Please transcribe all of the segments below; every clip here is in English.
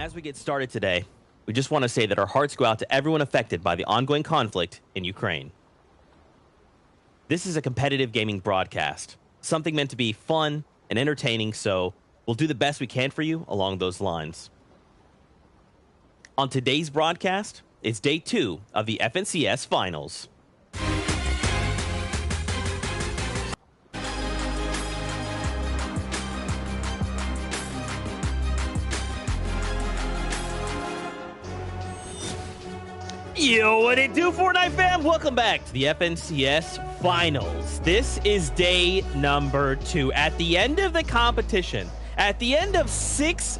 As we get started today, we just want to say that our hearts go out to everyone affected by the ongoing conflict in Ukraine. This is a competitive gaming broadcast, something meant to be fun and entertaining, so we'll do the best we can for you along those lines. On today's broadcast, it's day 2 of the FNCS Finals. Yo, what it do, Fortnite fam? Welcome back to the FNCS Finals. This is day number 2. At the end of the competition, at the end of 6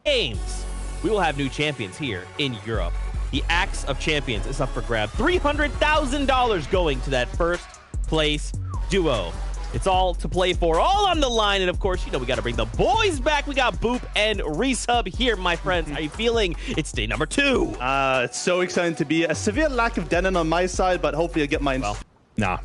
games, we will have new champions here in Europe. The Axe of Champions is up for grab. $300,000 going to that first place duo. It's all to play for, all on the line. And of course, you know, we got to bring the boys back. We got Boop and Resub here, my friends. How are you feeling? It's day number 2. It's so exciting to be. A severe lack of denim on my side, but hopefully I get mine. Well, no.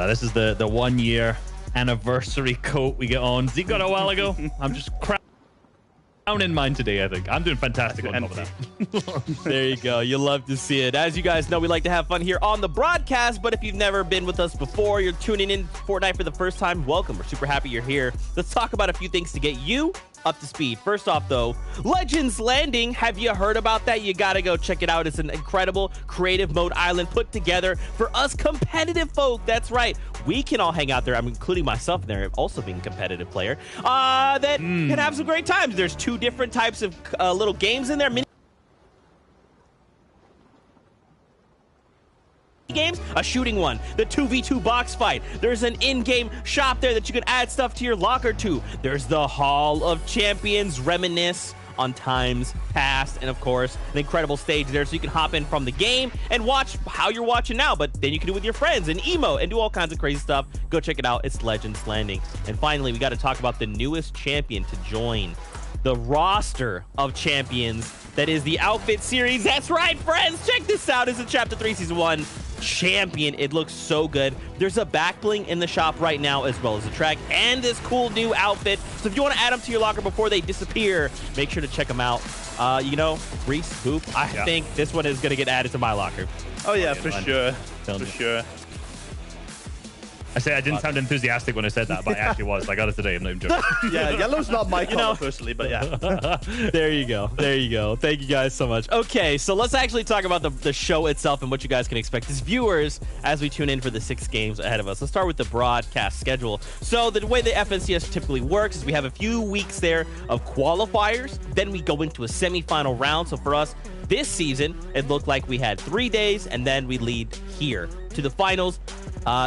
This is the 1 year anniversary coat we get on. Zeke got it a while ago. I'm just crowning mine today, I think. I'm doing fantastic on top of that. There you go. You love to see it. As you guys know, we like to have fun here on the broadcast, but if you've never been with us before, you're tuning in Fortnite for the first time, welcome. We're super happy you're here. Let's talk about a few things to get you up to speed. First off, though, Legends Landing. Have you heard about that? You gotta go check it out. It's an incredible creative mode island put together for us competitive folk. That's right. We can all hang out there. I'm including myself in there, also being a competitive player. That can have some great times. There's 2 different types of little games in there. Games, a shooting one, the 2v2 box fight. There's an in-game shop there that you can add stuff to your locker to. There's the Hall of Champions, reminisce on times past, and of course an incredible stage there so you can hop in from the game and watch how you're watching now, but then you can do it with your friends and emote and do all kinds of crazy stuff. Go check it out. It's Legends Landing. And finally, we got to talk about the newest champion to join the roster of champions that is the outfit series. That's right, friends, check this out. It's a chapter 3 season 1 champion. It looks so good. There's a back bling in the shop right now, as well as a track and this cool new outfit. So if you want to add them to your locker before they disappear, make sure to check them out. You know, Reese, Boop, I think this one is going to get added to my locker. Oh yeah, for sure. For sure. I say I didn't sound enthusiastic when I said that, but I actually was. I got it today. I'm not even joking. Yeah, yellow's not my color personally, but yeah. There you go. There you go. Thank you guys so much. Okay, so let's actually talk about the show itself and what you guys can expect as viewers as we tune in for the 6 games ahead of us. Let's start with the broadcast schedule. So the way the FNCS typically works is we have a few weeks there of qualifiers. Then we go into a semifinal round. So for us, this season, it looked like we had 3 days, and then we lead here to the finals.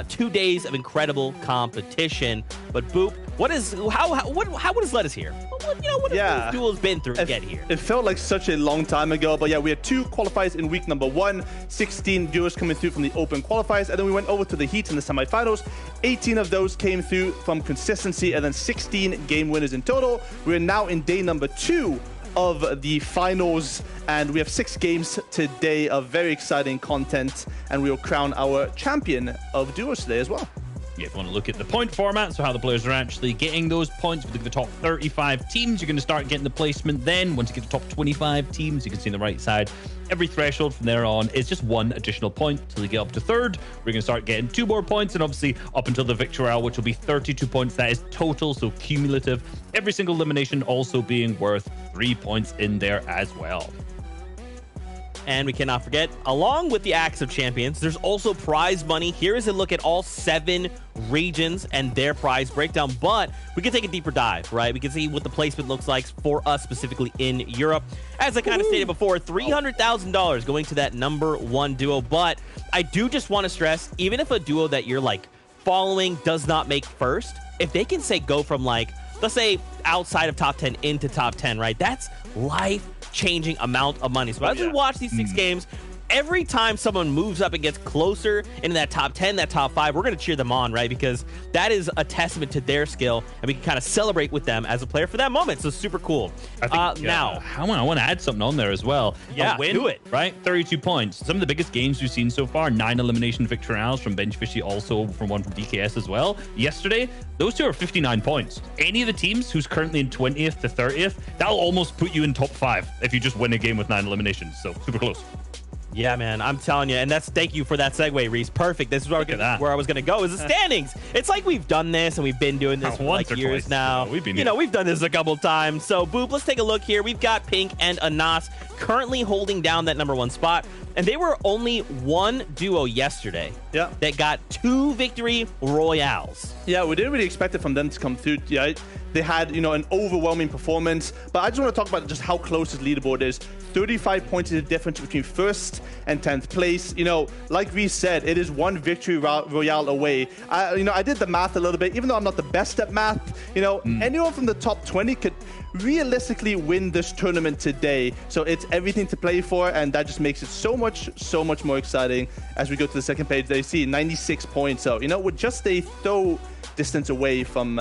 2 days of incredible competition. But Boop, what has led us here? What have these duels been through to get here? It felt like such a long time ago, but yeah, we had 2 qualifiers in week number 1, 16 duels coming through from the open qualifiers, and then we went over to the heats in the semifinals. 18 of those came through from consistency, and then 16 game winners in total. We're now in day number 2 of the finals, and we have 6 games today of very exciting content, and we'll crown our champion of duos today as well. Yeah, if you want to look at the point format, so how the players are actually getting those points, we look at the top 35 teams, you're going to start getting the placement then. Once you get the top 25 teams, you can see on the right side, every threshold from there on is just 1 additional point until you get up to 3rd. We're going to start getting 2 more points, and obviously up until the Victory Royale, which will be 32 points. That is total, so cumulative. Every single elimination also being worth 3 points in there as well. And we cannot forget, along with the Axe of Champions, there's also prize money. Here is a look at all 7 regions and their prize breakdown, but we can take a deeper dive, right? We can see what the placement looks like for us specifically in Europe. As I kind of stated before, $300,000 going to that number 1 duo, but I do just want to stress, even if a duo that you're like following does not make first, if they can say go from like, let's say outside of top 10 into top 10, right? That's life-changing amount of money. So as we watch these 6 games, every time someone moves up and gets closer into that top 10, that top 5, we're going to cheer them on, right? Because that is a testament to their skill, and we can kind of celebrate with them as a player for that moment. So super cool. I think, now, I want to add something on there as well. Yeah, a win, do it. Right? 32 points. Some of the biggest games we've seen so far. 9 elimination victorials from Benchfishy, also from one from DKS as well. Yesterday, those two are 59 points. Any of the teams who's currently in 20th to 30th, that'll almost put you in top 5 if you just win a game with 9 eliminations. So super close. Yeah, man, I'm telling you, and thank you for that segue, Reese. Perfect. This is where I was gonna go. Is the standings? It's like we've done this and we've been doing this for like years now. We've been, we've done this a couple times. So, Boop, let's take a look here. We've got Pink and Anas currently holding down that #1 spot, and they were only one duo yesterday. Yeah. That got 2 victory royales. Yeah, we didn't really expect it from them to come through. Yeah, they had, an overwhelming performance. But I just want to talk about just how close this leaderboard is. 35 points is the difference between 1st and 10th place. Like we said, it is 1 victory royale away. I did the math a little bit. Even though I'm not the best at math, anyone from the top 20 could realistically win this tournament today. So it's everything to play for, and that just makes it so much more exciting. As we go to the second page, they see 96 points. So, we're just a throw distance away from,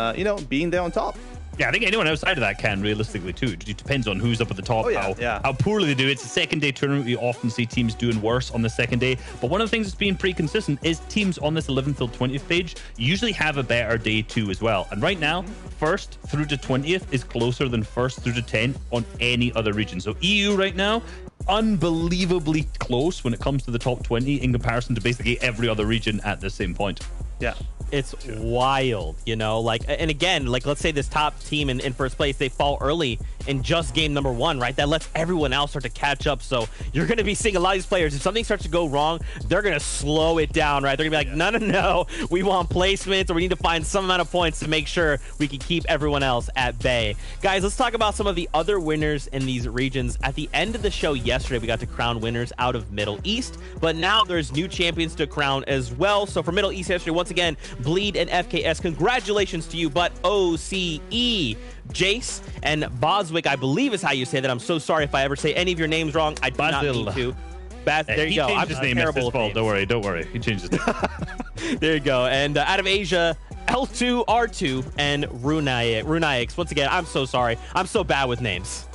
being there on top. Yeah, I think anyone outside of that can, realistically, too. It depends on who's up at the top, how poorly they do. It's a second-day tournament. We often see teams doing worse on the second day. But one of the things that's been pretty consistent is teams on this 11th till 20th page usually have a better day, too, as well. And right now, 1st through to 20th is closer than 1st through to 10th on any other region. So EU right now, unbelievably close when it comes to the top 20 in comparison to basically every other region at the same point. Yeah. It's wild, and again, let's say this top team in first place, they fall early in just game #1, right? That lets everyone else start to catch up. So you're going to be seeing a lot of these players, if something starts to go wrong, they're going to slow it down, right? They're going to be like, no, we want placements, or we need to find some amount of points to make sure we can keep everyone else at bay. Guys, let's talk about some of the other winners in these regions. At the end of the show yesterday, we got to crown winners out of Middle East, but now there's new champions to crown as well. So for Middle East history, once again, Bleed and FKS, congratulations to you. But OCE, Jace, and Boswick, I believe is how you say that. I'm so sorry if I ever say any of your names wrong. I do not mean to. There you go. I'm just name. It's his fault. Don't worry. He changed his name. There you go. And out of Asia, L2, R2, and Runaix. Once again, I'm so sorry. I'm so bad with names.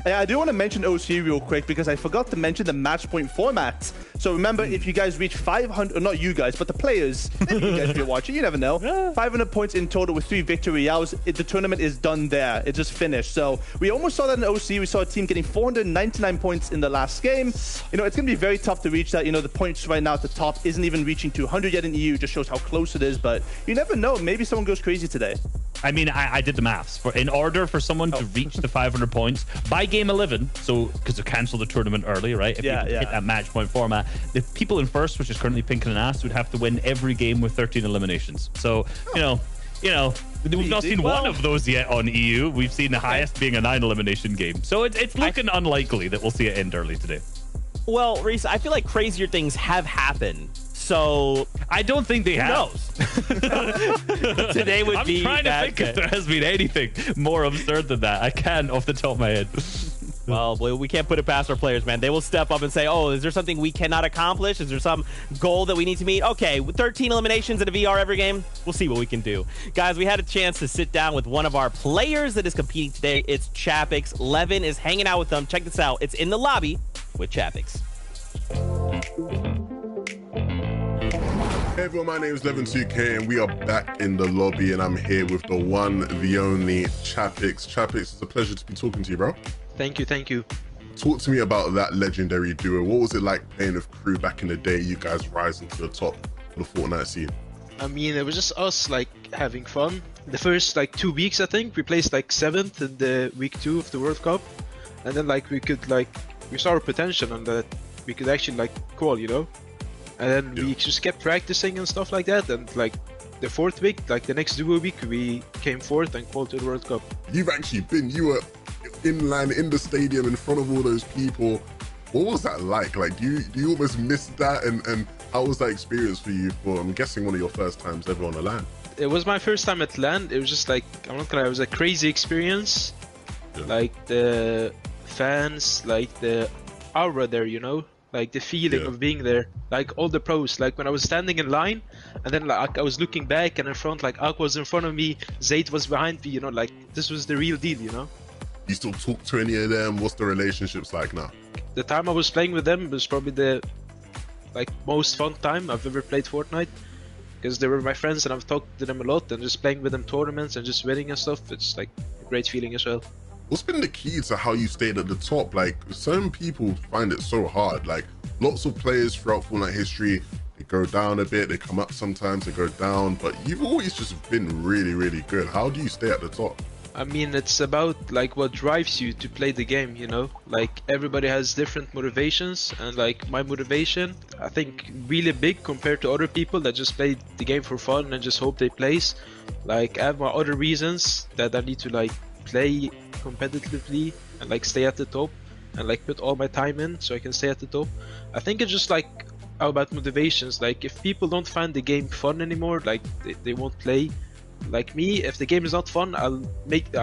I do want to mention OC real quick because I forgot to mention the match point format. So remember, if you guys reach 500, or not you guys, but the players, maybe you guys if you're watching, you never know, 500 points in total with 3 victory royales, the tournament is done there. It just finished. So we almost saw that in OC. We saw a team getting 499 points in the last game. It's going to be very tough to reach that. The points right now at the top isn't even reaching 200 yet in EU. Just shows how close it is. But you never know. Maybe someone goes crazy today. I mean, I did the maths. In order for someone to reach the 500 points by game 11, so because they canceled the tournament early, right? If you hit that match point format, the people in first, which is currently Pink and Anas, would have to win every game with 13 eliminations. So, we've not seen one of those yet on EU. We've seen the highest being a 9 elimination game. So it's looking unlikely that we'll see it end early today. Well, Reese, I feel like crazier things have happened. So I don't think they have. Today would be. I'm trying to think if there has been anything more absurd than that. I can't off the top of my head. Well, we can't put it past our players, man. They will step up and say, oh, is there something we cannot accomplish? Is there some goal that we need to meet? Okay, with 13 eliminations in a VR every game, we'll see what we can do. Guys, we had a chance to sit down with one of our players that is competing today. It's Chapix. Levin is hanging out with them. Check this out. It's in the lobby with Chapix. Hey everyone, my name is Levin2K and we are back in the lobby and I'm here with the one, the only Chapix. Chapix, it's a pleasure to be talking to you, bro. Thank you. Talk to me about that legendary duo. What was it like playing with Crew back in the day, you guys rising to the top of the Fortnite scene? I mean, it was just us having fun. The first 2 weeks, I think, we placed 7th in the week 2 of the World Cup. And then we saw our potential and that we could actually call, And then we just kept practicing and stuff like that, and the 4th week, the next duo week, we came 4th and qualified to the World Cup. You were in line in the stadium in front of all those people. What was that like? Do you almost miss that? And how was that experience for you for, I'm guessing, one of your first times ever on a LAN? It was my first time at LAN. It was just I'm not gonna lie, it was a crazy experience. Yeah. The fans, the aura there, like the feeling Yeah. of being there. Like all the pros, like when I was standing in line, and then like I was looking back and in front, like Ak was in front of me, Zayd was behind me. You know, like this was the real deal. You know. You still talk to any of them? What's the relationships like now? The time I was playing with them was probably the like most fun time I've ever played Fortnite, because they were my friends and I've talked to them a lot, and just playing with them tournaments and just winning and stuff. It's like a great feeling as well. What's been the key to how you stayed at the top? Like, some people find it so hard. Like, lots of players throughout Fortnite history, they go down a bit, they come up sometimes, they go down, but you've always just been really, really good. How do you stay at the top? I mean, it's about like what drives you to play the game, you know? Like everybody has different motivations, and like my motivation, I think really big compared to other people that just play the game for fun and just hope they place. Like I have my other reasons that I need to like play competitively and like stay at the top and like put all my time in so I can stay at the top. I think it's just like about motivations. Like if people don't find the game fun anymore, like they won't play. Like me, if the game is not fun, I'll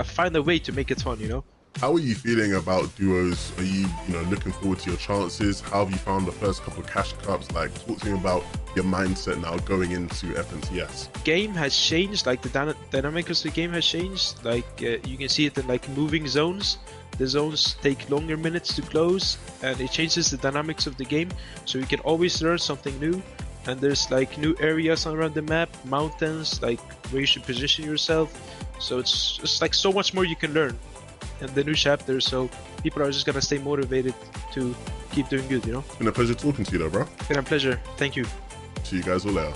find a way to make it fun, you know. How are you feeling about duos? Are you looking forward to your chances? How have you found the first couple of cash cups? Like, talk to me about your mindset now going into FNTS. Game has changed, like the dynamic of the game has changed. Like you can see it in like moving zones. The zones take longer minutes to close, and it changes the dynamics of the game. So you can always learn something new. And there's like new areas around the map, mountains, like where you should position yourself. So it's just like so much more you can learn in the new chapter. So people are just gonna stay motivated to keep doing good, you know. It's been a pleasure talking to you though, bro. It's been a pleasure. Thank you. See you guys all later.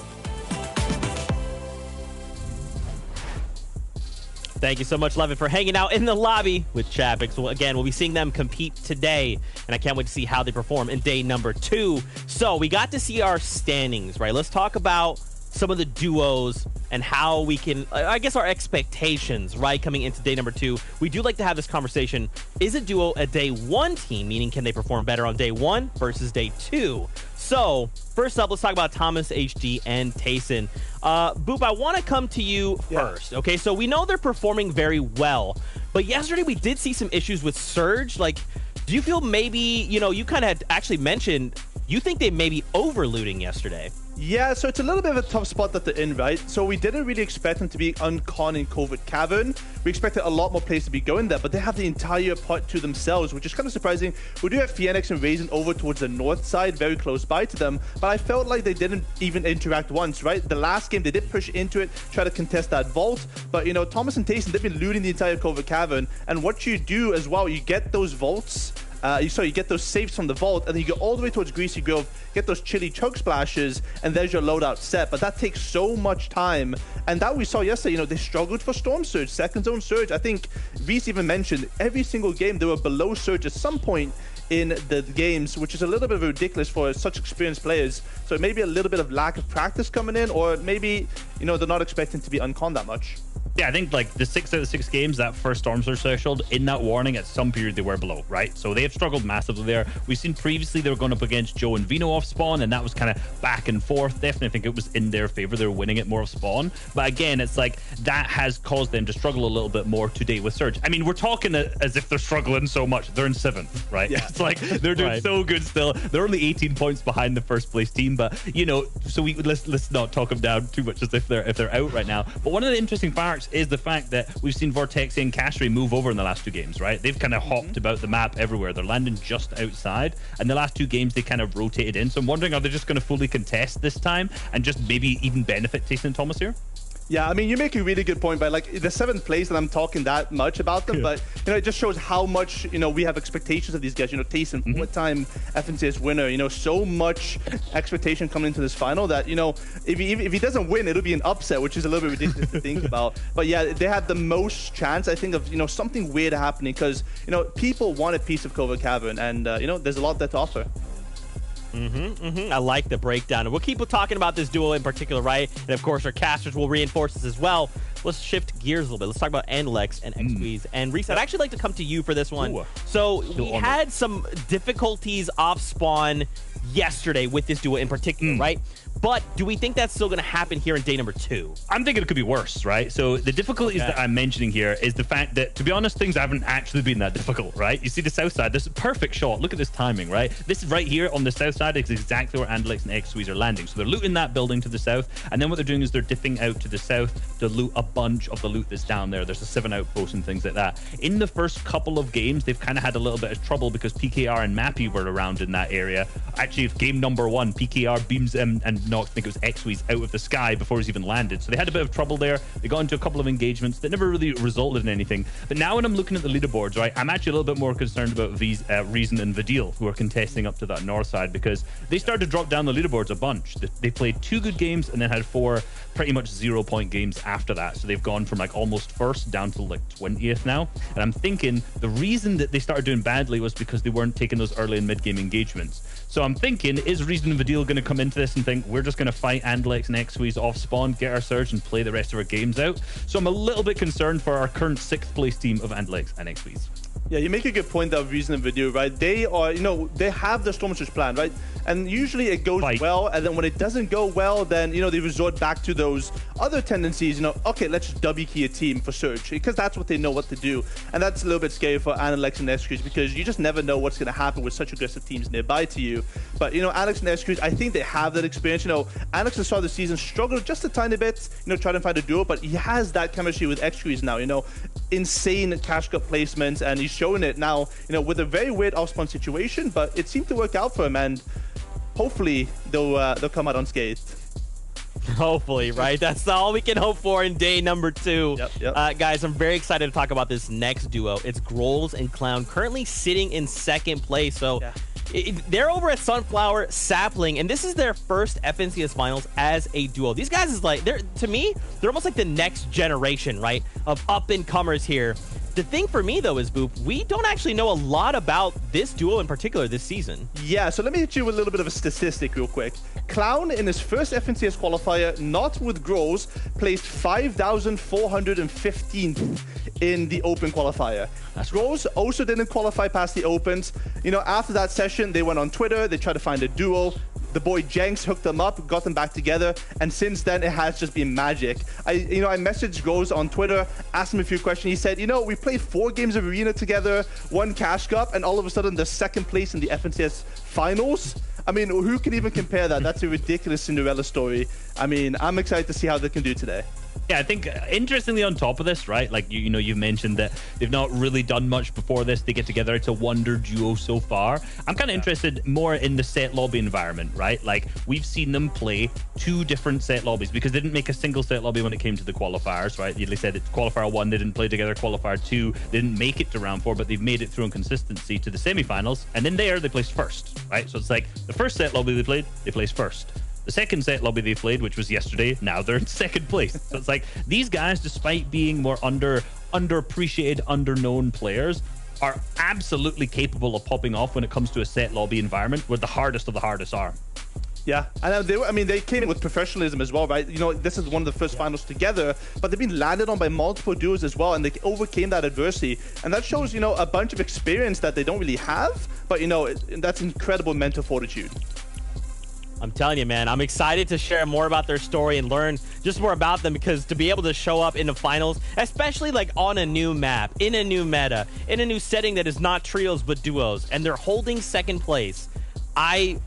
Thank you so much, Levin, for hanging out in the lobby with Chapix. Well, again, we'll be seeing them compete today, and I can't wait to see how they perform in day number 2. So we got to see our standings, right? Let's talk about some of the duos and how we can, I guess, our expectations, right, coming into day number 2. We do like to have this conversation. Is a duo a day 1 team, meaning can they perform better on day 1 versus day 2? So, first up, let's talk about Thomas, HD, and Tayson. Boop, I want to come to you first. Okay, so we know they're performing very well, but yesterday we did see some issues with Surge. Like, do you feel maybe, you kind of had actually mentioned you think they may be over-looting yesterday? Yeah, so it's a little bit of a tough spot that they're in, right? So we didn't really expect them to be uncon in Covert Cavern. We expected a lot more players to be going there, but they have the entire pot to themselves, which is kind of surprising. We do have Phoenix and Raisin over towards the north side, very close by to them, but I felt like they didn't even interact once, right? The last game, they did push into it, try to contest that vault, but, Thomas and Tayson, they've been looting the entire Covert Cavern, and what you do as well, you get those vaults, you get those safes from the vault, and then you go all the way towards Greasy Grove, get those chili chug splashes, and there's your loadout set. But that takes so much time, and that we saw yesterday. They struggled for Storm Surge, Second Zone Surge. I think Reese even mentioned every single game they were below Surge at some point in the games, which is a little bit ridiculous for such experienced players. So maybe a little bit of lack of practice coming in, or maybe they're not expecting to be uncon that much. Yeah, I think like the 6 out of 6 games, that first Storm Surge threshold, in that warning, at some period they were below, right? So they have struggled massively there. We've seen previously they were going up against Joe and Vino off spawn, and that was kind of back and forth. Definitely think it was in their favor. They were winning it more off spawn. But again, it's like that has caused them to struggle a little bit more today with Surge. I mean, we're talking as if they're struggling so much. They're in 7th, right? Yeah. It's like they're doing so good still. They're only 18 points behind the first place team, but so let's not talk them down too much as if they're out right now. But one of the interesting facts is the fact that we've seen Vortex and Castry move over in the last 2 games, right? They've kind of hopped about the map everywhere. They're landing just outside, and the last 2 games they kind of rotated in. So I'm wondering, are they just going to fully contest this time and just maybe even benefit Tayson and Thomas here? Yeah, I mean, you make a really good point, but like the 7th place, and I'm talking that much about them, but it just shows how much we have expectations of these guys. Tayson, 4-time FNCS winner. So much expectation coming into this final that if he doesn't win, it'll be an upset, which is a little bit ridiculous to think about. But yeah, they have the most chance, I think, of something weird happening because people want a piece of Covert Cavern, and there's a lot there to offer. I like the breakdown. And we'll keep talking about this duo in particular, right? And of course, our casters will reinforce this as well. Let's shift gears a little bit. Let's talk about Anlex and Xsqueeze. And Reese, I'd actually like to come to you for this one. Ooh. So we had some difficulties off spawn yesterday with this duo in particular, right? But do we think that's still going to happen here in day number 2? I'm thinking it could be worse, right? So the difficulties that I'm mentioning here is the fact that, to be honest, things haven't actually been that difficult, right? You see the south side, this is a perfect shot. Look at this timing, right? This is right here on the south side is exactly where Andalix and XSqueeze are landing. So they're looting that building to the south, and then what they're doing is they're dipping out to the south to loot a bunch of the loot that's down there. There's a 7 outpost and things like that. In the first couple of games, they've kind of had a little bit of trouble because PKR and Mappy were around in that area. Actually, game number 1, PKR beams and knocks, I think it was XSqueeze, out of the sky before he's even landed. So they had a bit of trouble there. They got into a couple of engagements that never really resulted in anything. But now when I'm looking at the leaderboards, right, I'm actually a little bit more concerned about Reason and Vidil, who are contesting up to that north side, because they started to drop down the leaderboards a bunch. They played 2 good games and then had 4 pretty much 0-point games after that. So they've gone from like almost first down to like 20th now. And I'm thinking the reason that they started doing badly was because they weren't taking those early and mid-game engagements. So I'm thinking, is Reason and Vidil going to come into this and think we're just going to fight Andalix and XSqueeze off spawn, get our surge, and play the rest of our games out? So I'm a little bit concerned for our current 6th place team of Andalix and XSqueeze. Yeah, you make a good point of Reason and Video, right? They are, they have the Storm Surge plan, right? And usually it goes well, and then when it doesn't go well, then, they resort back to those other tendencies, okay, let's just W key a team for Surge, because that's what they know what to do. And that's a little bit scary for Alex and XSqueeze, because you just never know what's going to happen with such aggressive teams nearby to you. But, Alex and XSqueeze, I think they have that experience. Alex at the start of the season struggled just a tiny bit, trying to find a duo, but he has that chemistry with XSqueeze now, insane cash cup placements, and he's showing it now, with a very weird off-spawn situation, but it seemed to work out for him, and hopefully they'll come out unscathed. Hopefully, right? That's all we can hope for in day number 2. Yep. Guys, I'm very excited to talk about this next duo. It's Grolls and Clown, currently sitting in 2nd place. So they're over at Sunflower Sapling, and this is their first FNCS finals as a duo. These guys is like, to me, they're almost like the next generation, right, of up-and-comers here. The thing for me, though, is, Boop, we don't actually know a lot about this duo in particular this season. Yeah, so let me hit you with a little bit of a statistic real quick. Clown, in his first FNCS qualifier, not with Grolls, placed 5,415th in the Open qualifier. Grolls also didn't qualify past the Opens. After that session, they went on Twitter, they tried to find a duo. The boy Jenks hooked them up, got them back together, and since then it has just been magic. I messaged Grolls on Twitter, asked him a few questions. He said, we played 4 games of Arena together, 1 Cash Cup, and all of a sudden they're 2nd place in the FNCS finals. I mean, who can even compare that? That's a ridiculous Cinderella story. I mean, I'm excited to see how they can do today. Yeah, I think interestingly on top of this, right, like you've mentioned that they've not really done much before this. They get together, it's a wonder duo so far. I'm kind of interested more in the set lobby environment, right? Like, we've seen them play 2 different set lobbies because they didn't make a single set lobby when it came to the qualifiers, right? They said it's qualifier 1, they didn't play together. Qualifier 2, they didn't make it to round 4, but they've made it through in consistency to the semifinals, and then they placed 1st, right? So it's like the first set lobby they placed 1st. The second set lobby they played, which was yesterday, now they're in 2nd place. So it's like these guys, despite being more underappreciated, underknown players, are absolutely capable of popping off when it comes to a set lobby environment where the hardest of the hardest are. Yeah, and they came in with professionalism as well, right? This is one of the first finals together, but they've been landed on by multiple duos as well, and they overcame that adversity. And that shows, a bunch of experience that they don't really have, but, that's incredible mental fortitude. I'm telling you, man, I'm excited to share more about their story and learn just more about them, because to be able to show up in the finals, especially like on a new map, in a new meta, in a new setting that is not trios but duos, and they're holding 2nd place, I'm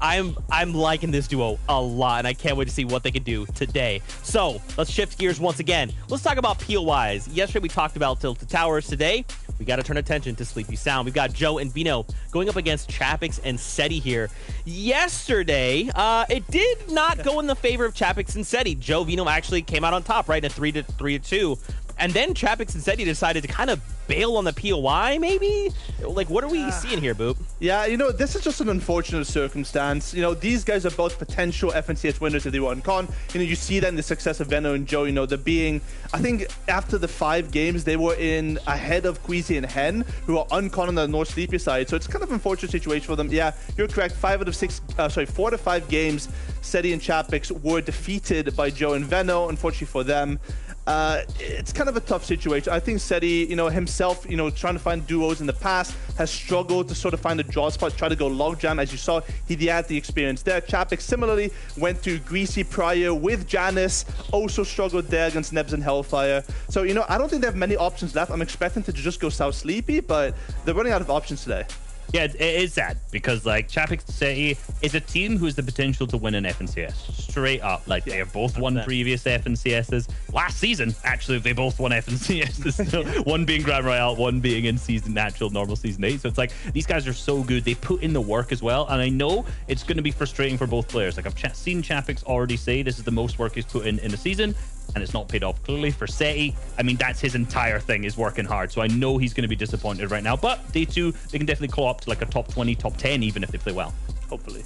liking this duo a lot, and I can't wait to see what they can do today. So let's shift gears once again. Let's talk about POIs. Yesterday we talked about Tilted Towers. Today we got to turn attention to Sleepy Sound. We've got Joe and Vino going up against Chapix and Seti here. Yesterday, it did not go in the favor of Chapix and Seti. Joe Vino actually came out on top, right, in a 3-2. And then Chapix and Seti decided to kind of bail on the POI, maybe? Like, what are we seeing here, Boop? Yeah, this is just an unfortunate circumstance. These guys are both potential FNCS winners if they were on con. You see that in the success of Venno and Joe. They're being, I think, after the 5 games, they were in ahead of Queasy and Hen, who are uncon on the North Sleepy side. So it's kind of an unfortunate situation for them. Yeah, you're correct. 4 to 5 games, Seti and Chapix were defeated by Joe and Venno, unfortunately for them. it's kind of a tough situation. I think Seti, himself, trying to find duos in the past, has struggled to sort of find a draw spot, try to go logjam. As you saw, he had the experience there. Chapik similarly went to Greasy prior with Janice, also struggled there against Nebs and Hellfire. So, I don't think they have many options left. I'm expecting to just go South Sleepy, but they're running out of options today. Yeah, it is sad because like Chapik City is a team who has the potential to win an FNCS straight up. Like they have both won previous FNCSs. Last season, actually, they both won FNCSs. So one being Grand Royale, one being in season natural normal season 8. So it's like these guys are so good. They put in the work as well. And I know it's going to be frustrating for both players. Like I've seen Chapik's already say this is the most work he's put in the season. And it's not paid off clearly for Seti. I mean, that's his entire thing, is working hard. So I know he's going to be disappointed right now. But day 2, they can definitely claw up to like a top 20, top 10, even if they play well. Hopefully.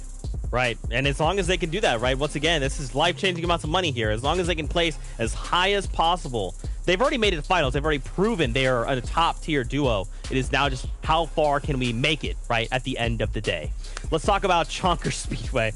Right. And as long as they can do that, right? Once again, this is life-changing amounts of money here. As long as they can place as high as possible. They've already made it to finals. They've already proven they are a top-tier duo. It is now just how far can we make it, right, at the end of the day. Let's talk about Chonker Speedway.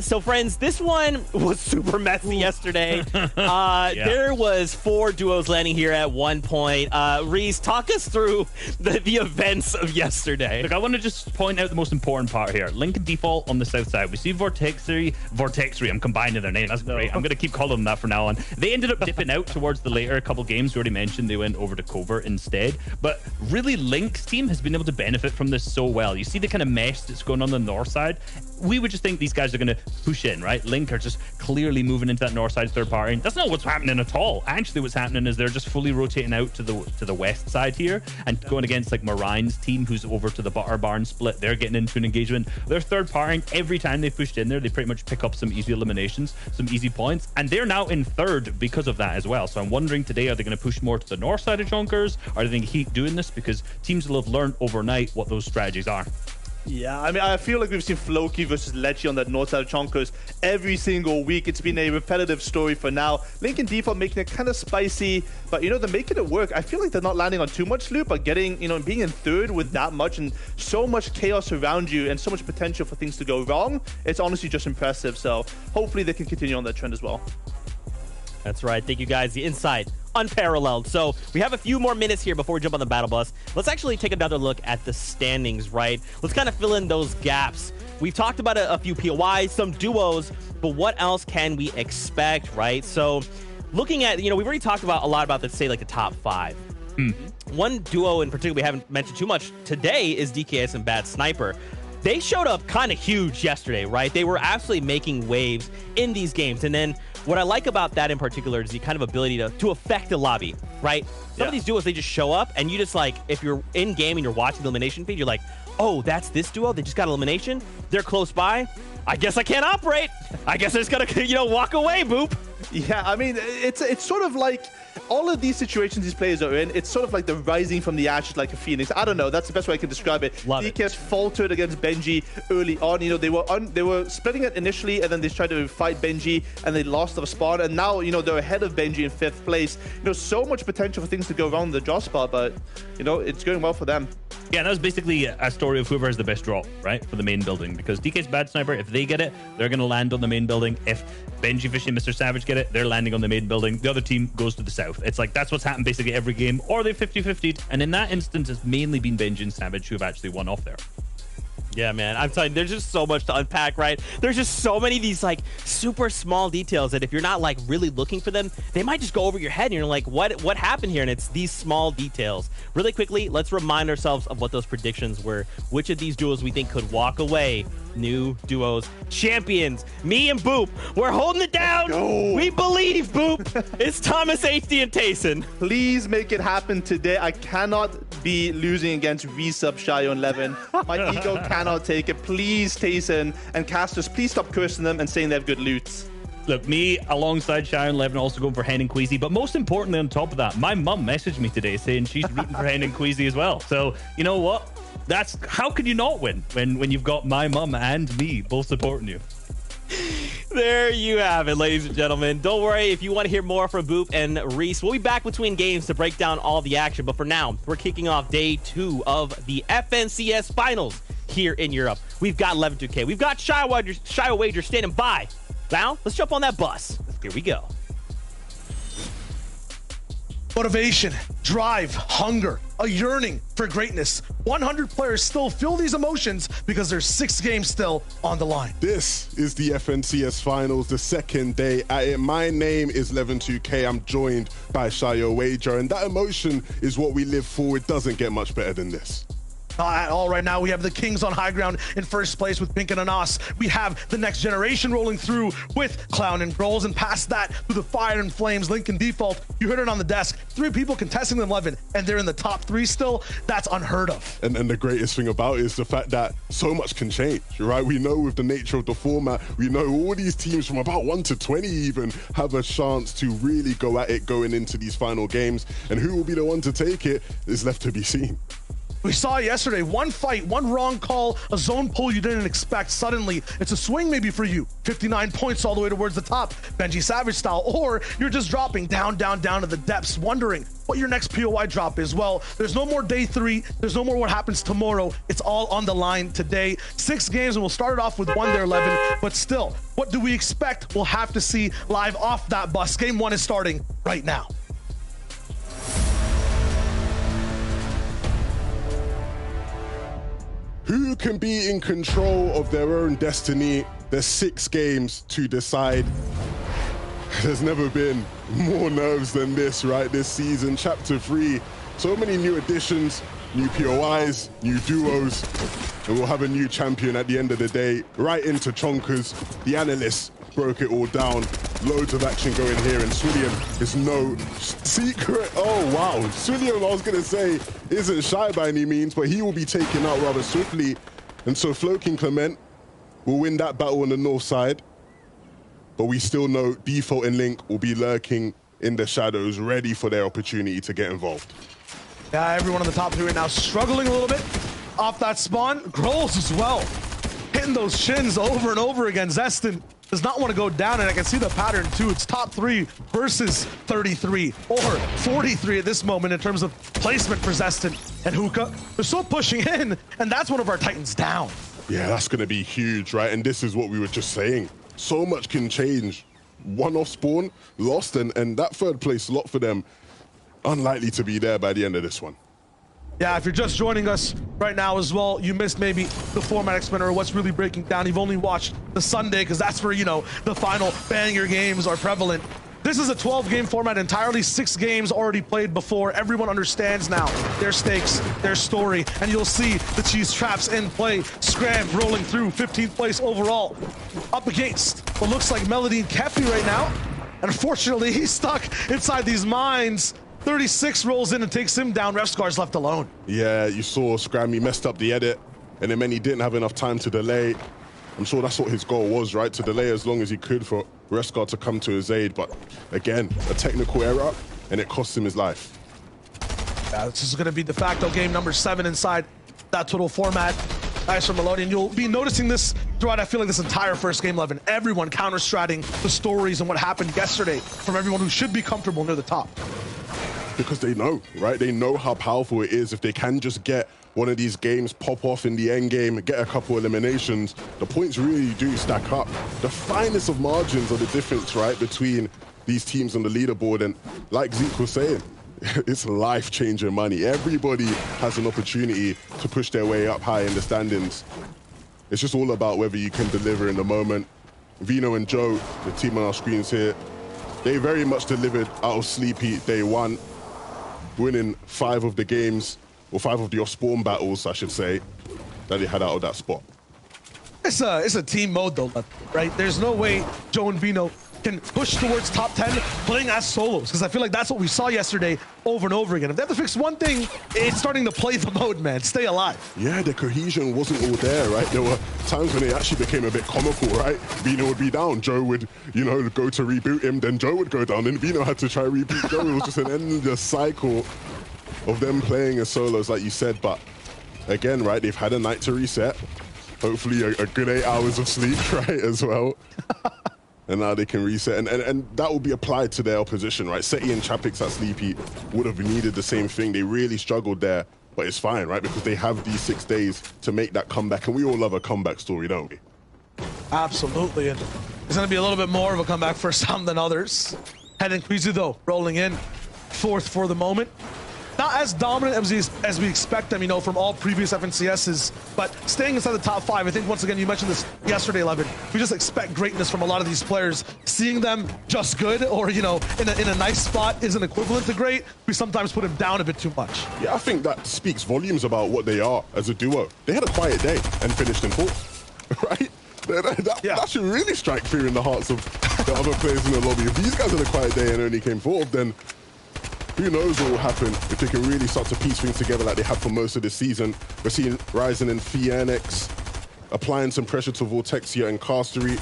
So, friends, this one was super messy yesterday. There was 4 duos landing here at one point. Reese, talk us through the events of yesterday. Look, I want to just point out the most important part here. Lincoln Default on the south side. We see Vortexry. I'm combining their name. That's great. I'm going to keep calling them that from now on. They ended up dipping out towards the later couple games. We already mentioned they went over to Covert instead. But really, Link's team has been able to benefit from this so well. You see the kind of mesh that's going on the north side. We would just think these guys are going to push in, right? Link are just clearly moving into that north side third party. That's not what's happening at all. Actually, what's happening is they're just fully rotating out to the west side here and going against like Marine's team, who's over to the Butter Barn split. They're getting into an engagement. They're third partying. Every time they pushed in there, they pretty much pick up some easy eliminations, some easy points, and they're now in third because of that as well. So I'm wondering today, are they going to push more to the north side of Chonkers? Or do they keep doing this because teams will have learned overnight what those strategies are? Yeah, I mean, I feel like we've seen Floki versus Lechi on that north side of Chonkers every single week. It's been a repetitive story for now. Lincoln Default making it kind of spicy, but, they're making it work. I feel like they're not landing on too much loot, but getting, being in third with that much and so much chaos around you and so much potential for things to go wrong, it's honestly just impressive. So hopefully they can continue on that trend as well. That's right. Thank you, guys. The insight, unparalleled. So we have a few more minutes here before we jump on the battle bus. Let's actually take another look at the standings, right? Let's kind of fill in those gaps. We've talked about a few POIs, some duos, but what else can we expect, right? So looking at, we've already talked about a lot about, let's say, like the top 5. One duo in particular we haven't mentioned too much today is DKS and Bad Sniper. They showed up kind of huge yesterday, right? They were absolutely making waves in these games. And then what I like about that in particular is the kind of ability to affect the lobby, right? Some of these duos, they just show up and you just like, if you're in game and you're watching the elimination feed, you're like, oh, that's this duo? They just got elimination? They're close by? I guess I can't operate. I guess I just gotta, walk away, boop. Yeah, I mean, it's sort of like all of these situations these players are in, it's sort of like the rising from the ashes like a phoenix. I don't know. That's the best way I can describe it. Love DKS faltered against Benji early on. They were splitting it initially, and then they tried to fight Benji, and they lost the spawn. And now, they're ahead of Benji in 5th place. So much potential for things to go wrong in the draw spot, but, it's going well for them. Yeah, that was basically a story of whoever has the best drop, right, for the main building. Because DK's Bad Sniper, if they get it, they're going to land on the main building. If Benji, Fishy, and Mr. Savage get it, they're landing on the main building. The other team goes to the south. It's like that's what's happened basically every game. Or they 50-50'd. And in that instance, it's mainly been Benji and Savage who have actually won off there. Yeah, man. I'm telling you, there's just so much to unpack, right? There's just so many of these, like, super small details that if you're not, like, really looking for them, they might just go over your head and you're like, what happened here? And it's these small details. Really quickly, let's remind ourselves of what those predictions were. Which of these duos we think could walk away new duos champions? Me and Boop, we're holding it down. We believe, Boop. It's Thomas, HD, and Tayson. Please make it happen today. I cannot be losing against Resub, Shayo, and Levin. My ego cannot take it. Please, Tayson and Casters, please stop cursing them and saying they have good loot. Look, me alongside Sharon Levin also going for Hen and Queasy, but most importantly on top of that, my mum messaged me today saying she's rooting for Hen and Queasy as well. So, you know what? That's how can you not win when you've got my mum and me both supporting you? There you have it, ladies and gentlemen. Don't worry, if you want to hear more from Boop and Reese, we'll be back between games to break down all the action. But for now, we're kicking off day 2 of the FNCS finals here in Europe. We've got 11-2K. We've got Shy Wager standing by. Now, let's jump on that bus. Here we go. Motivation, drive, hunger, a yearning for greatness. 100 players still feel these emotions because there's 6 games still on the line. This is the FNCS Finals, the second day at it. My name is Levin2K. I'm joined by Shayo Wager, and that emotion is what we live for. It doesn't get much better than this. Not at all right now. We have the Kings on high ground in first place with Pink and Anas. We have the next generation rolling through with Clown and Grolls, and past that through the Fire and Flames, Lincoln Default. You heard it on the desk. 3 people contesting the 11, and they're in the top 3 still. That's unheard of. And the greatest thing about it is the fact that so much can change, right? We know with the nature of the format, we know all these teams from about 1 to 20 even have a chance to really go at it going into these final games. And who will be the one to take it is left to be seen. We saw yesterday, one fight, one wrong call, a zone pull you didn't expect. Suddenly, it's a swing maybe for you. 59 points all the way towards the top, Benji Savage style. Or you're just dropping down, down, down to the depths, wondering what your next POI drop is. Well, there's no more day 3. There's no more what happens tomorrow. It's all on the line today. 6 games, and we'll start it off with 1 there, 11. But still, what do we expect? We'll have to see live off that bus. Game 1 is starting right now. Who can be in control of their own destiny? There's 6 games to decide. There's never been more nerves than this, right? This season, Chapter 3, so many new additions, new POIs, new duos, and we'll have a new champion at the end of the day. Right into Chonkers. The analysts broke it all down. Loads of action going here, and Swilliam is no secret. Oh, wow. Swilliam, I was going to say, isn't shy by any means, but he will be taken out rather swiftly. And so Floking Clement will win that battle on the north side. But we still know Default and Link will be lurking in the shadows, ready for their opportunity to get involved. Yeah, everyone on the top 3 right now struggling a little bit off that spawn. Grolls as well, hitting those shins over and over again. Zestin does not want to go down, and I can see the pattern too. It's top 3 versus 33 or 43 at this moment in terms of placement for Zestin and Hookah. They're still pushing in, and that's one of our Titans down. Yeah, that's going to be huge, right? And this is what we were just saying. So much can change. One off spawn, lost, and that 3rd place slot for them, unlikely to be there by the end of this one. Yeah, if you're just joining us right now as well, you missed maybe the format explainer or what's really breaking down. You've only watched the Sunday because that's where, you know, the final banger games are prevalent. This is a 12-game format entirely, 6 games already played before. Everyone understands now their stakes, their story, and you'll see the cheese traps in play. Scram rolling through 15th place overall. Up against what looks like Melody and Kefi right now. And unfortunately, he's stuck inside these mines. 36 rolls in and takes him down. Refscar's left alone. Yeah, you saw Scram, he messed up the edit, and it meant he didn't have enough time to delay. I'm sure that's what his goal was, right? To delay as long as he could for Refscar to come to his aid. But again, a technical error, and it cost him his life. Yeah, this is going to be de facto game number 7 inside that total format. Nice from Melody, and you'll be noticing this throughout, I feel like, this entire first game 11. Everyone counter-stratting the stories and what happened yesterday from everyone who should be comfortable near the top. Because they know, right? They know how powerful it is if they can just get one of these games pop off in the end game, get a couple eliminations. The points really do stack up. The finest of margins are the difference, right, between these teams on the leaderboard. And like Zeke was saying, it's life-changing money. Everybody has an opportunity to push their way up high in the standings. It's just all about whether you can deliver in the moment. Vino and Joe, the team on our screens here, they very much delivered out of Sleepy day 1. Winning 5 of the games, or 5 of the off-spawn battles, I should say, that they had out of that spot. It's a team mode though, right? There's no way Joe and Vino can push towards top 10 playing as solos, because I feel like that's what we saw yesterday over and over again. If they have to fix one thing, it's starting to play the mode, man. Stay alive. Yeah, the cohesion wasn't all there, right? There were times when it actually became a bit comical, right? Vino would be down, Joe would, you know, go to reboot him, then Joe would go down, and Vino had to try reboot Joe. It was just an endless cycle of them playing as solos, like you said. But again, right, they've had a night to reset. Hopefully a good 8 hours of sleep, right, as well. And now they can reset, and that will be applied to their opposition, right? Seti and Chapix at Sleepy would have needed the same thing. They really struggled there, but it's fine, right? Because they have these 6 days to make that comeback, and we all love a comeback story, don't we? Absolutely, and it's going to be a little bit more of a comeback for some than others. Head and Kwizu, though, rolling in. fourth for the moment. Not as dominant as we expect them, you know, from all previous FNCSs, but staying inside the top 5. I think, once again, you mentioned this yesterday, Levin. We just expect greatness from a lot of these players. Seeing them just good or, you know, in a nice spot isn't equivalent to great. We sometimes put them down a bit too much. Yeah, I think that speaks volumes about what they are as a duo. They had a quiet day and finished in 4th, right? That should really strike fear in the hearts of the other players in the lobby. If these guys had a quiet day and only came 4th, then who knows what will happen if they can really start to piece things together like they have for most of this season. We're seeing Ryzen and Phoenix applying some pressure to Vortexia and Castery.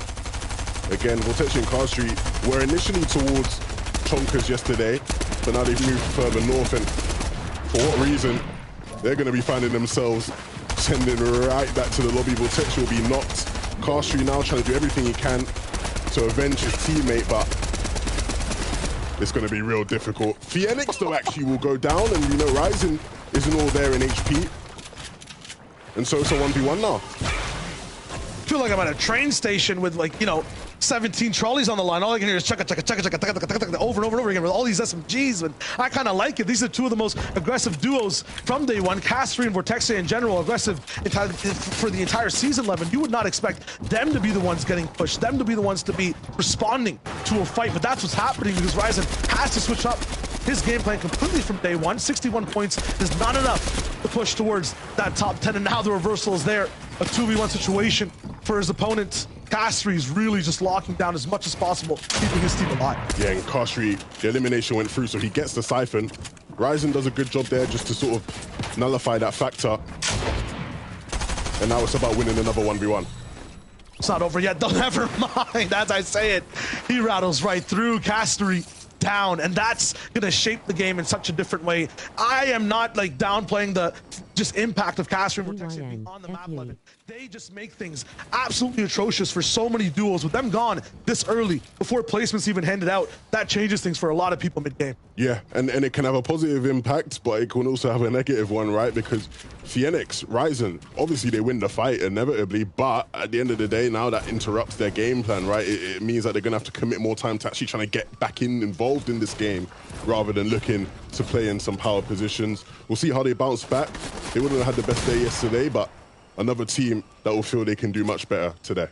Again, Vortexia and Castery were initially towards Chonkers yesterday, but now they've moved further north, and for what reason, they're going to be finding themselves sending right back to the lobby. Vortexia will be knocked. Castery now trying to do everything he can to avenge his teammate, but it's going to be real difficult. Phoenix, though, actually will go down, and you know, Ryzen isn't all there in HP. And so it's a 1v1 now. I feel like I'm at a train station with, like, you know, 17 trolleys on the line. All I can hear is chugga, chugga, chugga, chugga, chugga, chugga, chugga, over and over and over again with all these SMGs. And I kind of like it. These are two of the most aggressive duos from day one. Castery and Vortexia in general, aggressive for the entire season, Levin. You would not expect them to be the ones getting pushed, them to be the ones to be responding to a fight. But that's what's happening because Ryzen has to switch up his game plan completely from day one. 61 points is not enough to push towards that top 10. And now the reversal is there. A 2v1 situation for his opponent. Castery is really just locking down as much as possible, keeping his team alive. Yeah, and Castery, the elimination went through, so he gets the siphon. Ryzen does a good job there just to sort of nullify that factor. And now it's about winning another 1v1. It's not over yet, though. Never mind. As I say it, he rattles right through. Castery down, and that's gonna shape the game in such a different way. I am not like downplaying the just impact of Castery and Vortexia on the map, Levin. They just make things absolutely atrocious for so many duels. With them gone this early, before placements even handed out, that changes things for a lot of people mid-game. Yeah, and it can have a positive impact, but it can also have a negative one, right? Because Phoenix, Ryzen, obviously they win the fight inevitably, but at the end of the day, now that interrupts their game plan, right? It means that they're gonna have to commit more time to actually trying to get back involved in this game rather than looking to play in some power positions. We'll see how they bounce back. They wouldn't have had the best day yesterday, but another team that will feel they can do much better today.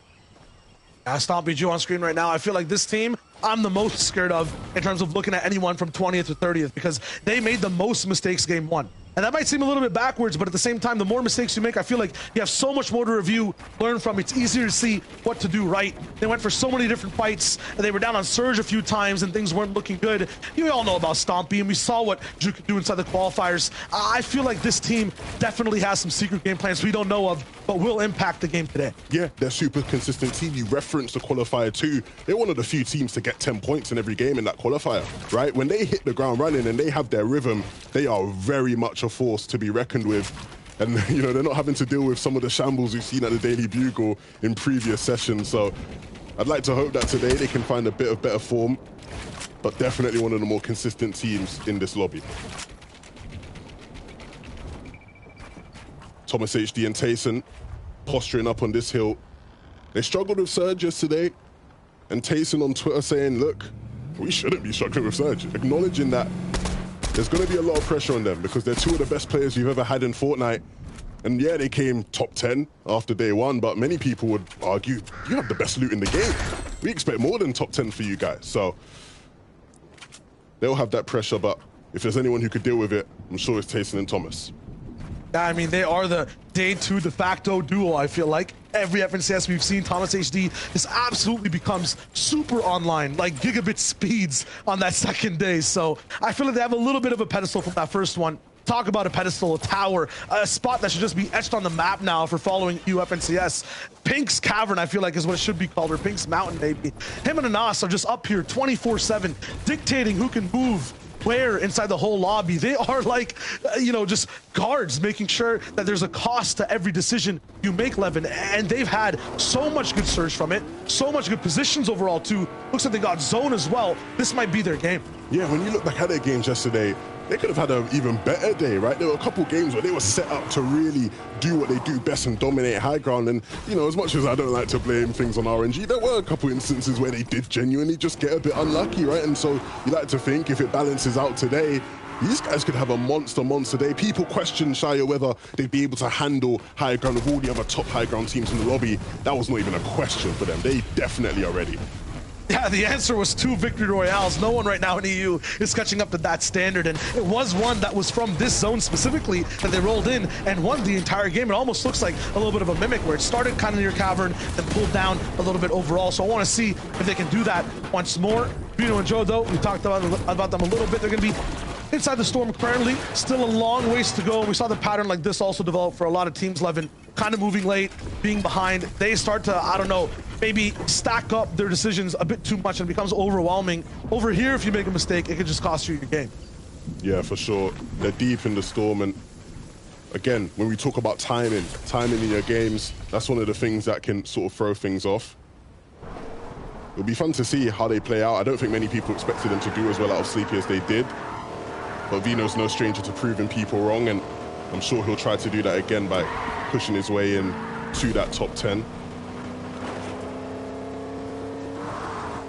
Stompy Jew on screen right now. I feel like this team I'm the most scared of in terms of looking at anyone from 20th to 30th because they made the most mistakes game one. And that might seem a little bit backwards, but at the same time, the more mistakes you make, I feel like you have so much more to review, learn from. It's easier to see what to do right. They went for so many different fights, and they were down on Surge a few times, and things weren't looking good. You all know about Stompy, and we saw what Drew could do inside the qualifiers. I feel like this team definitely has some secret game plans we don't know of, but will impact the game today. Yeah, they're super consistent team. You referenced the qualifier too. They're one of the few teams to get 10 points in every game in that qualifier, right? When they hit the ground running and they have their rhythm, they are very much a force to be reckoned with. And, you know, they're not having to deal with some of the shambles we've seen at the Daily Bugle in previous sessions. So I'd like to hope that today they can find a bit of better form, but definitely one of the more consistent teams in this lobby. Thomas HD and Tayson posturing up on this hill. They struggled with Surge yesterday, and Tayson on Twitter saying, look, we shouldn't be struggling with Surge, acknowledging that there's going to be a lot of pressure on them because they're two of the best players you've ever had in Fortnite. And yeah, they came top 10 after day one, but many people would argue, you have the best loot in the game. We expect more than top 10 for you guys. So they'll have that pressure, but if there's anyone who could deal with it, I'm sure it's Tayson and Thomas. I mean, they are the day two de facto duo, I feel like. Every FNCS we've seen, Thomas HD just absolutely becomes super online, like gigabit speeds on that second day. So I feel like they have a little bit of a pedestal from that first one. Talk about a pedestal, a tower, a spot that should just be etched on the map now for following FNCS. Pink's Cavern, I feel like, is what it should be called, or Pink's Mountain, maybe. Him and Anas are just up here 24/7, dictating who can move where inside the whole lobby. They are like, you know, just guards, making sure that there's a cost to every decision you make, Levin. And they've had so much good surge from it, so much good positions overall too. Looks like they got zone as well. This might be their game. Yeah, when you look back at their games yesterday, they could have had an even better day, right? There were a couple games where they were set up to really do what they do best and dominate high ground. And, you know, as much as I don't like to blame things on RNG, there were a couple instances where they did genuinely just get a bit unlucky, right? And so you like to think if it balances out today, these guys could have a monster day. People question Shire whether they'd be able to handle high ground with all the other top high ground teams in the lobby. That was not even a question for them. They definitely are ready. Yeah, the answer was 2 victory royales. No one right now in EU is catching up to that standard, and it was one that was from this zone specifically that they rolled in and won the entire game. It almost looks like a little bit of a mimic where it started kind of near Cavern and pulled down a little bit overall. So I want to see if they can do that once more. Vino and Joe, though, we talked about them a little bit. They're going to be inside the storm currently, still a long ways to go. And we saw the pattern like this also develop for a lot of teams, Levin, kind of moving late, being behind. They start to, I don't know, maybe stack up their decisions a bit too much and it becomes overwhelming. Over here, if you make a mistake, it could just cost you your game. Yeah, for sure. They're deep in the storm, and again, when we talk about timing in your games, that's one of the things that can sort of throw things off. It'll be fun to see how they play out. I don't think many people expected them to do as well out of Sleepy as they did, but Vino's no stranger to proving people wrong, and I'm sure he'll try to do that again by pushing his way in to that top 10.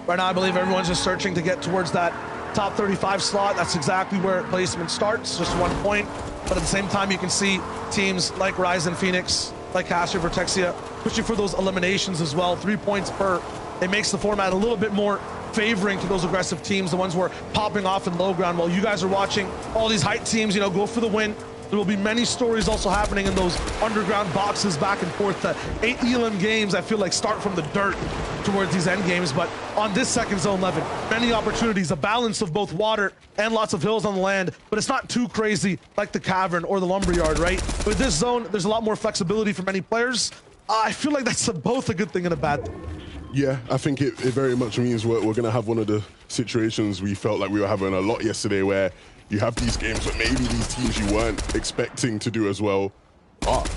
Right now, I believe everyone's just searching to get towards that top 35 slot. That's exactly where placement starts, just 1 point. But at the same time, you can see teams like Rise and Phoenix, like Cassia, Vertexia, pushing for those eliminations as well. 3 points per. It makes the format a little bit more favoring to those aggressive teams, the ones who are popping off in low ground. While you guys are watching all these height teams, you know, go for the win. There will be many stories also happening in those underground boxes back and forth. The 8 Elam games, I feel like, start from the dirt towards these end games. But on this second zone, Levin, many opportunities, a balance of both water and lots of hills on the land, but it's not too crazy like the Cavern or the Lumberyard, right? With this zone, there's a lot more flexibility for many players. I feel like that's both a good thing and a bad thing. Yeah, I think it very much means we're going to have one of the situations we felt like we were having a lot yesterday, where you have these games that maybe these teams you weren't expecting to do as well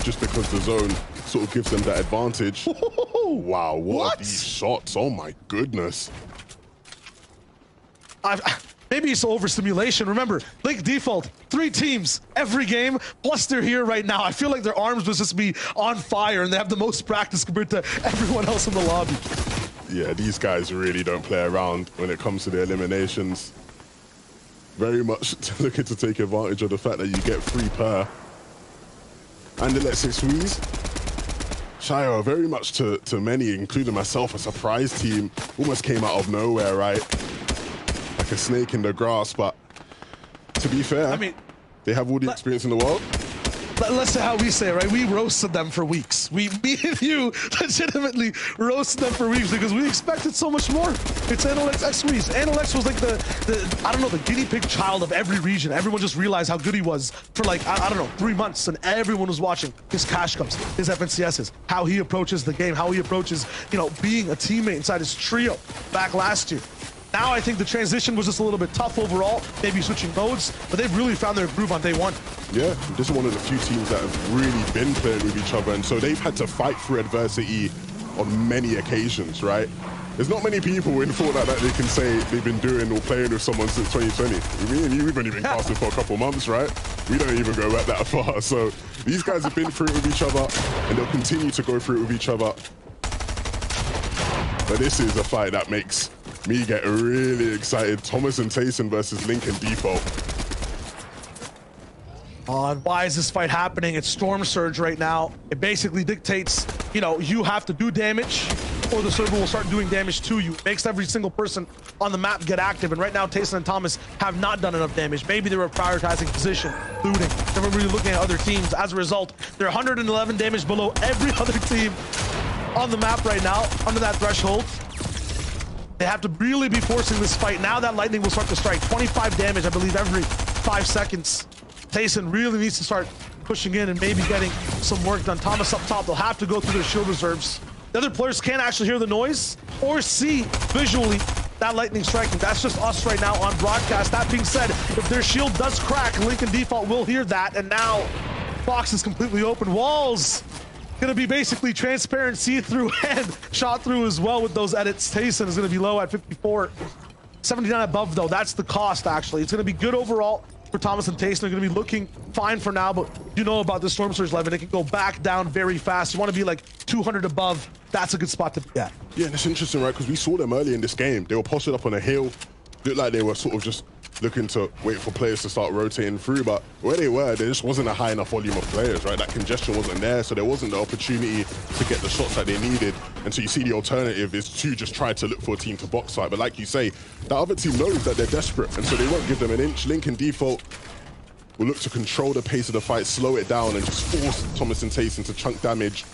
just because the zone sort of gives them that advantage. Wow, what are these shots? Oh my goodness. Maybe it's overstimulation. Remember, Link default, 3 teams every game, plus they're here right now. I feel like their arms must just be on fire and they have the most practice compared to everyone else in the lobby. Yeah, these guys really don't play around when it comes to the eliminations. Very much looking to take advantage of the fact that you get 3 per. And the Let's Say Squeeze. Shire, very much to many, including myself, a surprise team. Almost came out of nowhere, right? Like a snake in the grass, but to be fair, I mean, they have all the experience in the world. Let's say how we say it, right? We roasted them for weeks. Me and you legitimately roasted them for weeks because we expected so much more. It's Analyx X Squeeze. Analyx was like the I don't know, the guinea pig child of every region. Everyone just realized how good he was for like, I don't know, 3 months, and everyone was watching his cash cups, his FNCSs, how he approaches the game, how he approaches, you know, being a teammate inside his trio back last year. Now I think the transition was just a little bit tough overall, maybe switching modes, but they've really found their groove on day one. Yeah, this is one of the few teams that have really been playing with each other, and so they've had to fight through adversity on many occasions, right? There's not many people in Fortnite that they can say they've been doing or playing with someone since 2020. Me and you, we've only been casting for a couple months, right? We don't even go back that far. So these guys have been through it with each other, and they'll continue to go through it with each other. But this is a fight that makes me get really excited. Thomas and Tayson versus Link and Default. And why is this fight happening? It's Storm Surge right now. It basically dictates, you know, you have to do damage or the server will start doing damage to you. It makes every single person on the map get active. And right now, Tayson and Thomas have not done enough damage. Maybe they were prioritizing position, looting. They were really looking at other teams. As a result, they're 111 damage below every other team on the map right now, under that threshold. They have to really be forcing this fight. Now that lightning will start to strike. 25 damage, I believe, every 5 seconds. Tayson really needs to start pushing in and maybe getting some work done. Thomas up top, they'll have to go through their shield reserves. The other players can't actually hear the noise or see visually that lightning striking. That's just us right now on broadcast. That being said, if their shield does crack, Link and Default will hear that. And now Box is completely open. Walls gonna be basically transparent, see-through, and shot through as well with those edits. Tayson is gonna be low at 54. 79 above though, that's the cost actually. It's gonna be good overall for Thomas and Tayson. They're gonna be looking fine for now, but you know about the Storm Surge 11, it can go back down very fast. You wanna be like 200 above, that's a good spot to be at. Yeah, and it's interesting, right? Because we saw them early in this game. They were posted up on a hill. Looked like they were sort of just looking to wait for players to start rotating through, but where they were, there just wasn't a high enough volume of players, right? That congestion wasn't there, so there wasn't the opportunity to get the shots that they needed. And so you see the alternative is to just try to look for a team to box fight. But like you say, that other team knows that they're desperate, and so they won't give them an inch. Link in default will look to control the pace of the fight, slow it down, and just force Thomas and Tayson to chunk damage.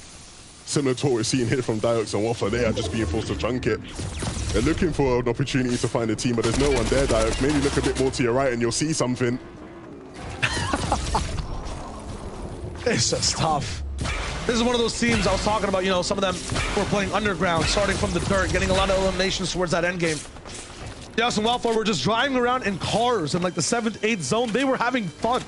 Similar to what we're seeing here from Diox and Waffle, they are just being forced to chunk it. They're looking for an opportunity to find a team, but there's no one there, Diox. Maybe look a bit more to your right and you'll see something. It's just tough. This is one of those teams I was talking about, you know, some of them were playing underground, starting from the dirt, getting a lot of eliminations towards that end game. Diox and Waffle were just driving around in cars in like the 7th, 8th zone. They were having fun.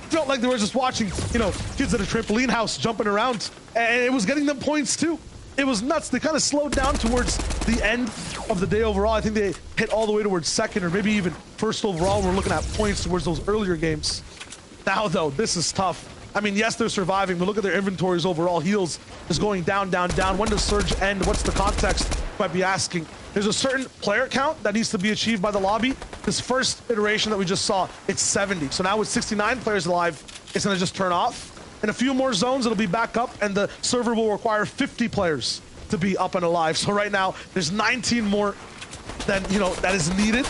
Felt like they were just watching, you know, kids at a trampoline house jumping around, and it was getting them points too. It was nuts. They kind of slowed down towards the end of the day overall. I think they hit all the way towards second or maybe even first overall. We're looking at points towards those earlier games. Now though, this is tough. I mean, yes, they're surviving, but look at their inventories overall. Heals is going down, down, down. When does Surge end? What's the context? You might be asking. There's a certain player count that needs to be achieved by the lobby. This first iteration that we just saw, it's 70. So now with 69 players alive, it's gonna just turn off. In a few more zones, it'll be back up, and the server will require 50 players to be up and alive. So right now, there's 19 more than, you know, that is needed.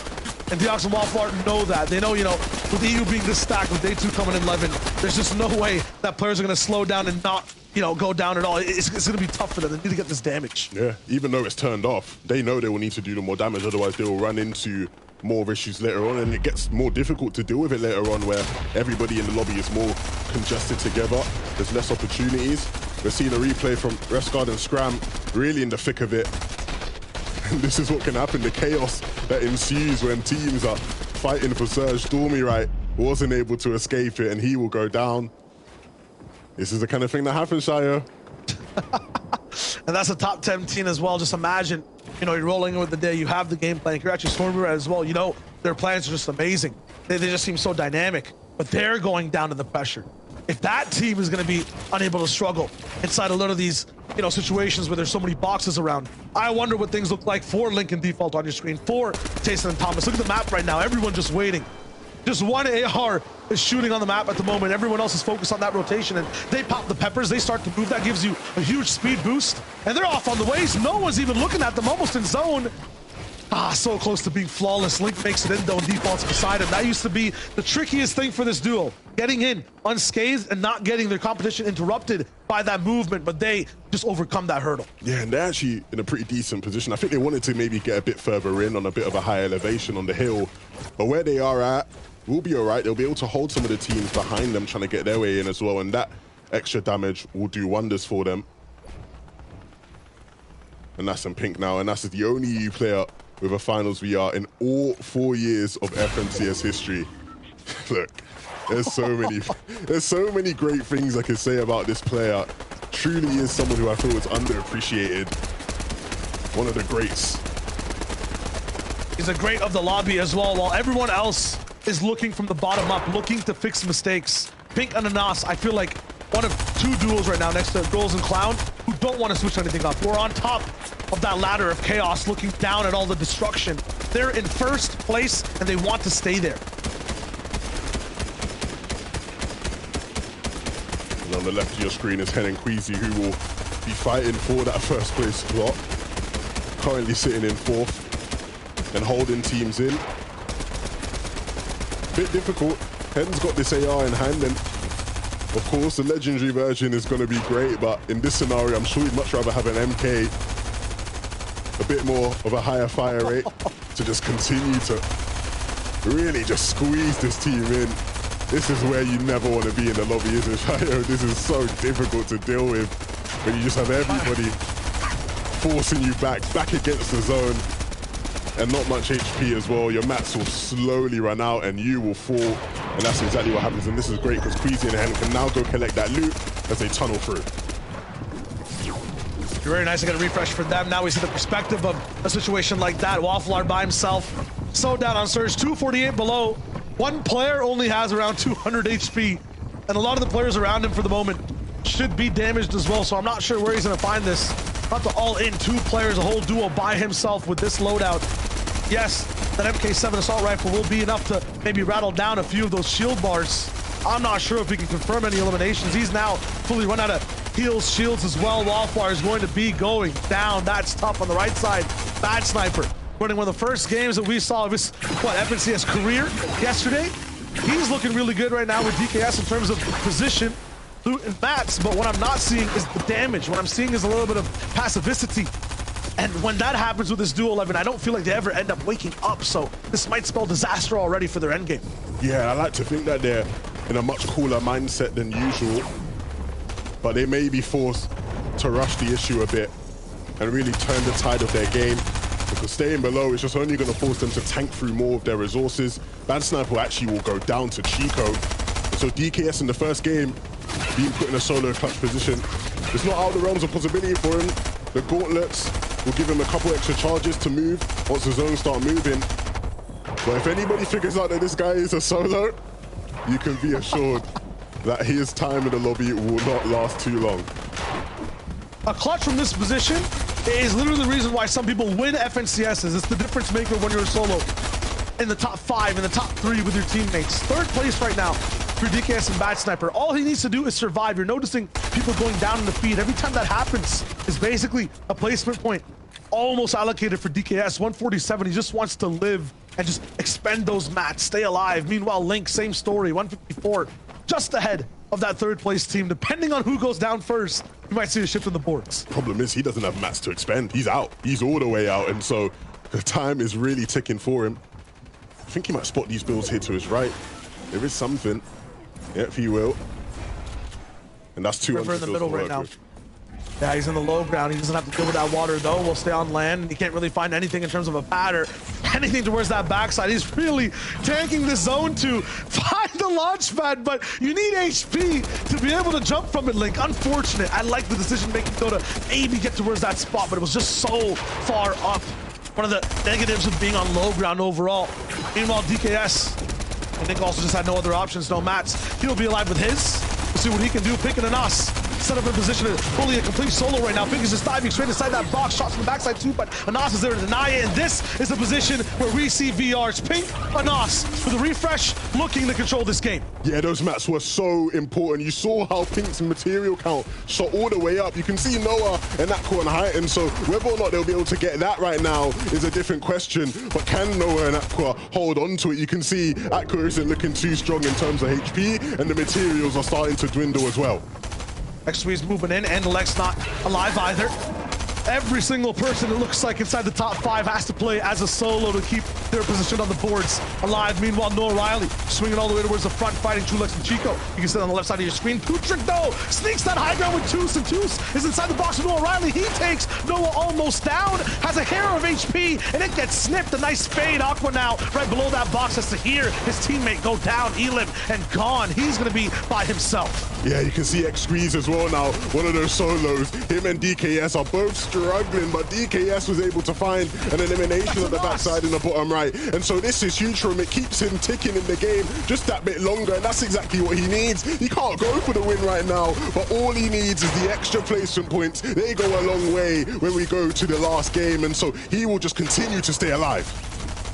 And Diox and Waffle know that. They know, you know, with EU being this stacked, with day 2 coming in 11, there's just no way that players are gonna slow down and not, you know, go down at all. It's gonna be tough for them. They need to get this damage. Yeah, even though it's turned off, they know they will need to do the more damage, otherwise they will run into more issues later on, and it gets more difficult to deal with it later on, where everybody in the lobby is more congested together. There's less opportunities. We're seeing a replay from Rescard and Scram really in the thick of it. And this is what can happen, the chaos that ensues when teams are fighting for Surge. Stormy, right, wasn't able to escape it, and he will go down. This is the kind of thing that happens, Shio. And that's a top 10 team as well. Just imagine, you know, you're rolling in with the day, you have the game plan, you're actually Stormy as well. You know, their plans are just amazing. They just seem so dynamic, but they're going down to the pressure. If that team is going to be unable to struggle inside a lot of these, you know, situations where there's so many boxes around, I wonder what things look like for Lincoln Default on your screen, for Tayson and Thomas. Look at the map right now. Everyone just waiting. Just one AR is shooting on the map at the moment. Everyone else is focused on that rotation, and they pop the peppers. They start to move. That gives you a huge speed boost, and they're off on the ways. No one's even looking at them. Almost in zone. Ah, so close to being flawless. Link makes it in though, and Default's beside him. That used to be the trickiest thing for this duo. Getting in unscathed and not getting their competition interrupted by that movement, but they just overcome that hurdle. Yeah, and they're actually in a pretty decent position. I think they wanted to maybe get a bit further in on a bit of a high elevation on the hill, but where they are at, will be all right. They'll be able to hold some of the teams behind them trying to get their way in as well, and that extra damage will do wonders for them. And that's in pink now, and that's the only EU player with a finals VR in all 4 years of FNCS history. Look, there's so many great things I can say about this player. Truly is someone who I feel is underappreciated. One of the greats. He's a great of the lobby as well, while everyone else is looking from the bottom up, looking to fix mistakes. Pink and Anas, I feel like one of 2 duels right now next to Girls and Clown who don't want to switch anything up. We're on top of that ladder of chaos, looking down at all the destruction. They're in first place and they want to stay there. And on the left of your screen is Hen and Queasy, who will be fighting for that first place slot. Currently sitting in 4th and holding teams in. Bit difficult. Hen's got this AR in hand, and of course the legendary version is going to be great, but in this scenario I'm sure he'd much rather have an MK, a bit more of a higher fire rate, to just continue to really just squeeze this team in. This is where you never want to be in the lobby, isn't it? This is so difficult to deal with when you just have everybody forcing you back against the zone. And not much HP as well. Your mats will slowly run out and you will fall And that's exactly what happens. And this is great because Queasy and Hen can now go collect that loot as they tunnel through. Very nice to get a refresh for them. Now we see the perspective of a situation like that. Waffler by himself. So down on Surge, 248 below. One player only has around 200 HP. And a lot of the players around him for the moment should be damaged as well. So I'm not sure where he's going to find this. Not to all in 2 players, a whole duo by himself with this loadout. Yes, that MK7 assault rifle will be enough to maybe rattle down a few of those shield bars. I'm not sure if we can confirm any eliminations. He's now fully run out of heals, shields as well. Wallflower is going to be going down. That's tough on the right side. Bad Sniper running one of the first games that we saw of his, FNCS career yesterday. He's looking really good right now with DKS in terms of position, loot, and mats, but what I'm not seeing is the damage. What I'm seeing is a little bit of passivity. And when that happens with this duo 11, I don't feel like they ever end up waking up, so this might spell disaster already for their endgame. Yeah, I like to think that they're in a much cooler mindset than usual, but they may be forced to rush the issue a bit and really turn the tide of their game, because staying below is just only going to force them to tank through more of their resources. Bad Sniper actually will go down to Chico, and so DKS in the first game being put in a solo clutch position, it's not out of the realms of possibility for him. The gauntlets will give him a couple extra charges to move once the zones start moving. But if anybody figures out that this guy is a solo, you can be assured that his time in the lobby will not last too long. A clutch from this position is literally the reason why some people win FNCSs. It's the difference maker when you're a solo in the top 5, in the top 3 with your teammates. 3rd place right now for DKS and Bad Sniper. All he needs to do is survive. You're noticing people going down in the feed. Every time that happens is basically a placement point almost allocated for DKS. 147, he just wants to live and just expend those mats, stay alive. Meanwhile, Link, same story, 154, just ahead of that 3rd place team. Depending on who goes down first, you might see a shift in the boards. Problem is, he doesn't have mats to expend. He's out. He's all the way out, and so the time is really ticking for him. I think he might spot these builds here to his right. There is something. Yep, he will. And that's 200 River in the middle right now. With. Yeah, he's in the low ground. He doesn't have to deal with that water, though. We'll stay on land. He can't really find anything in terms of a pad or anything towards that backside. He's really tanking the zone to find the launch pad, but you need HP to be able to jump from it, Link. Unfortunate. I like the decision-making, though, to maybe get towards that spot, but it was just so far up. One of the negatives of being on low ground overall. Meanwhile, DKS, I think, also just had no other options, no mats. He'll be alive with his. We'll see what he can do. Picking an us. Set up in position, fully a complete solo right now. Pink is just diving straight inside that box. Shots from the backside too, but Anas is there to deny it. And this is the position where we see VR's Pink, Anas, with a refresh, looking to control this game. Yeah, those mats were so important. You saw how Pink's material count shot all the way up. You can see Noah and Aqua and heighten, so whether or not they'll be able to get that right now is a different question. But can Noah and Aqua hold on to it? You can see Aqua isn't looking too strong in terms of HP, and the materials are starting to dwindle as well. X-Squeeze moving in, and Lex not alive either. Every single person, it looks like, inside the top 5 has to play as a solo to keep their position on the boards alive. Meanwhile, Noah Riley swinging all the way towards the front, fighting Chulex and Chico. You can see on the left side of your screen. Putrick, though, sneaks that high ground with Toos, and Toos is inside the box with Noah Riley. He takes Noah almost down, has a hair of HP, and it gets snipped. A nice fade. Aqua now right below that box has to hear his teammate go down. Elim and gone. He's going to be by himself. Yeah, you can see X-Squeeze as well now. One of those solos. Him and DKS are both struggling, but DKS was able to find an elimination at the backside in the bottom right. And so this is huge for him. It keeps him ticking in the game just that bit longer, and that's exactly what he needs. He can't go for the win right now, but all he needs is the extra placement points. They go a long way when we go to the last game, and so he will just continue to stay alive.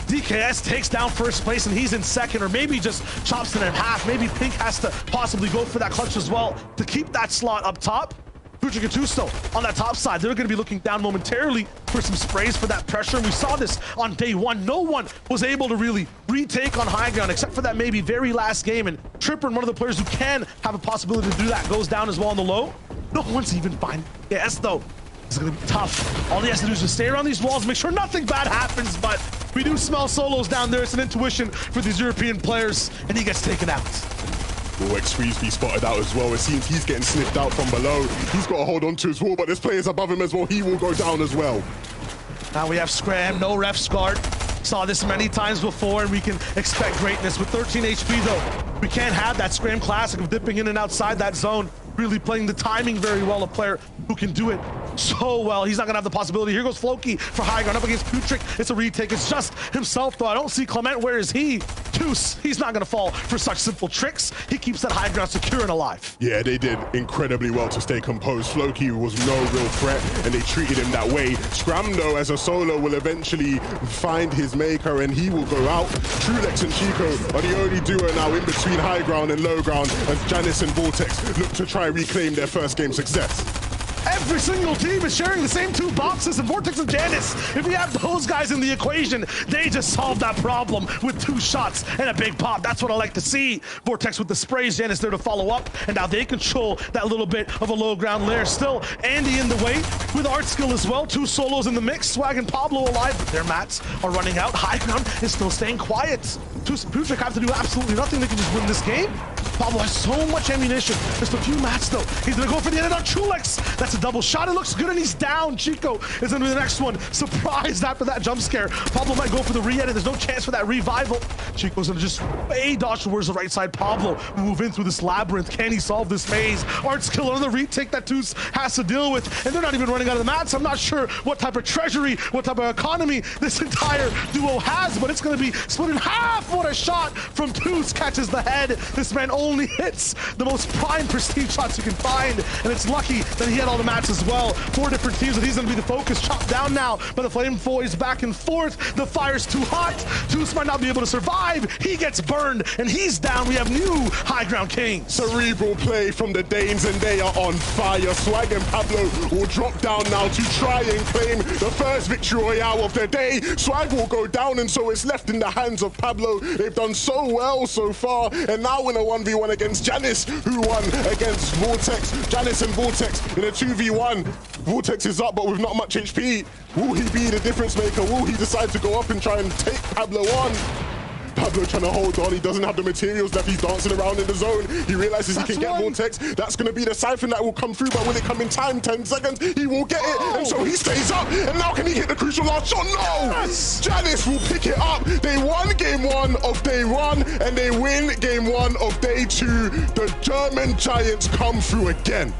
DKS takes down 1st place, and he's in 2nd, or maybe just chops it in half. Maybe Pink has to possibly go for that clutch as well to keep that slot up top. Putrick and Tusto on that top side. They're going to be looking down momentarily for some sprays for that pressure. And we saw this on day 1. No one was able to really retake on high ground except for that maybe very last game. And Tripper, one of the players who can have a possibility to do that, goes down as well on the low. No one's even finding DKS, though. It's going to be tough. All he has to do is just stay around these walls, make sure nothing bad happens, but we do smell solos down there. It's an intuition for these European players, and he gets taken out. Oh, X-Squeeze be spotted out as well. It seems he's getting sniffed out from below. He's got to hold on to his wall, but there's players above him as well. He will go down as well. Now we have Scram, no ref scarred. Saw this many times before, and we can expect greatness. With 13 HP, though, we can't have that Scram classic of dipping in and outside that zone. Really playing the timing very well, a player who can do it so well. He's not gonna have the possibility. Here goes Floki for high ground up against Putrick. It's a retake. It's just himself, though. I don't see Clement. Where is he? Toos, he's not gonna fall for such simple tricks. He keeps that high ground secure and alive. Yeah, they did incredibly well to stay composed. Floki was no real threat, and they treated him that way. Scram, though, as a solo, will eventually find his maker, and he will go out. Trulex and Chico are the only duo now in between high ground and low ground, as Janice and Vortex look to try reclaim their first game success. Every single team is sharing the same two boxes, and Vortex and Janice, if we have those guys in the equation, they just solved that problem with 2 shots and a big pop. That's what I like to see. Vortex with the sprays, Janice there to follow up, and now they control that little bit of a low ground layer. Still, Andy in the way with art skill as well. 2 solos in the mix. Swag and Pablo alive, but their mats are running out. High ground is still staying quiet. Putrick have to do absolutely nothing. They can just win this game. Pablo has so much ammunition. Just a few mats, though. He's gonna go for the end on Trulex. That's a double shot. It looks good, and he's down. Chico is gonna be the next one. Surprised after that jump scare. Pablo might go for the re-edit. There's no chance for that revival. Chico's gonna just way dodge towards the right side. Pablo move in through this labyrinth. Can he solve this maze? Art skill on the retake that Toos has to deal with, and they're not even running out of the mats. I'm not sure what type of treasury, what type of economy this entire duo has, but it's gonna be split in half. What a shot from Toos. Catches the head. This man only hits the most prime prestige shots you can find, and it's lucky that he had all the mats as well. 4 different teams, and he's going to be the focus. Chopped down now, but the flame boys back and forth. The fire's too hot. Toos might not be able to survive. He gets burned, and he's down. We have new high ground kings. Cerebral play from the Danes, and they are on fire. Swag and Pablo will drop down now to try and claim the first victory royale of their day. Swag will go down, and so it's left in the hands of Pablo. They've done so well so far, and now in a 1v1 against Janice, who won against Vortex. Janice and Vortex in a 2v1. Vortex is up, but with not much HP. Will he be the difference maker? Will he decide to go up and try and take Pablo on? Pablo trying to hold on. He doesn't have the materials left. He's dancing around in the zone. He realizes he can get Vortex. That's going to be the siphon that will come through, but will it come in time? 10 seconds. He will get it, and so he stays up. And now can he hit the crucial last shot? No! Yes. Janice will pick it up. They won game 1 of day 1, and they win game 1 of day 2. The German Giants come through again.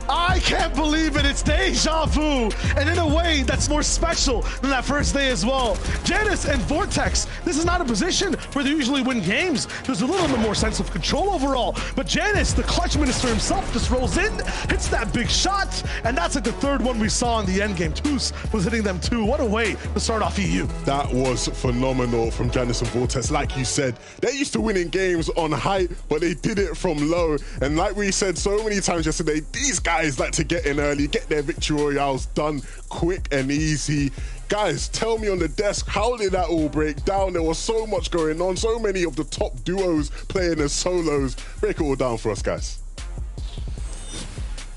I can't believe it. It's deja vu. And in a way, that's more special than that first day as well. Janice and Vortex, this is not a position where they usually win games. There's a little bit more sense of control overall. But Janice, the clutch minister himself, just rolls in, hits that big shot. And that's like the 3rd one we saw in the end game. Toos was hitting them too. What a way to start off EU. That was phenomenal from Janice and Vortex. Like you said, they're used to winning games on height, but they did it from low. And like we said so many times yesterday, these guys like to get in early, get their victory royales done quick and easy. Guys, tell me on the desk, how did that all break down? There was so much going on, so many of the top duos playing as solos. Break it all down for us, guys.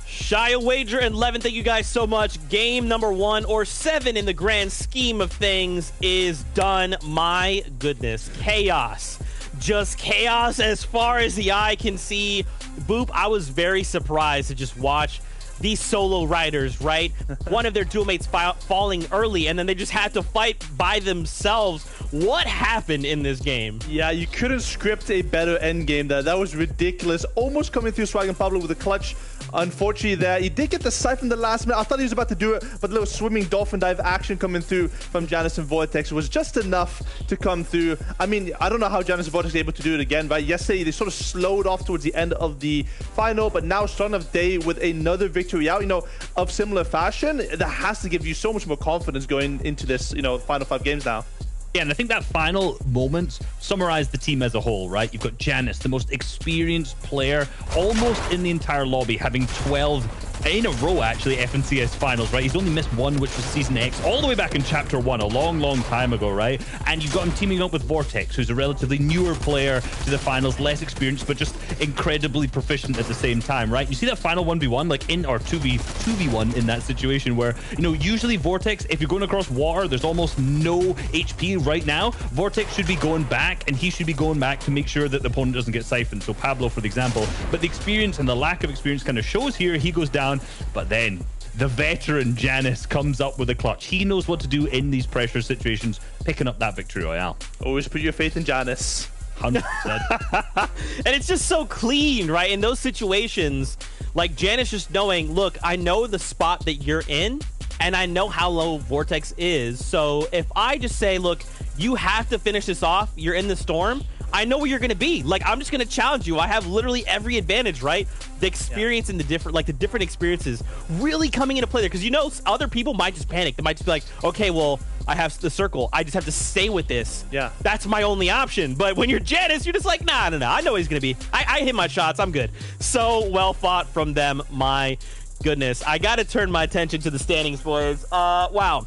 Shia Wager and Levin, thank you guys so much. Game number 1 or 7 in the grand scheme of things is done. My goodness, chaos. Just chaos as far as the eye can see. Boop, I was very surprised to just watch these solo riders, right? One of their duo mates falling early, and then they just had to fight by themselves. What happened in this game? Yeah, you couldn't script a better end game there. That was ridiculous. Almost coming through Swag and Pablo with a clutch. Unfortunately there, he did get the siphon the last minute. I thought he was about to do it, but a little swimming dolphin dive action coming through from Janice and Vortex was just enough to come through. I mean, I don't know how Janice and Vortex are able to do it again, right? Yesterday, they sort of slowed off towards the end of the final, but now start of day with another victory out, you know, of similar fashion. That has to give you so much more confidence going into this, you know, final 5 games now. Yeah, and I think that final moment summarized the team as a whole, right? You've got Janice, the most experienced player almost in the entire lobby, having 12 in a row, actually, FNCS finals, right? He's only missed one, which was Season X, all the way back in Chapter 1, a long, long time ago, right? And you've got him teaming up with Vortex, who's a relatively newer player to the finals, less experienced, but just incredibly proficient at the same time, right? You see that final 1v1, like in, or 2v1 in that situation where, you know, usually Vortex, if you're going across water, there's almost no HP right now. Vortex should be going back, and he should be going back to make sure that the opponent doesn't get siphoned. So Pablo, for the example. But the experience and the lack of experience kind of shows here. He goes down, but then the veteran Janice comes up with a clutch. He knows what to do in these pressure situations, picking up that victory royale. Always put your faith in Janice. 100%. And it's just so clean, right? In those situations, like Janice just knowing, look, I know the spot that you're in, and I know how low Vortex is. So if I just say, look, you have to finish this off, you're in the storm, I know where you're going to be. Like, I'm just going to challenge you. I have literally every advantage, right? The experience and the different experiences really coming into play there. Because, you know, other people might just panic. They might just be like, okay, well, I have the circle. I just have to stay with this. Yeah. That's my only option. But when you're Janice, you're just like, nah. I know he's going to be. I hit my shots. I'm good. So well fought from them. My goodness. I got to turn my attention to the standings, boys. Wow.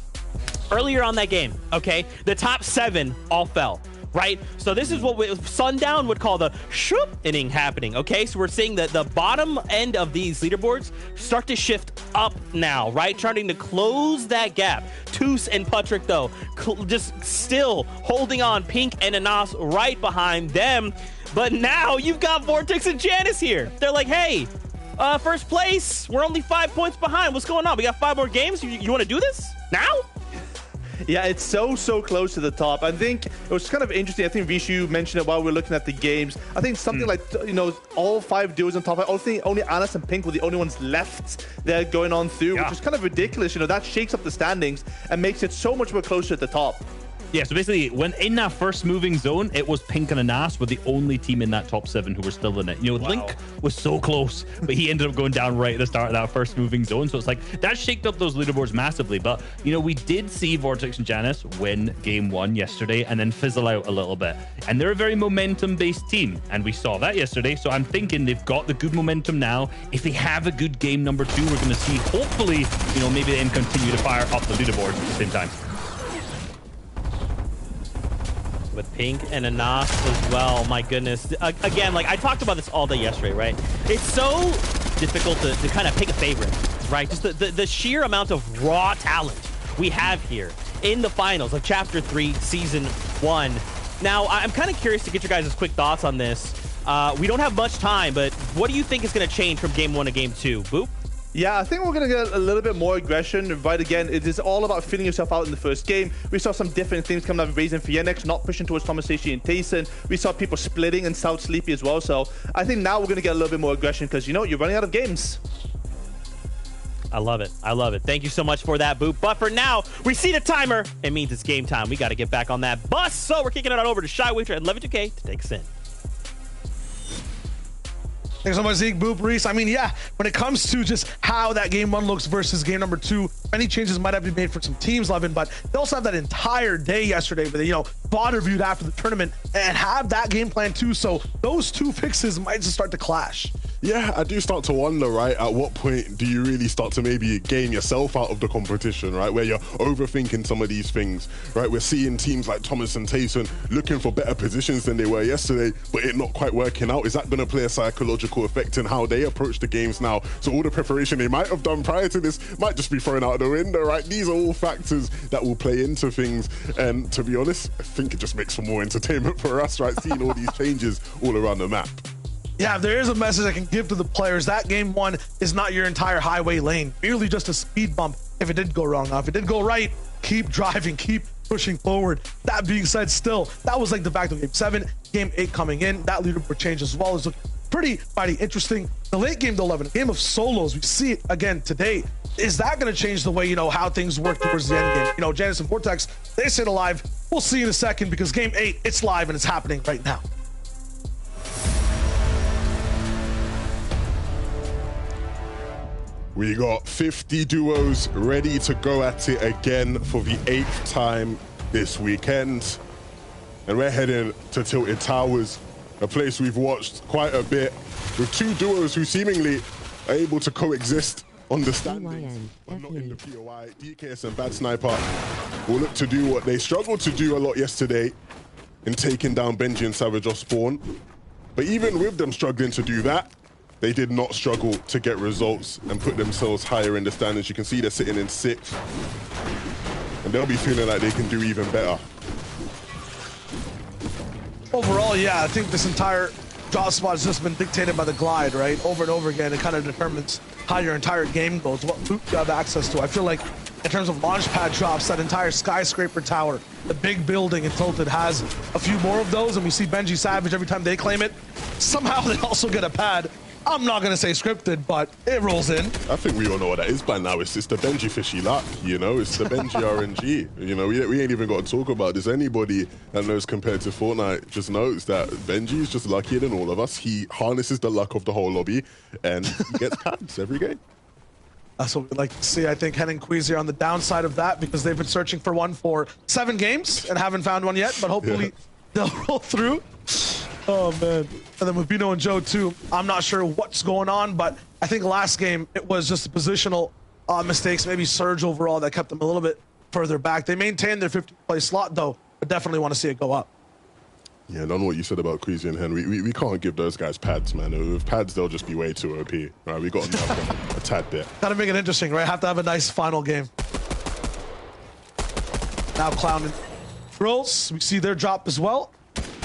Earlier on that game, okay, the top 7 all fell. Right? So this is what Sundown would call the shoop inning happening, okay? So we're seeing that the bottom end of these leaderboards start to shift up now, right? Trying to close that gap. Toos and Patrick, though, just still holding on. Pink and Anas right behind them. But now you've got Vortex and Janice here. They're like, hey, first place. We're only 5 points behind. What's going on? We got 5 more games. You want to do this now? Yeah, it's so close to the top. I think it was kind of interesting. I think Vishu mentioned it while we were looking at the games. I think something like, you know, all 5 duos on top. I think only Anas and Pink were the only ones left there going on through, which is kind of ridiculous. You know, that shakes up the standings and makes it so much more closer at the top. Yeah, so basically, when in that first moving zone, it was Pink and Anas were the only team in that top 7 who were still in it. You know, Link was so close, but he ended up going down right at the start of that first moving zone. So it's like, that shaked up those leaderboards massively. But, you know, we did see Vortex and Janice win game 1 yesterday and then fizzle out a little bit. And they're a very momentum-based team, and we saw that yesterday. So I'm thinking they've got the good momentum now. If they have a good game number 2, we're going to see, hopefully, you know, maybe they can continue to fire up the leaderboards at the same time. With Pink and Anas as well. My goodness. Again, like I talked about this all day yesterday, right? It's so difficult to kind of pick a favorite, right? Just the sheer amount of raw talent we have here in the finals of Chapter 3, Season 1. Now, I'm kind of curious to get your guys' quick thoughts on this. We don't have much time, but what do you think is going to change from Game 1 to Game 2? Boop? Yeah, I think we're going to get a little bit more aggression. But again, it is all about feeling yourself out in the first game. We saw some different things coming out of Razen Phoenix, not pushing towards Thomas Sashi and Tayson. We saw people splitting and South Sleepy as well. So I think now we're going to get a little bit more aggression because, you know, you're running out of games. I love it. I love it. Thank you so much for that, Boop. But for now, we see the timer. It means it's game time. We got to get back on that bus. So we're kicking it on over to Shy Waiter and Levy2K to take us in. Thanks so much, Zeke, Boop, Reese. I mean, yeah, when it comes to just how that game 1 looks versus game number 2, many changes might have to be made for some teams, Levin, but they also have that entire day yesterday where they, you know, VOD reviewed after the tournament and have that game plan too. So those 2 fixes might just start to clash. Yeah, I do start to wonder, right, at what point do you really start to maybe game yourself out of the competition, right, where you're overthinking some of these things, right? We're seeing teams like Thomas and Tayson looking for better positions than they were yesterday, but it not quite working out. Is that going to play a psychological effect in how they approach the games now? So all the preparation they might have done prior to this might just be thrown out the window, right? These are all factors that will play into things. And to be honest, I think it just makes for more entertainment for us, right? Seeing all these changes all around the map. Yeah, if there is a message I can give to the players, that game 1 is not your entire highway lane, merely just a speed bump if it did go wrong. Now, if it did go right, keep driving, keep pushing forward. That being said, still, that was like the back to game 7, game 8 coming in. That leaderboard change as well is looking pretty mighty interesting. The late game to 11, a game of solos, we see it again today. Is that going to change the way, you know, how things work towards the end game? You know, Janice and Vortex, they sit alive. We'll see in a second because game 8, it's live and it's happening right now. We got 50 duos ready to go at it again for the 8th time this weekend. And we're heading to Tilted Towers, a place we've watched quite a bit, with 2 duos who seemingly are able to coexist on the standings, but not in the POI. DKS and Bad Sniper will look to do what they struggled to do a lot yesterday in taking down Benji and Savage off spawn. But even with them struggling to do that, they did not struggle to get results and put themselves higher in the standings. You can see they're sitting in 6th, and they'll be feeling like they can do even better. Overall, yeah, I think this entire drop spot has just been dictated by the glide, right? Over and over again, it kind of determines how your entire game goes, what loot you have access to. I feel like in terms of launch pad drops, that entire skyscraper tower, the big building in Tilted has a few more of those, and we see Benji Savage every time they claim it. Somehow they also get a pad. I'm not gonna say scripted, but it rolls in. I think we all know what that is by now. It's the Benji fishy luck, you know? It's the Benji RNG. You know, we ain't even got to talk about this. Anybody that knows compared to Fortnite just knows that Benji is just luckier than all of us. He harnesses the luck of the whole lobby, and he gets pads every game. That's what we'd like to see. I think Hen and Queasy are on the downside of that because they've been searching for one for 7 games and haven't found one yet, but hopefully they'll roll through. Oh, man. And then with Bino and Joe, too, I'm not sure what's going on, but I think last game it was just positional mistakes, maybe Surge overall that kept them a little bit further back. They maintained their 50th place slot, though, but definitely want to see it go up. Yeah, I don't know what you said about Queasy and Hen. We can't give those guys pads, man. With pads, they'll just be way too OP. All right, we got to nerf them a tad bit. Gotta make it interesting, right? Have to have a nice final game. Now Clown and Girls, we see their drop as well.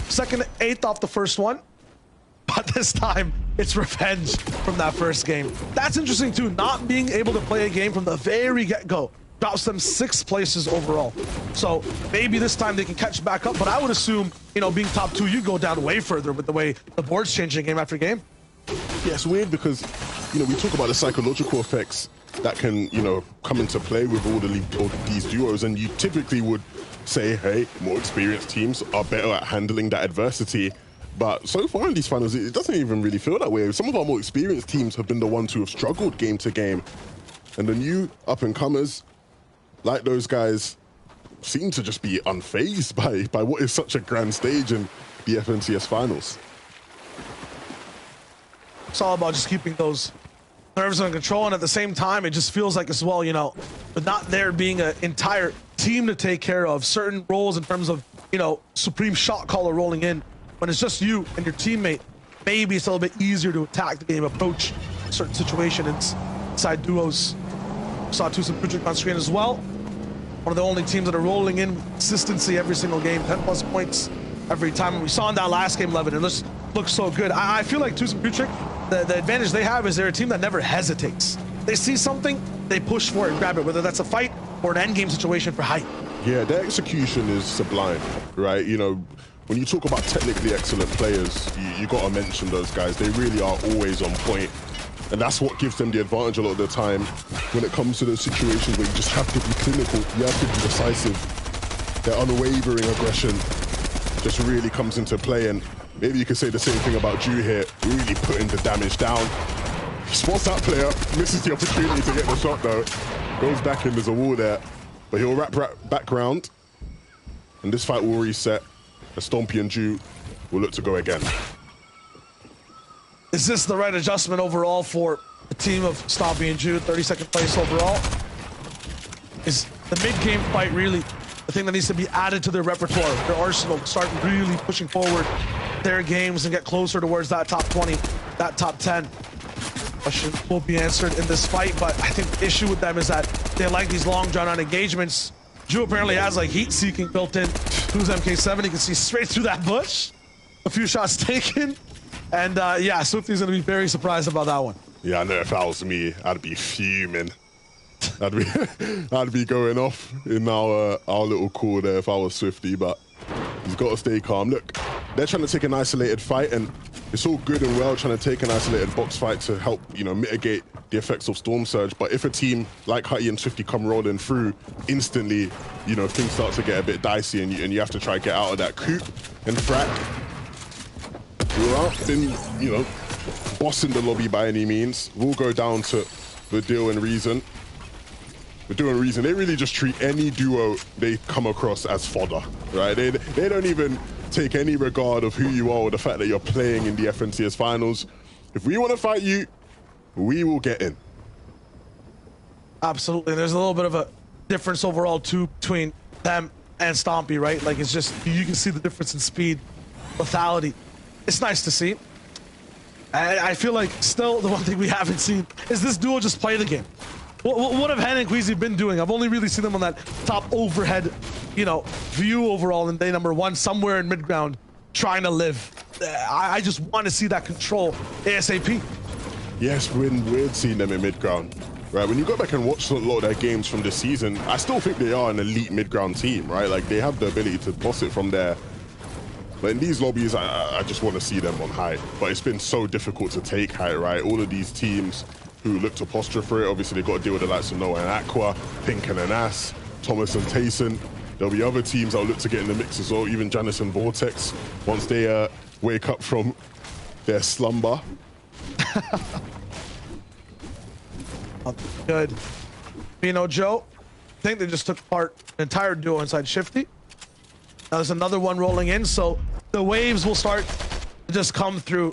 Second, 8th off the first one. But this time, it's revenge from that first game. That's interesting, too. Not being able to play a game from the very get-go drops them 6 places overall. So maybe this time they can catch back up. But I would assume, you know, being top 2, you go down way further with the way the board's changing game after game. Yeah, it's weird because, you know, we talk about the psychological effects that can, you know, come into play with all these duos, and you typically would say, hey, more experienced teams are better at handling that adversity. But so far in these finals, it doesn't even really feel that way. Some of our more experienced teams have been the ones who have struggled game to game. And the new up-and-comers, like those guys, seem to just be unfazed by what is such a grand stage in the FNCS finals. It's all about just keeping those nerves under control, and at the same time, it just feels like as well, you know, with not there being an entire team to take care of, certain roles in terms of, you know, supreme shot caller rolling in, when it's just you and your teammate, maybe it's a little bit easier to attack the game, approach a certain situation inside duos. Saw Tucson on screen as well. One of the only teams that are rolling in with consistency every single game, 10+ points every time. And we saw in that last game, Levin, and this looks so good. I feel like Tucson the advantage they have is they're a team that never hesitates. They see something, they push for it and grab it, whether that's a fight or an endgame situation for height. Yeah, their execution is sublime, right? You know, when you talk about technically excellent players, you got to mention those guys. They really are always on point. And that's what gives them the advantage a lot of the time when it comes to those situations where you just have to be clinical, you have to be decisive. Their unwavering aggression just really comes into play. And maybe you could say the same thing about Drew here, really putting the damage down. He spots that player, misses the opportunity to get the shot though. Goes back in, there's a wall there. But he'll wrap back round. And this fight will reset. And Stompy and Drew will look to go again. Is this the right adjustment overall for the team of Stompy and Jude? 32nd place overall. Is the mid-game fight really the thing that needs to be added to their repertoire, their arsenal, start really pushing forward their games and get closer towards that top 20, that top 10? Question will be answered in this fight, but I think the issue with them is that they like these long drawn-out engagements. Drew apparently has like heat-seeking built in. Who's MK7? You can see straight through that bush. A few shots taken. And yeah, Swifty's gonna be very surprised about that one. Yeah, I know if that was me, I'd be fuming. I'd be going off in our little call there if I was Swifty, but he's got to stay calm. Look, they're trying to take an isolated fight, and it's all good and well trying to take an isolated box fight to help, you know, mitigate the effects of Storm Surge. But if a team like Hutty and Swifty come rolling through, instantly, you know, things start to get a bit dicey, and you have to try to get out of that coop and frack. Who aren't been, you know, bossing the lobby by any means. We'll go down to the deal and reason. The deal and reason, they really just treat any duo they come across as fodder, right? They don't even take any regard of who you are or the fact that you're playing in the FNCS finals. If we want to fight you, we will get in. Absolutely. There's a little bit of a difference overall too between them and Stompy, right? Like, it's just, you can see the difference in speed, lethality. It's nice to see. And I feel like still the one thing we haven't seen is this duo just play the game. What have Hen and Queasy been doing? I've only really seen them on that top overhead, you know, view overall in day number 1, somewhere in mid-ground, trying to live. I just want to see that control ASAP. Yeah, it's been weird seeing them in mid-ground. Right, when you go back and watch a lot of their games from this season, I still think they are an elite mid-ground team, right? Like, they have the ability to boss it from there. But in these lobbies, I just want to see them on height. But it's been so difficult to take height, right? All of these teams who look to posture for it, obviously, they've got to deal with the likes of Noah and Aqua, Pink and Anas, Thomas and Tayson. There'll be other teams that'll look to get in the mix as well, even Janice and Vortex, once they wake up from their slumber. Good. Pino Joe, I think they just took apart an entire duo inside Shifty. Now there's another one rolling in, so the waves will start to just come through.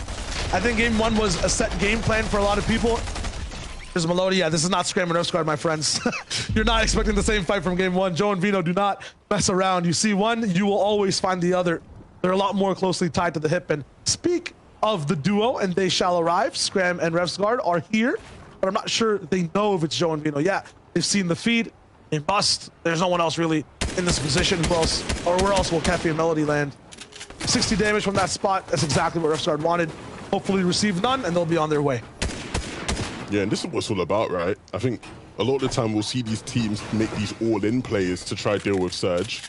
I think game one was a set game plan for a lot of people. There's Melody. Yeah, this is not Scram and Earth Guard, my friends. You're not expecting the same fight from game one. Joe and Vino do not mess around. You see one, you will always find the other. They're a lot more closely tied to the hip. And speak of the duo, and they shall arrive. Scram and Revsguard are here, but I'm not sure they know if it's Joe and Vino. Yeah, they've seen the feed. They must. There's no one else really in this position. Where else will Cafe and Melody land? 60 damage from that spot. That's exactly what Revsguard wanted. Hopefully receive none, and they'll be on their way. Yeah, and this is what it's all about, right? I think a lot of the time we'll see these teams make these all-in plays to try to deal with Surge.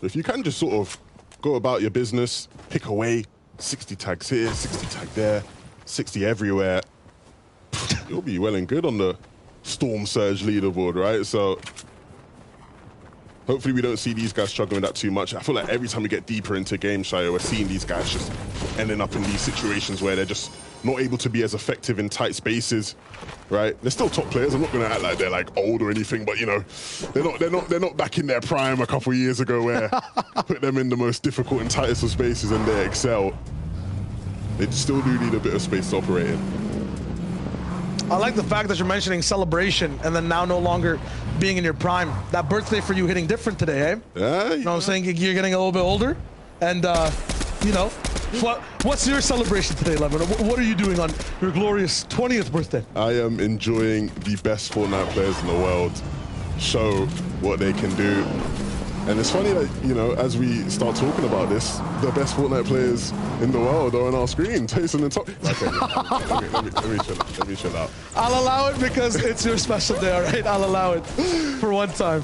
But if you can just sort of go about your business, pick away, 60 tags here, 60 tag there, 60 everywhere, you'll be well and good on the Storm Surge leaderboard, right? So hopefully we don't see these guys struggling with that too much. I feel like every time we get deeper into games, Shio, we're seeing these guys just ending up in these situations where they're just not able to be as effective in tight spaces, right? They're still top players. I'm not going to act like they're like old or anything, but you know, they're not back in their prime a couple of years ago where put them in the most difficult and tightest of spaces and they excel. They still do need a bit of space to operate in. I like the fact that you're mentioning celebration and then now no longer being in your prime. That birthday for you hitting different today, eh? Yeah, you know what I'm saying? You're getting a little bit older, and you know, what's your celebration today, Lemon? What are you doing on your glorious 20th birthday? I am enjoying the best Fortnite players in the world show what they can do. And it's funny that, you know, as we start talking about this, the best Fortnite players in the world are on our screen. Tayson and Top. Okay, let me chill out. I'll allow it because it's your special day, all right? I'll allow it for one time.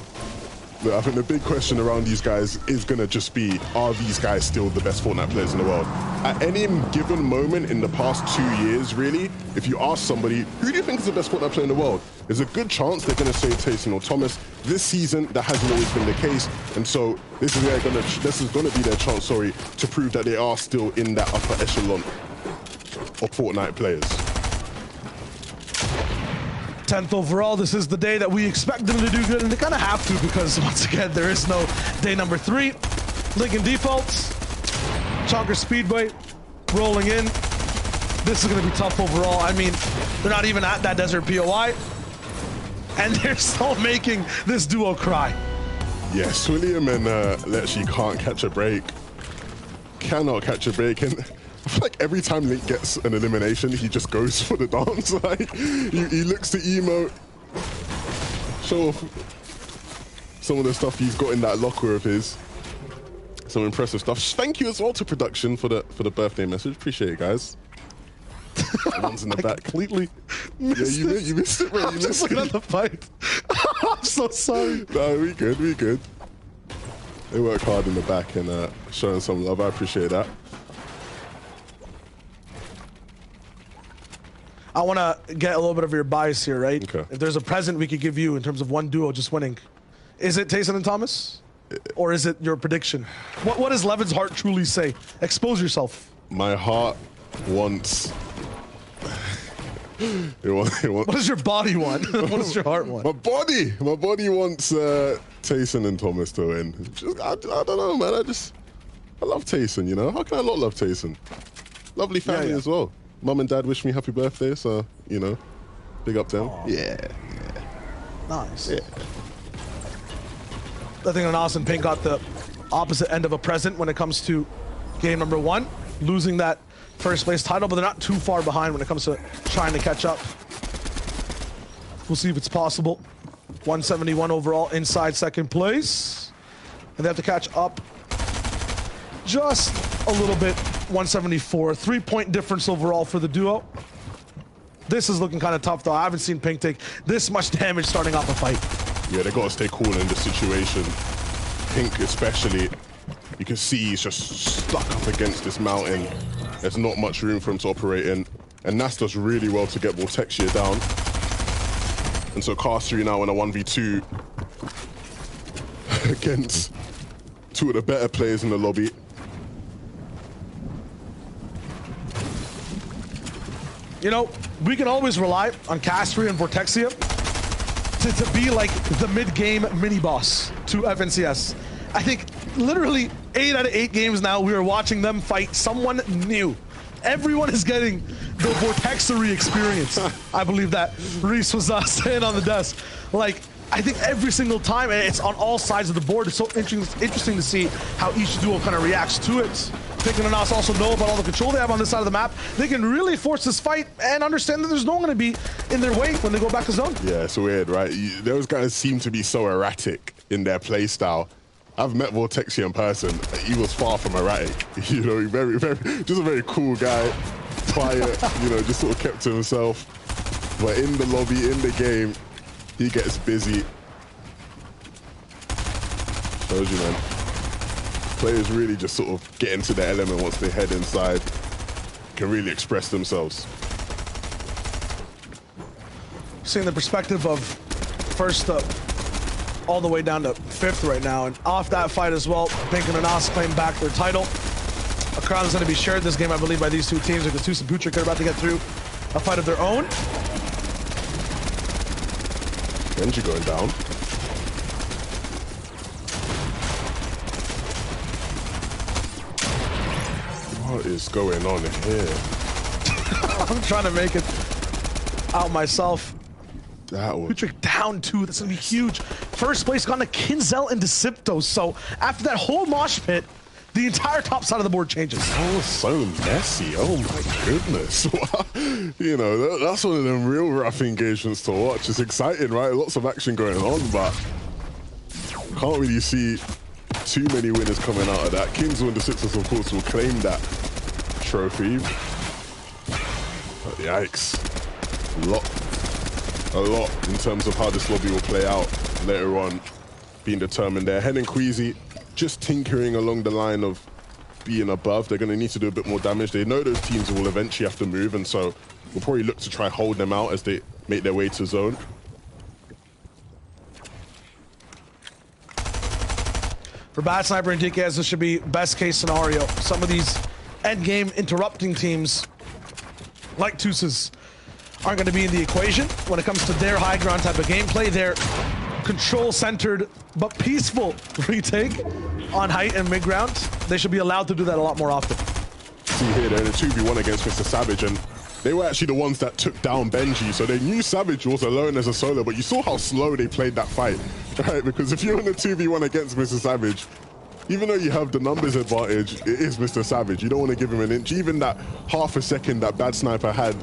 Look, I think the big question around these guys is going to just be, are these guys still the best Fortnite players in the world? At any given moment in the past 2 years, really, if you ask somebody, who do you think is the best Fortnite player in the world? There's a good chance they're going to say Tayson or Thomas. This season, that hasn't always been the case. And so this is going to be their chance, to prove that they are still in that upper echelon of Fortnite players. 10th overall, this is the day that we expect them to do good, and they kind of have to because, once again, there is no day number 3. Lincoln defaults, Chonker Speedway rolling in. This is going to be tough overall. I mean, they're not even at that Desert POI, and they're still making this duo cry. Yes, William and Lecce can't catch a break. Cannot catch a break, and I feel like every time Link gets an elimination, he just goes for the dance. Like, he looks to emote, show off some of the stuff he's got in that locker of his. Some impressive stuff. Thank you as well to production for the birthday message. Appreciate it, guys. The ones in the back. Completely missed you missed it, bro. I'm just looking at the fight. I'm so sorry. No, we good. They work hard in the back and showing some love. I appreciate that. I want to get a little bit of your bias here, right? Okay. If there's a present we could give you in terms of one duo just winning, is it Tayson and Thomas? Or is it your prediction? What does Levin's heart truly say? Expose yourself. My heart wants... What does your body want? What does your heart want? My body wants Tayson and Thomas to win. I don't know, man. I love Tayson, you know? How can I not love Tayson? Lovely family as well. Mum and Dad wish me happy birthday, so, you know, big up them. Aww. Yeah. Nice. Yeah. I think Anas and Pink got the opposite end of a present when it comes to game number 1, losing that first place title, but they're not too far behind when it comes to trying to catch up. We'll see if it's possible. 171 overall inside second place. And they have to catch up just a little bit 174. 3-point difference overall for the duo. This is looking kind of tough, though. I haven't seen Pink take this much damage starting off a fight. Yeah, they got to stay cool in this situation. Pink especially, you can see he's just stuck up against this mountain. There's not much room for him to operate in. And Nas does really well to get Vortexia down. And so Cast3 now in a 1v2 against two of the better players in the lobby. You know, we can always rely on Cast3 and Vortexia to be like the mid-game mini-boss to FNCS. I think literally 8 out of 8 games now, we are watching them fight someone new. Everyone is getting the Vortexery experience. I believe that Reese was saying on the desk. Like, I think every single time, and it's on all sides of the board. It's so interesting to see how each duo kind of reacts to it. Pink and Anas also know about all the control they have on this side of the map. They can really force this fight and understand that there's no one going to be in their way when they go back to zone. Yeah, it's weird, right? Those guys seem to be so erratic in their play style. I've met Vortexia in person. He was far from erratic. You know, just a very cool guy, quiet, you know, just sort of kept to himself. But in the lobby, in the game, he gets busy. Shows you, man. Players really just sort of get into their element once they head inside. Can really express themselves. Seeing the perspective of first all the way down to 5th right now, and off that fight as well, Pink and Anas claim back their title. A crown is going to be shared this game, I believe, by these two teams, because Tus and Butrick are about to get through a fight of their own. Benji going down. What is going on here? I'm trying to make it out myself. That was... Butrick down 2, that's going to be huge. First place gone to Kinzel and Deciptos. So after that whole mosh pit, the entire top side of the board changes. That was so messy. Oh my goodness. You know, that's one of them real rough engagements to watch. It's exciting, right? Lots of action going on, but can't really see too many winners coming out of that. Kinzel and Deciptos, of course, will claim that trophy. But yikes. A lot in terms of how this lobby will play out later on being determined there. Hen and Queasy just tinkering along the line of being above. They're going to need to do a bit more damage. They know those teams will eventually have to move, and so we'll probably look to try hold them out as they make their way to zone. For Bad Sniper and DKS, this should be best case scenario. Some of these end game interrupting teams, like Tus's, aren't going to be in the equation when it comes to their high ground type of gameplay. Their control-centered but peaceful retake on height and mid-ground. They should be allowed to do that a lot more often. See here, they're in a 2v1 against Mr. Savage, and they were actually the ones that took down Benji, so they knew Savage was alone as a solo, but you saw how slow they played that fight, right? Because if you're in a 2v1 against Mr. Savage, even though you have the numbers advantage, it is Mr. Savage. You don't want to give him an inch. Even that half a second that Bad Sniper had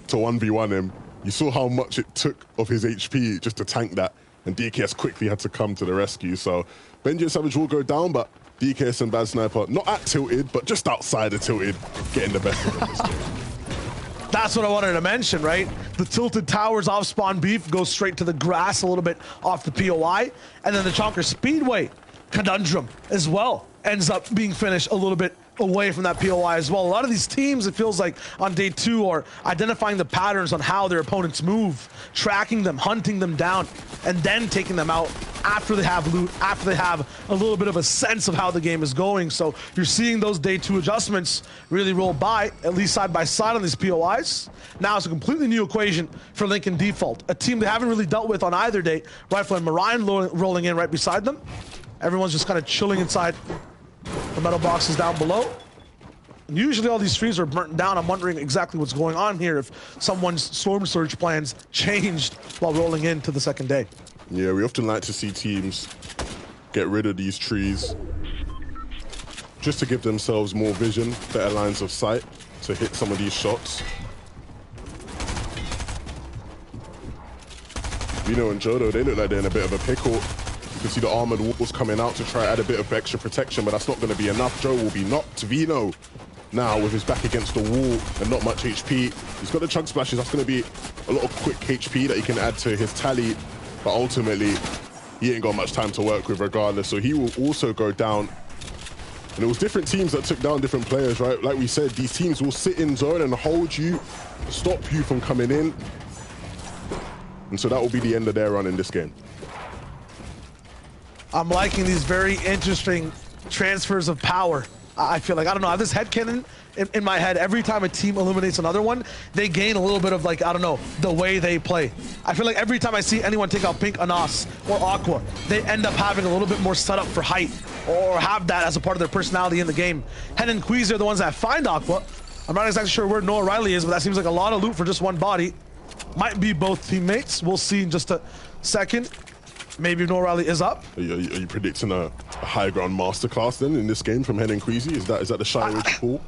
to 1v1 him, you saw how much it took of his HP just to tank that, and DKS quickly had to come to the rescue. So Benji and Savage will go down, but DKS and Bad Sniper not at tilted, but just outside of tilted, getting the best of it. That's what I wanted to mention, right? The tilted towers off spawn beef goes straight to the grass a little bit off the POI, and then the Chonker Speedway conundrum as well ends up being finished a little bit away from that POI as well. A lot of these teams, it feels like on day 2, are identifying the patterns on how their opponents move, tracking them, hunting them down, and then taking them out after they have loot, after they have a little bit of a sense of how the game is going. So you're seeing those day 2 adjustments really roll by, at least side by side on these POIs. Now it's a completely new equation for Lincoln Default, a team they haven't really dealt with on either day. Rifle and Marion rolling in right beside them. Everyone's just kind of chilling inside the metal boxes down below. And usually all these trees are burnt down. I'm wondering exactly what's going on here, if someone's storm surge plans changed while rolling into the second day. Yeah, we often like to see teams get rid of these trees just to give themselves more vision, better lines of sight to hit some of these shots. Vino and Jodo, they look like they're in a bit of a pickle. You can see the armored walls coming out to try to add a bit of extra protection, but that's not going to be enough. Joe will be knocked. Vino now with his back against the wall and not much HP. He's got the chug splashes. That's going to be a lot of quick HP that he can add to his tally. But ultimately, he ain't got much time to work with regardless. So he will also go down. And it was different teams that took down different players, right? Like we said, these teams will sit in zone and hold you, stop you from coming in. And so that will be the end of their run in this game. I'm liking these very interesting transfers of power. I feel like, I don't know, I have this headcanon in my head. Every time a team eliminates another one, they gain a little bit of, like, I don't know, the way they play. I feel like every time I see anyone take out Pink, Anas, or Aqua, they end up having a little bit more setup for height, or have that as a part of their personality in the game. Hen and Queasy are the ones that find Aqua. I'm not exactly sure where Noah Riley is, but that seems like a lot of loot for just one body. Might be both teammates. We'll see in just a second. Maybe Noah Riley is up. Are you predicting a high ground masterclass then in this game from Hen and Queasy? Is that the shy way to call?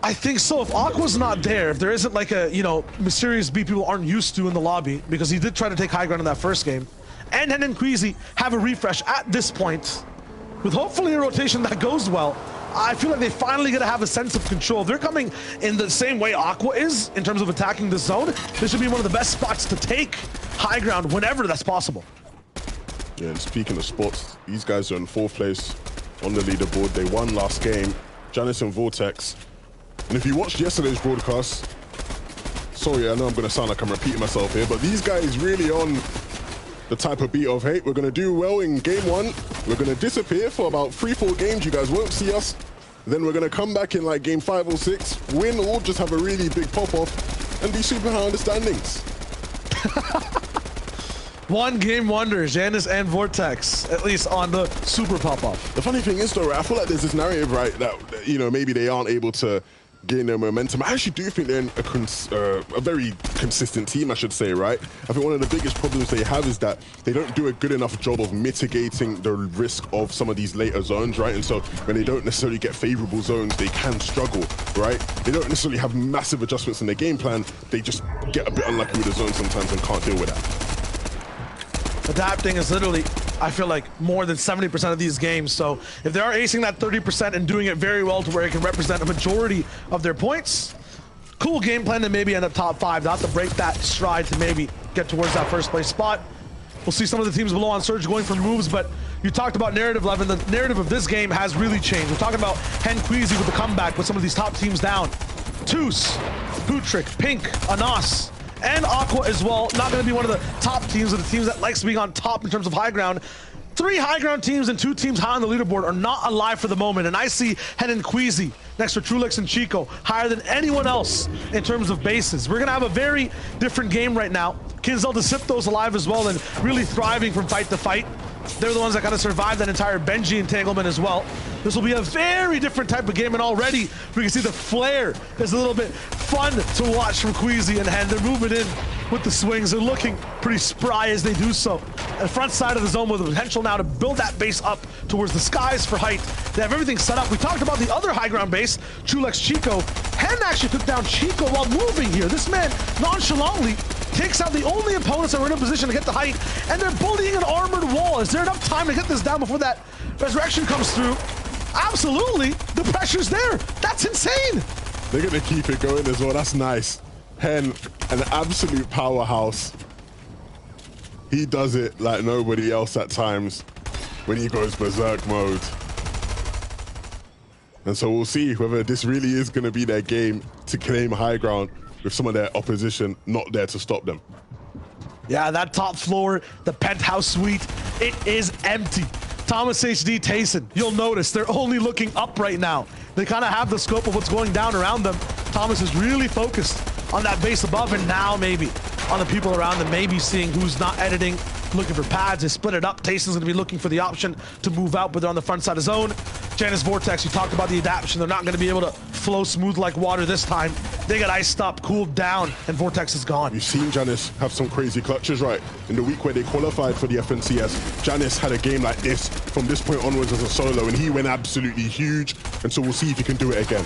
I think so. If Aqua's not there, if there isn't like a, you know, mysterious B people aren't used to in the lobby, because he did try to take high ground in that first game, and Hen and Queasy have a refresh at this point, with hopefully a rotation that goes well, I feel like they finally get to have a sense of control. If they're coming in the same way Aqua is in terms of attacking this zone, this should be one of the best spots to take high ground whenever that's possible. Yeah, and speaking of spots, these guys are in 4th place on the leaderboard. They won last game, Janice and Vortex. And if you watched yesterday's broadcast, sorry, I know I'm going to sound like I'm repeating myself here, but these guys really on the type of beat of, hey, we're going to do well in game 1. We're going to disappear for about 3-4 games. You guys won't see us. Then we're going to come back in like game 5 or 6, win, or just have a really big pop-off and be super high understandings. One game wonders, Janice and Vortex, at least on the super pop-off. The funny thing is, though, right, I feel like there's this narrative, right, that, you know, maybe they aren't able to gain their momentum. I actually do think they're in a very consistent team, I should say, right? I think one of the biggest problems they have is that they don't do a good enough job of mitigating the risk of some of these later zones, right? And so when they don't necessarily get favorable zones, they can struggle, right? They don't necessarily have massive adjustments in their game plan. They just get a bit unlucky with the zone sometimes and can't deal with that. Adapting is literally, I feel like, more than 70% of these games. So if they are acing that 30% and doing it very well to where it can represent a majority of their points, cool game plan to maybe end up top 5, not to break that stride to maybe get towards that first place spot. We'll see some of the teams below on Surge going for moves, but you talked about narrative, Levin. The narrative of this game has really changed. We're talking about Hen Queasy with the comeback with some of these top teams down. Toos, Bootrick, Pink, Anas, and Aqua as well. Not going to be one of the top teams or the teams that likes being on top in terms of high ground. 3 high ground teams and 2 teams high on the leaderboard are not alive for the moment. And I see Hen and Queasy next to Trulix and Chico higher than anyone else in terms of bases. We're going to have a very different game right now. Kinzel Decipto's alive as well and really thriving from fight to fight. They're the ones that kind of survived that entire Benji entanglement as well. This will be a very different type of game, and already we can see the flare is a little bit fun to watch from Queasy and Hen. They're moving in with the swings. They're looking pretty spry as they do so. The front side of the zone with the potential now to build that base up towards the skies for height. They have everything set up. We talked about the other high ground base, Chulex Chico. Hen actually took down Chico while moving here. This man nonchalantly takes out the only opponents that were in a position to get the height, and they're bullying an armored wall. Is there enough time to get this down before that resurrection comes through? Absolutely. The pressure's there. That's insane. They're going to keep it going as well. That's nice. Hen, an absolute powerhouse. He does it like nobody else at times when he goes berserk mode. And so we'll see whether this really is going to be their game to claim high ground with some of their opposition not there to stop them. Yeah, that top floor, the penthouse suite, it is empty. Thomas HD, Tayson, you'll notice they're only looking up right now. They kind of have the scope of what's going down around them. Thomas is really focused on that base above, and now maybe on the people around them, maybe seeing who's not editing, looking for pads. They split it up. Tayson's going to be looking for the option to move out, but they're on the front side of zone. Janice Vortex, you talked about the adaptation. They're not going to be able to flow smooth like water this time. They got iced up, cooled down, and Vortex is gone. You've seen Janice have some crazy clutches, right? In the week where they qualified for the FNCS, Janice had a game like this from this point onwards as a solo, and he went absolutely huge. And so we'll see if he can do it again.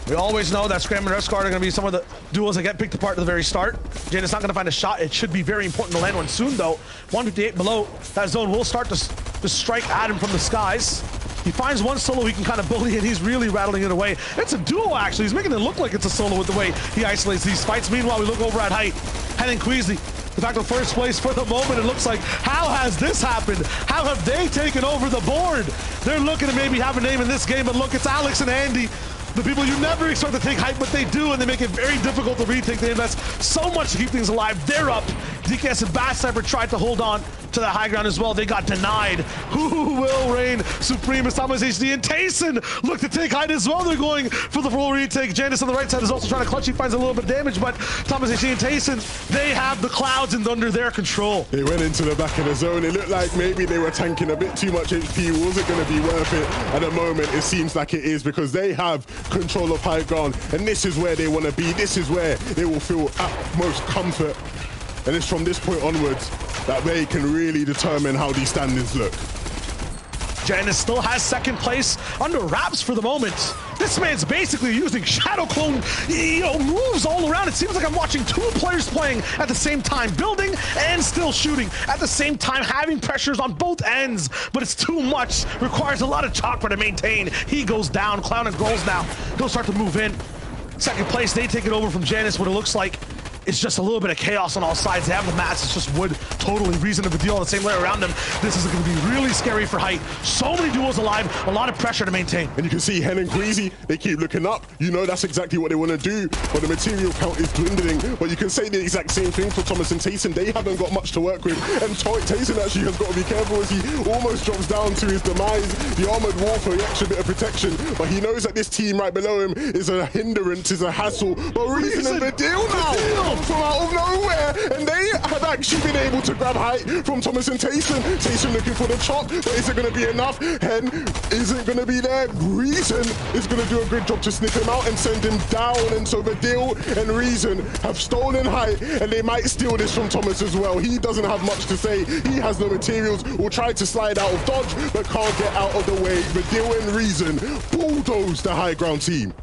We always know that Scram and Rescard are going to be some of the duels that get picked apart at the very start. Janice not going to find a shot. It should be very important to land one soon, though. 158 below. That zone will start to strike at him from the skies. He finds one solo he can kind of bully, and he's really rattling it away. It's a duo, actually. He's making it look like it's a solo with the way he isolates these fights. Meanwhile, we look over at Height. Henning Queasy, de facto first place for the moment. It looks like, how has this happened? How have they taken over the board? They're looking to maybe have a name in this game, but look, it's Alex and Andy. The people you never expect to take Hype, but they do, and they make it very difficult to retake. They invest so much to keep things alive. They're up. DKS and Bad Sniper tried to hold on to the high ground as well. They got denied. Who will reign supreme as Thomas HD and Tayson look to take Hype as well. They're going for the full retake. Janice on the right side is also trying to clutch. He finds a little bit of damage, but Thomas HD and Tayson, they have the clouds and under their control. They went into the back of the zone. It looked like maybe they were tanking a bit too much HP. Was it going to be worth it? At the moment, it seems like it is, because they have control of high ground, and this is where they want to be. This is where they will feel utmost comfort, and it's from this point onwards that they can really determine how these standings look. Janice still has second place under wraps for the moment. This man's basically using Shadow Clone, moves all around. It seems like I'm watching two players playing at the same time, building and still shooting at the same time, having pressures on both ends, but it's too much. Requires a lot of chakra to maintain. He goes down. Clown and Grols now. He'll start to move in. Second place, they take it over from Janice. What it looks like, it's just a little bit of chaos on all sides. They have the mats, it's just wood, totally reasonable deal on the same layer around them. This is going to be really scary for Height. So many duos alive, a lot of pressure to maintain. And you can see Hen and Queasy, they keep looking up. You know that's exactly what they want to do, but the material count is dwindling. But you can say the exact same thing for Thomas and Tayson. They haven't got much to work with, and Tayson actually has got to be careful as he almost drops down to his demise. The armored wall for the extra bit of protection, but he knows that this team right below him is a hindrance, is a hassle. But Reason and the deal now from out of nowhere, and they have actually been able to grab Height from Thomas and Tayson. Tayson looking for the chop, but is it going to be enough? Hen isn't going to be there. Reason is going to do a good job to sniff him out and send him down, and so Vadil and Reason have stolen Height, and they might steal this from Thomas as well. He doesn't have much to say. He has no materials, will try to slide out of dodge, but can't get out of the way. Vadil and Reason bulldoze the high ground team.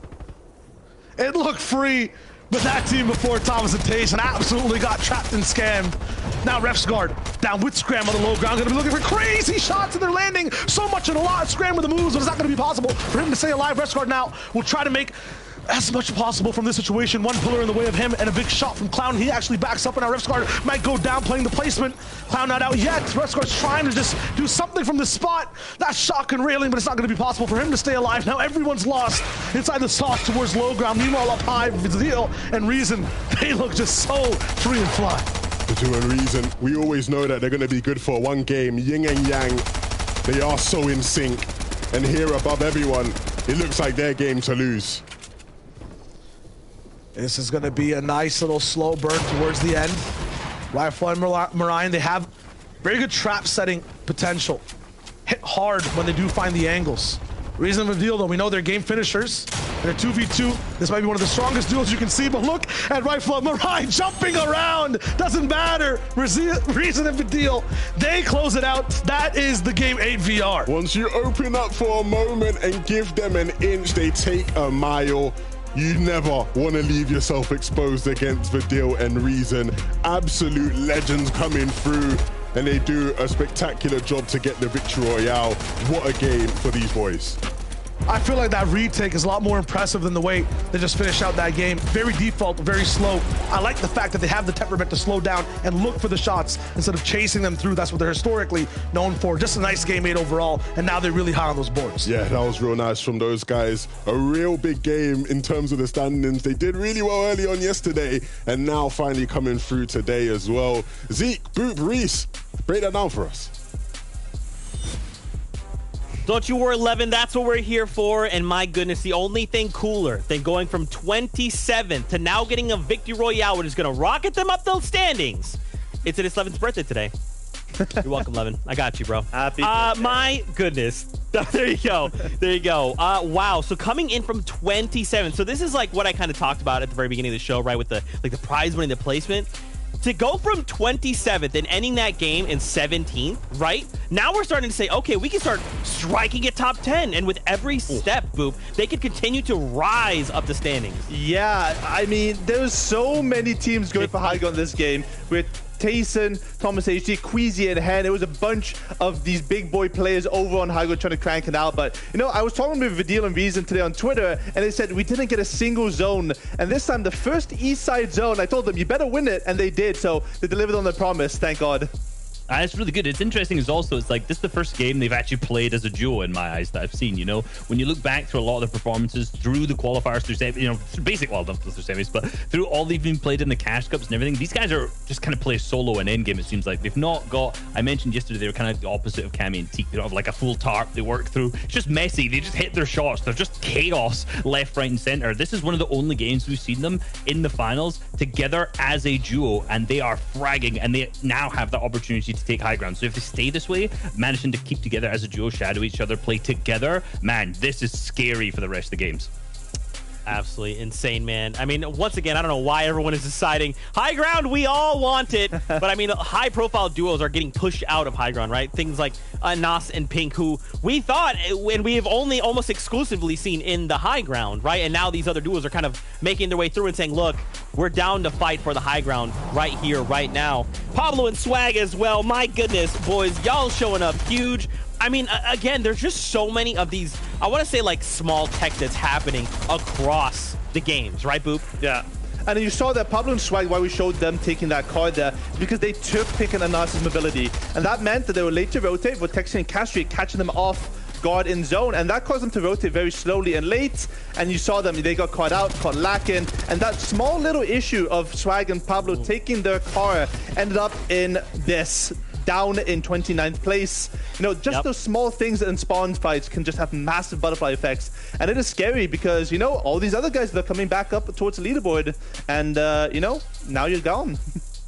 It looked free, but that team before Thomas and Tayson absolutely got trapped and scammed. Now Ref's guard down with Scram on the low ground, gonna be looking for crazy shots, and they're landing so much and a lot. Scram with the moves, but it's not gonna be possible for him to stay alive. Ref's guard now will try to make as much as possible from this situation. One pillar in the way of him, and a big shot from Clown. He actually backs up, and our Ref's guard might go down playing the placement. Clown not out yet. Ref's guard's trying to just do something from the spot. That shotgun railing, but it's not going to be possible for him to stay alive. Now everyone's lost inside the sauce towards low ground. Meanwhile, up high, Vidil and Reason, they look just so free and fly. Vidil and Reason, we always know that they're going to be good for one game. Yin and Yang, they are so in sync. And here above everyone, it looks like their game to lose. This is going to be a nice little slow burn towards the end. Rifle and Marion, they have very good trap setting potential. Hit hard when they do find the angles. Reason of the deal, though, we know they're game finishers. And a 2v2, this might be one of the strongest duels you can see, but look at Rifle and Marion jumping around. Doesn't matter. Reason of the deal, they close it out. That is the game 8 VR. Once you open up for a moment and give them an inch, they take a mile. You never want to leave yourself exposed against Vidil and Reason. Absolute legends coming through, and they do a spectacular job to get the victory royale. What a game for these boys. I feel like that retake is a lot more impressive than the way they just finished out that game. Very default, very slow. I like the fact that they have the temperament to slow down and look for the shots instead of chasing them through. That's what they're historically known for. Just a nice game 8 overall, and now they're really high on those boards. Yeah, that was real nice from those guys. A real big game in terms of the standings. They did really well early on yesterday, and now finally coming through today as well. Zeke, Boop, Reese, break that down for us. Don't you worry, 11. That's what we're here for. And my goodness, the only thing cooler than going from 27th to now getting a victory royale, which is going to rocket them up those standings. It's his 11th birthday today. You're welcome, Levin. I got you, bro. Happy birthday. My goodness. There you go. There you go. Wow. So coming in from 27th. So this is like what I kind of talked about at the very beginning of the show, right? With the prize money, the placement. To go from 27th and ending that game in 17th, right? now we're starting to say, okay, we can start striking at top 10. And with every step, Boop, they can continue to rise up the standings. Yeah, I mean, there's so many teams going for high ground this game with Tayson, Thomas HD, Queasy, and Hen. It was a bunch of these big boy players over on high ground trying to crank it out. But, you know, I was talking with Vidil and Reason today on Twitter, and they said we didn't get a single zone. And this time, the first east side zone, I told them, you better win it. And they did. So they delivered on their promise. Thank God. It's really good. It's interesting is also, it's like this is the first game they've actually played as a duo in my eyes that I've seen, you know. When you look back through a lot of the performances through the qualifiers, through semis, you know, basic, well, not through semis, but through all they've been played in the cash cups and everything, these guys are just kind of play solo and endgame, it seems like. They've not got, I mentioned yesterday, they were kind of the opposite of Cammy and Teak. They don't have like a full tarp they work through. It's just messy. They just hit their shots. They're just chaos left, right, and center. This is one of the only games we've seen them in the finals together as a duo, and they are fragging, and they now have that opportunity to take high ground. So if they stay this way, managing to keep together as a duo, shadow each other, play together, man, this is scary for the rest of the games. Absolutely insane, man. I mean, once again, I don't know why everyone is deciding high ground, we all want it. But I mean, high profile duos are getting pushed out of high ground, right? Things like Nas and Pink, who we thought, when we have only almost exclusively seen in the high ground, right? And now these other duos are kind of making their way through and saying, look, we're down to fight for the high ground right here, right now. Pablo and Swag as well. My goodness, boys, y'all showing up huge. I mean, again, there's just so many of these, I want to say, like, small tech that's happening across the games, right, Boop? Yeah. And you saw that Pablo and Swag, why we showed them taking that card there, because they took Pick and Anas's mobility. And that meant that they were late to rotate, with Texan and Castry catching them off guard in zone, and that caused them to rotate very slowly and late. And you saw them, they got caught out, caught lacking, and that small little issue of Swag and Pablo taking their car ended up in this, down in 29th place. You know, just those small things in spawn fights can just have massive butterfly effects. And it is scary because, you know, all these other guys that are coming back up towards the leaderboard, and, you know, now you're gone.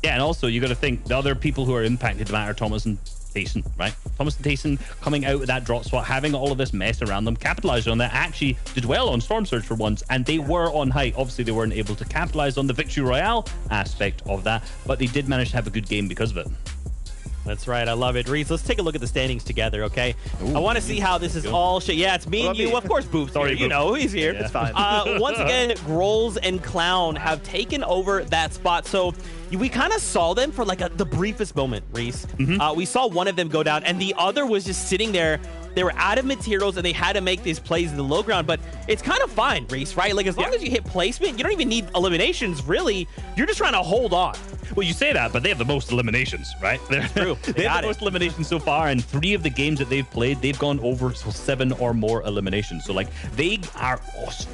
Yeah, and also you got to think the other people who are impacted by are Thomas and Tayson, right? Thomas and Tayson coming out with that drop spot, having all of this mess around them, capitalized on that, actually did well on Storm Surge for once, and they were on height. Obviously, they weren't able to capitalize on the Victory Royale aspect of that, but they did manage to have a good game because of it. That's right. I love it. Reese, let's take a look at the standings together, okay? Ooh, I want to see how this is all shit. Yeah, it's me and you. Of course, Boop's Sorry, here. You Boop. know, he's here. It's fine. Once again, Grolls and Clown have taken over that spot. So we kind of saw them for like the briefest moment, Reese. We saw one of them go down, and the other was just sitting there. They were out of materials, and they had to make these plays in the low ground. But it's kind of fine, Reese, right? Like, as long as you hit placement, you don't even need eliminations, really. You're just trying to hold on. Well, you say that, but they have the most eliminations, right? They're true. They have the most eliminations so far, and 3 of the games that they've played, they've gone over 7 or more eliminations. So, like, they are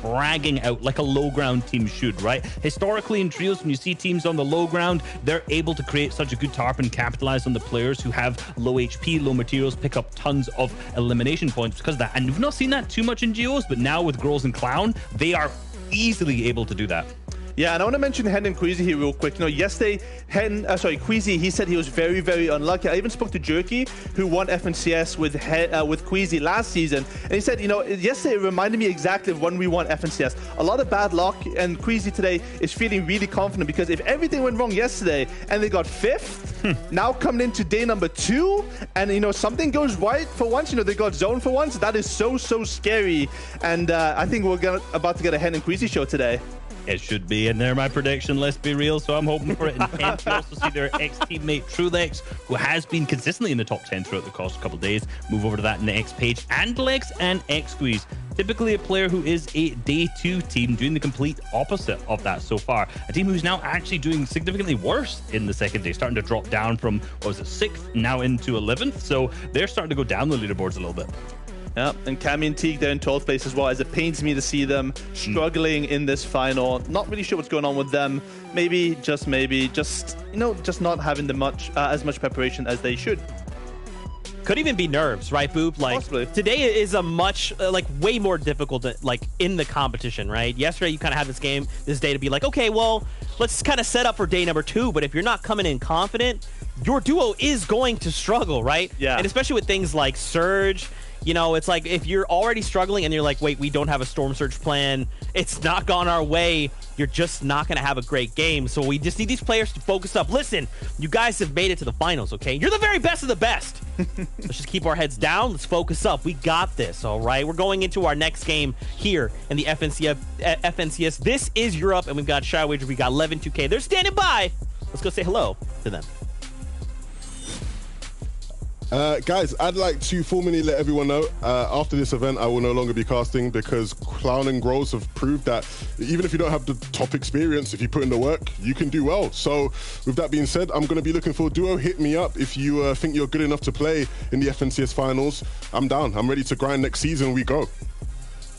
fragging out like a low ground team should, right? Historically, in trios, when you see teams on the low ground, they're able to create such a good tarp and capitalize on the players who have low HP, low materials, pick up tons of elimination points because of that. And we've not seen that too much in GOs, but now with Grolls and Clown, they are easily able to do that. Yeah, and I want to mention Hen and Queasy here real quick. You know, yesterday, Queasy, he said he was very, very unlucky. I even spoke to Jerky, who won FNCS with Queasy last season, and he said, you know, yesterday it reminded me exactly of when we won FNCS. A lot of bad luck, and Queasy today is feeling really confident because if everything went wrong yesterday and they got 5th, now coming into day number 2, and, you know, something goes right for once, you know, they got zone for once, that is so, so scary. And I think we're about to get a Hen and Queasy show today. It should be in there, my prediction, let's be real, so I'm hoping for it. And we also see their ex-teammate Trulex, who has been consistently in the top 10 throughout the course of a couple of days, move over to that next page, and Lex and X-Squeeze. Typically a player who is a day 2 team doing the complete opposite of that so far. A team who's now actually doing significantly worse in the second day, starting to drop down from, what was it, 6th, now into 11th, so they're starting to go down the leaderboards a little bit. Yeah, and Cammy and Teague, they're in 12th place as well, as it pains me to see them struggling in this final. Not really sure what's going on with them. Maybe, just you know, just not having the as much preparation as they should. Could even be nerves, right, Boop? Like, possibly. Today is a much, way more difficult, in the competition, right? Yesterday, you kind of had this day to be like, okay, well, let's kind of set up for day number 2. But if you're not coming in confident, your duo is going to struggle, right? Yeah. And especially with things like Surge, you know, it's like if you're already struggling and you're like, wait, we don't have a Storm Surge plan, it's not gone our way, you're just not going to have a great game. So we just need these players to focus up. Listen, you guys have made it to the finals, okay? You're the very best of the best. Let's just keep our heads down. Let's focus up. We got this, all right? We're going into our next game here in the FNCS. This is Europe, and we've got Shy Wager. We got 11-2K. They're standing by. Let's go say hello to them. Guys, I'd like to formally let everyone know, after this event, I will no longer be casting because Clown and Grows have proved that even if you don't have the top experience, if you put in the work, you can do well. So with that being said, I'm going to be looking for a duo. Hit me up if you think you're good enough to play in the FNCS finals. I'm down. I'm ready to grind next season. We go.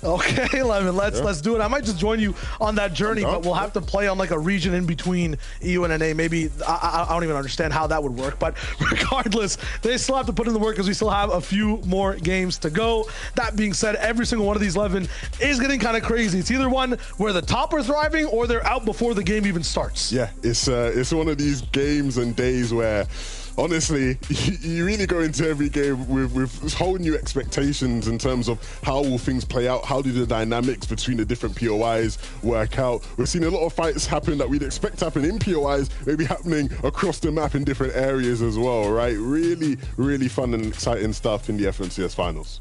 Okay, Lemon, let's do it. I might just join you on that journey, but we'll have to play on like a region in between EU and NA. Maybe I don't even understand how that would work, but regardless, they still have to put in the work because we still have a few more games to go. That being said, every single one of these 11 is getting kind of crazy. It's either one where the top are thriving or they're out before the game even starts. Yeah, it's one of these games and days where honestly, you really go into every game with whole new expectations in terms of how will things play out, how do the dynamics between the different POIs work out. We've seen a lot of fights happen that we'd expect to happen in POIs, maybe happening across the map in different areas as well, right? Really, really fun and exciting stuff in the FNCS finals.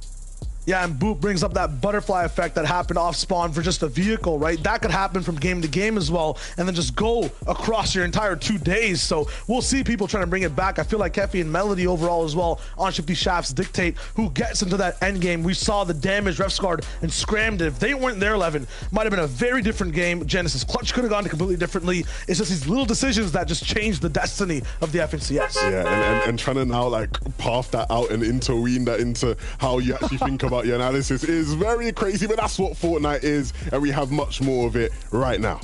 Yeah, and Boot brings up that butterfly effect that happened off spawn for just a vehicle, right? That could happen from game to game as well, and then just go across your entire 2 days. So we'll see people trying to bring it back. I feel like Kefi and Melody overall as well on Shifty Shafts dictate who gets into that end game. We saw the damage Refsguard and Scrammed. If they weren't there, 11, might have been a very different game. Genesis Clutch could have gone completely differently. It's just these little decisions that just change the destiny of the FNCS. Yeah, and trying to now like path that out and interweave that into how you actually think about your analysis is very crazy, but that's what Fortnite is, and we have much more of it right now.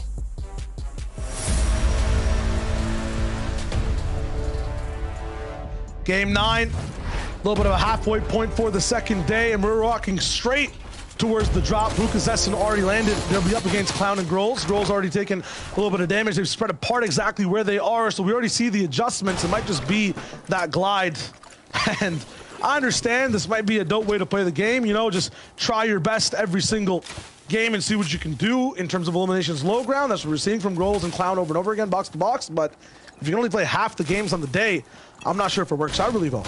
Game 9, a little bit of a halfway point for the second day, and we're walking straight towards the drop. Lucas already landed. They'll be up against Clown and Grolls. Grolls already taken a little bit of damage. They've spread apart exactly where they are, so we already see the adjustments. It might just be that glide, and I understand this might be a dope way to play the game, you know, just try your best every single game and see what you can do in terms of eliminations low ground. That's what we're seeing from Grolls and Clown over and over again, box to box. But if you can only play half the games on the day, I'm not sure if it works out really well.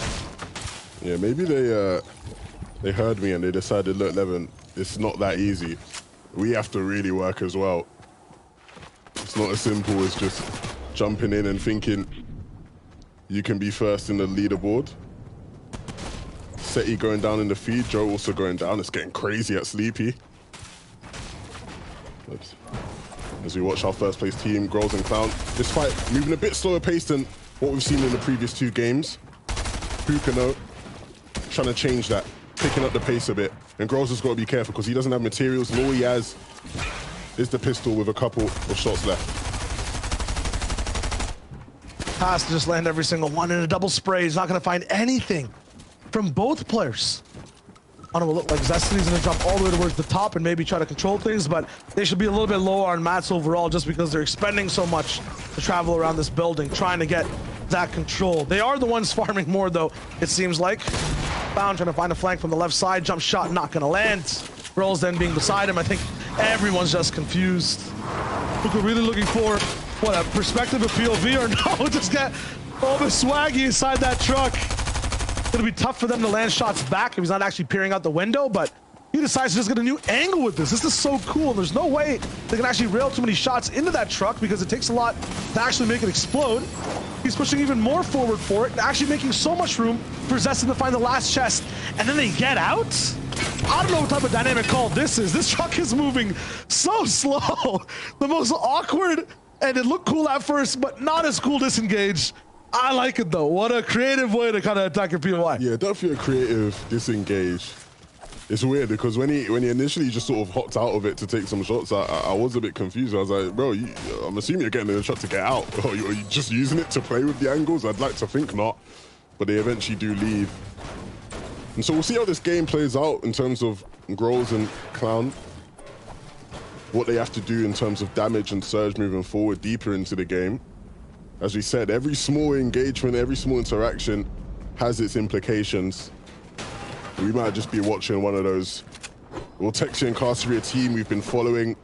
Yeah, maybe they heard me and they decided, look, Levin, it's not that easy. We have to really work as well. It's not as simple as just jumping in and thinking you can be first in the leaderboard. Seti going down in the feed, Joe also going down. It's getting crazy at Sleepy. Oops. As we watch our first place team, Grolls and Clown. This fight moving a bit slower pace than what we've seen in the previous 2 games. Pukano trying to change that, picking up the pace a bit. And Grolls has got to be careful because he doesn't have materials, and all he has is the pistol with a couple of shots left. Has to just land every single one in a double spray. He's not going to find anything from both players. I don't know, look like Destiny's gonna jump all the way towards the top and maybe try to control things, but they should be a little bit lower on mats overall just because they're expending so much to travel around this building, trying to get that control. They are the ones farming more though, it seems like. Bound trying to find a flank from the left side, jump shot not gonna land. Rolls then being beside him. I think everyone's just confused. We're really looking for, what, a perspective of POV or no? Just get all the swaggy inside that truck. It'll be tough for them to land shots back if he's not actually peering out the window, but he decides to just get a new angle with this. This is so cool. There's no way they can actually rail too many shots into that truck because it takes a lot to actually make it explode. He's pushing even more forward for it, actually making so much room for Zestin to find the last chest, and then they get out? I don't know what type of dynamic call this is. This truck is moving so slow. The most awkward, and it looked cool at first, but not as cool disengage. I like it though. What a creative way to kind of attack your POI. Yeah, definitely a creative disengage. It's weird because when he initially just sort of hopped out of it to take some shots, I was a bit confused. I was like, bro, I'm assuming you're getting in the shot to get out. Or are you just using it to play with the angles? I'd like to think not, but they eventually do leave. And so we'll see how this game plays out in terms of Grolls and Clown. What they have to do in terms of damage and surge moving forward deeper into the game. As we said, every small engagement, every small interaction has its implications. We might just be watching one of those. Well, Texture and Casteria team we've been following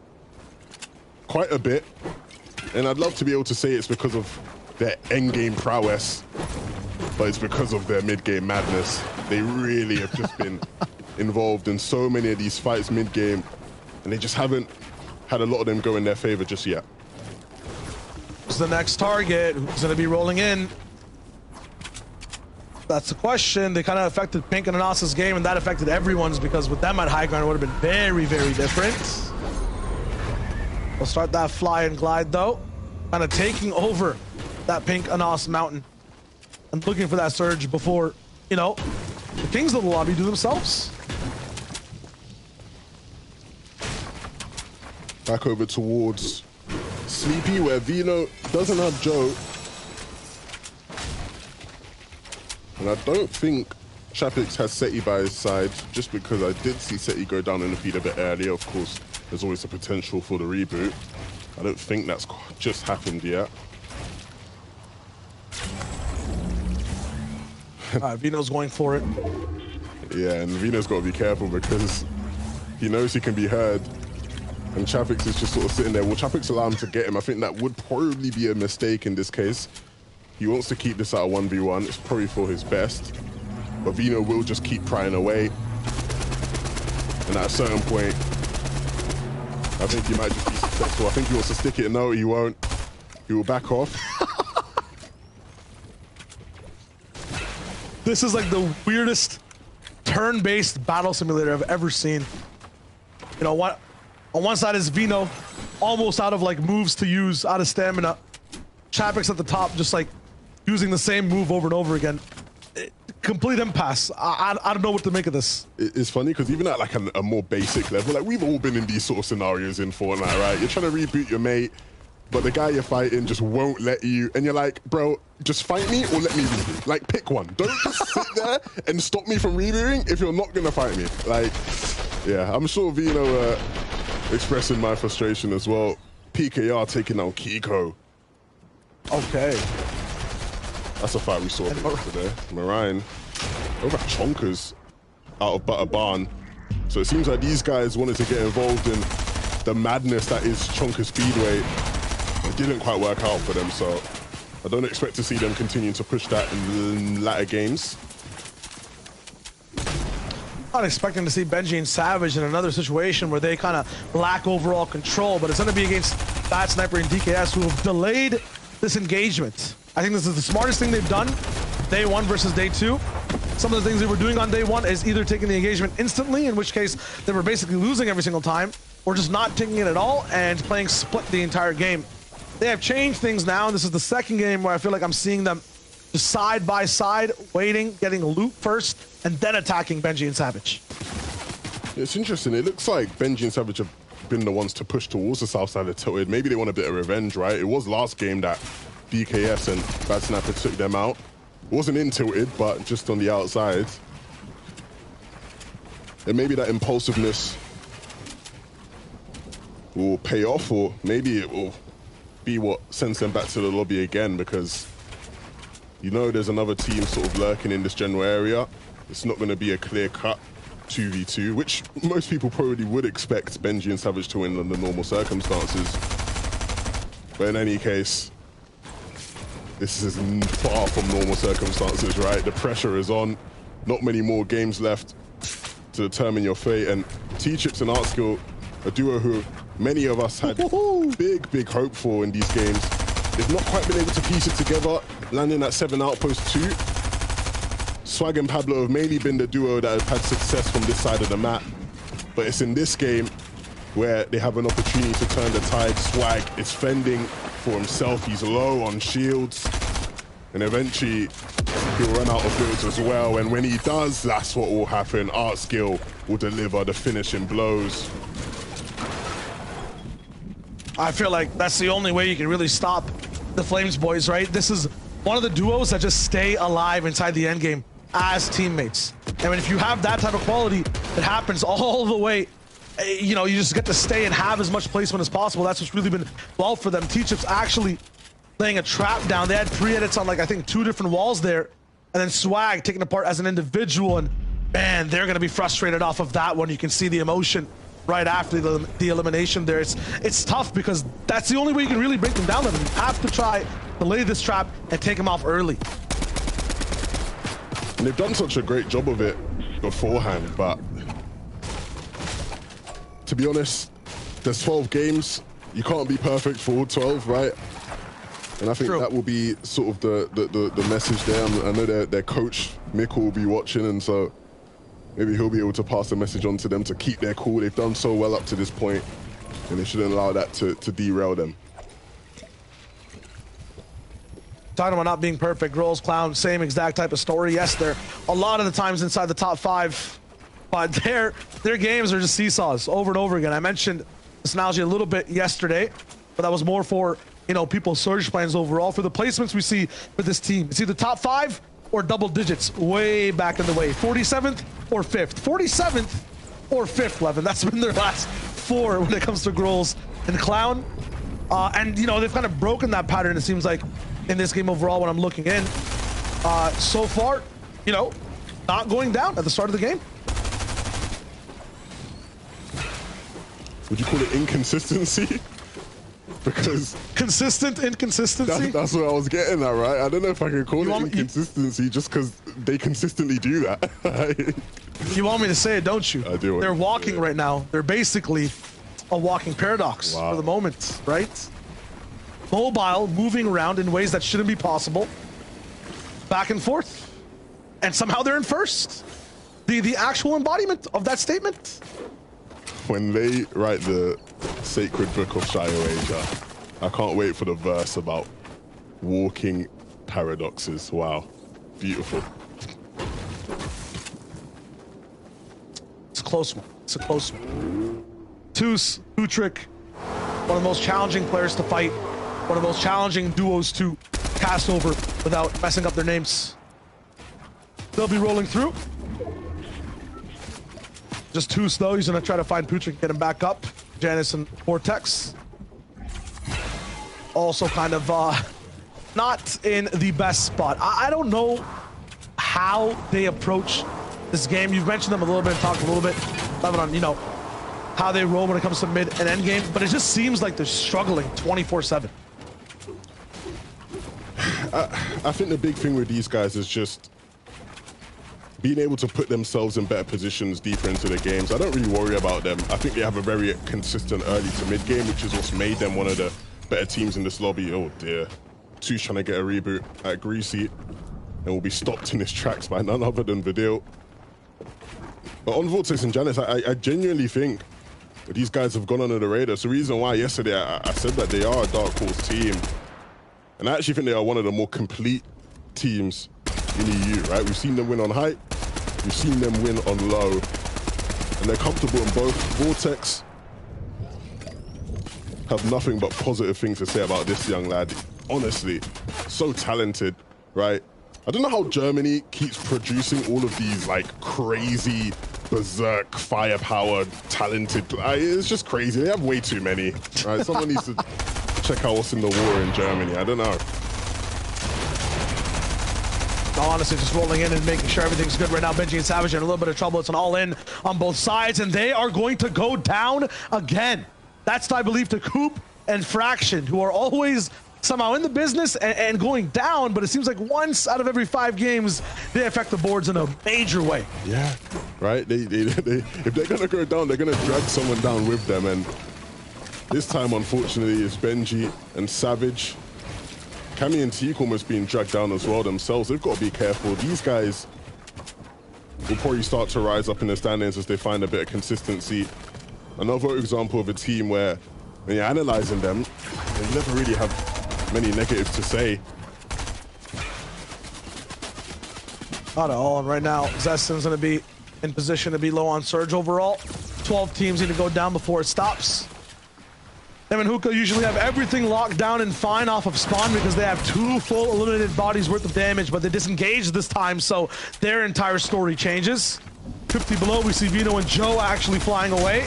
quite a bit. And I'd love to be able to say it's because of their end-game prowess, but it's because of their mid-game madness. They really have just been involved in so many of these fights mid-game, and they just haven't had a lot of them go in their favor just yet. Who's the next target? Who's going to be rolling in? That's the question. They kind of affected Pink and Anas's game, and that affected everyone's, because with them at high ground, it would have been very, very different. We'll start that fly and glide, though. Kind of taking over that Pink Anas mountain and looking for that surge before, you know, the Kings of the lobby do themselves. Back over towards Sleepy, where Vino doesn't have Joe. And I don't think Chapix has Seti by his side, just because I did see Seti go down in the feed a bit earlier. Of course, there's always the potential for the reboot. I don't think that's just happened yet. Vino's going for it. Yeah, and Vino's got to be careful because he knows he can be heard. And Chapix is just sort of sitting there. Will Chapix allow him to get him? I think that would probably be a mistake in this case. He wants to keep this at a 1v1. It's probably for his best. But Vino will just keep prying away. And at a certain point, I think he might just be successful. I think he wants to stick it. No, he won't. He will back off. This is like the weirdest turn-based battle simulator I've ever seen. You know what? On one side is Vino, almost out of like moves to use, out of stamina. Chapix at the top, just like using the same move over and over again. Complete impasse. I don't know what to make of this. It's funny because even at like a more basic level, like we've all been in these sort of scenarios in Fortnite, right? You're trying to reboot your mate, but the guy you're fighting just won't let you, and you're like, bro, just fight me or let me reboot. Like, pick one. Don't just sit there and stop me from rebooting if you're not gonna fight me. Like, yeah, I'm sure Vino expressing my frustration as well. PKR taking down Kiko. Okay. That's a fight we saw today. Marine over Chonkers out of Butter Barn. So it seems like these guys wanted to get involved in the madness that is Chonker Speedway. It didn't quite work out for them, so I don't expect to see them continue to push that in latter games. Not expecting to see Benji and Savage in another situation where they kind of lack overall control, but it's going to be against Bad Sniper and DKS, who have delayed this engagement. I think this is the smartest thing they've done, day one versus day two. Some of the things they were doing on day one is either taking the engagement instantly, in which case they were basically losing every single time, or just not taking it at all and playing split the entire game. They have changed things now, and this is the second game where I feel like I'm seeing them just side by side, waiting, getting loot first, and then attacking Benji and Savage. It's interesting. It looks like Benji and Savage have been the ones to push towards the south side of Tilted. Maybe they want a bit of revenge, right? It was last game that DKS and Bad Sniper took them out. It wasn't in Tilted, but just on the outside. And maybe that impulsiveness will pay off, or maybe it will be what sends them back to the lobby again, because you know there's another team sort of lurking in this general area. It's not going to be a clear-cut 2v2, which most people probably would expect Benji and Savage to win under normal circumstances. But in any case, this is far from normal circumstances, right? The pressure is on. Not many more games left to determine your fate. And T-Chips and Artskill, a duo who many of us had big hope for in these games. They've not quite been able to piece it together, landing at 7 Outpost 2. Swag and Pablo have mainly been the duo that have had success from this side of the map. But it's in this game where they have an opportunity to turn the tide. Swag is fending for himself. He's low on shields. And eventually, he'll run out of builds as well. And when he does, that's what will happen. Artskill will deliver the finishing blows. I feel like that's the only way you can really stop the Flames boys, right? This is one of the duos that just stay alive inside the endgame as teammates. And if you have that type of quality, it happens all the way. You know, you just get to stay and have as much placement as possible. That's what's really been well for them. T-Chips actually laying a trap down. They had pre-edits on, like, I think 2 different walls there. And then Swag taking apart as an individual. And man, they're going to be frustrated off of that one. You can see the emotion right after the elimination there. It's tough because that's the only way you can really break them down. You have to try to lay this trap and take them off early. And they've done such a great job of it beforehand, but to be honest, there's 12 games. You can't be perfect for all 12, right? And I think that will be sort of the message there. I know their coach, Mikkel, will be watching, and so maybe he'll be able to pass the message on to them to keep their cool. They've done so well up to this point, and they shouldn't allow that to derail them. Talking about not being perfect, Rolls, Clown, same exact type of story. Yes, they're a lot of the times inside the top 5, but their games are just seesaws over and over again. I mentioned this analogy a little bit yesterday, but that was more for, you know, people's surge plans overall. For the placements we see for this team, it's either top 5 or double digits way back in the way. 47th or 5th. 47th or 5th, Levin. That's been their last 4 when it comes to Grolls and Clown. And, you know, they've kind of broken that pattern, it seems like, in this game overall when I'm looking in. So far, you know, not going down at the start of the game. Would you call it inconsistency? Because consistent inconsistency? That's what I was getting at, right? I don't know if I can call it inconsistency just because they consistently do that. You want me to say it, don't you? I do. They're walking right now. They're basically a walking paradox for the moment, right? Mobile, moving around in ways that shouldn't be possible. Back and forth. And somehow they're in first. The actual embodiment of that statement. When they write the sacred book of Shio Asia, I can't wait for the verse about walking paradoxes. Wow. Beautiful. It's a close one. It's a close one. Toos, Utrick, one of the most challenging players to fight. One of the most challenging duos to cast over without messing up their names. They'll be rolling through. Just Toos though, he's gonna try to find Putrick and get him back up. Janice and Vortex. Also kind of not in the best spot. I don't know how they approach this game. You've mentioned them a little bit, talked a little bit, Lebanon, you know, how they roll when it comes to mid and end game, but it just seems like they're struggling 24/7. I think the big thing with these guys is just being able to put themselves in better positions deeper into the games. I don't really worry about them. I think they have a very consistent early to mid game, which is what's made them one of the better teams in this lobby. Oh dear. Two's trying to get a reboot at Greasy and will be stopped in his tracks by none other than Vidil. But on Vortex and Janice, I genuinely think these guys have gone under the radar. It's the reason why yesterday I said that they are a dark horse team. And I actually think they are one of the more complete teams in EU, right? We've seen them win on height, we've seen them win on low, and they're comfortable in both. Vortex have nothing but positive things to say about this young lad. Honestly, so talented, right? I don't know how Germany keeps producing all of these like crazy, berserk, firepower, talented. It's just crazy. They have way too many, right? Someone needs to check out what's in the war in Germany. I don't know. Honestly, just rolling in and making sure everything's good right now. Benji and Savage are in a little bit of trouble. It's an all-in on both sides, and they are going to go down again. That's, I believe, to Coop and Fraction, who are always somehow in the business and going down, but it seems like once out of every 5 games, they affect the boards in a major way. Yeah, right? If they're going to go down, they're going to drag someone down with them, and this time, unfortunately, it's Benji and Savage. Cammy and Teak almost being dragged down as well themselves. They've got to be careful. These guys will probably start to rise up in the standings as they find a bit of consistency. Another example of a team where, when you're analyzing them, they never really have many negatives to say. Not at all, and right now, Zestin's going to be in position to be low on Surge overall. 12 teams need to go down before it stops. Them and Hookah usually have everything locked down and fine off of spawn because they have 2 full eliminated bodies worth of damage, but they disengaged this time, so their entire story changes. 50 below, we see Vino and Joe actually flying away.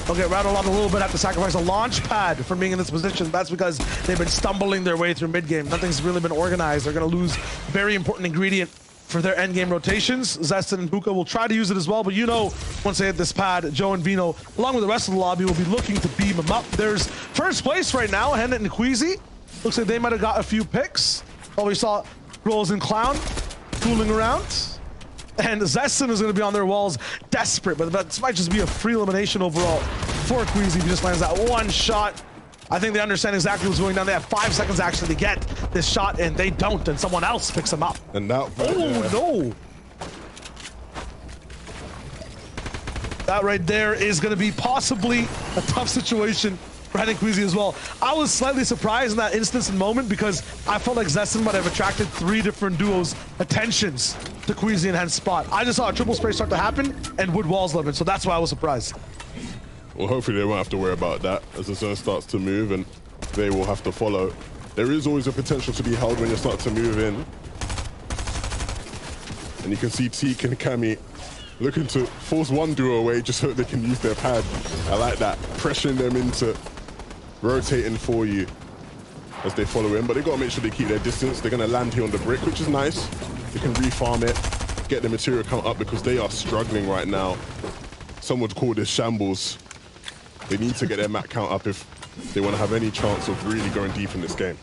They'll get rattled on a little bit, have to sacrifice a launch pad for being in this position. That's because they've been stumbling their way through mid-game. Nothing's really been organized. They're going to lose a very important ingredient for their endgame rotations. Zestin and Hookah will try to use it as well, but you know, once they hit this pad, Joe and Vino, along with the rest of the lobby, will be looking to beam them up. There's first place right now, Hennet and Queasy. Looks like they might have got a few picks. Oh, we saw Rolls and Clown fooling around. And Zestin is going to be on their walls, desperate, but this might just be a free elimination overall for Queasy. He just lands that one shot. I think they understand exactly what's going down. They have 5 seconds actually to get this shot, and they don't, and someone else picks them up. And that, no. That right there is going to be possibly a tough situation for Hennet and Queasy as well. I was slightly surprised in that instance and moment because I felt like Zestin might have attracted 3 different duos' attentions to Queasy and Hen's spot. I just saw a triple spray start to happen and wood walls limit, so that's why I was surprised. Well, hopefully they won't have to worry about that as the zone starts to move and they will have to follow. There is always a potential to be held when you start to move in. And you can see Teak and Cammy looking to force one duo away just so they can use their pad. I like that, pressuring them into rotating for you as they follow in, but they got to make sure they keep their distance. They're going to land here on the brick, which is nice. They can refarm it, get the material count up because they are struggling right now. Some would call this shambles. They need to get their mat count up if they want to have any chance of really going deep in this game.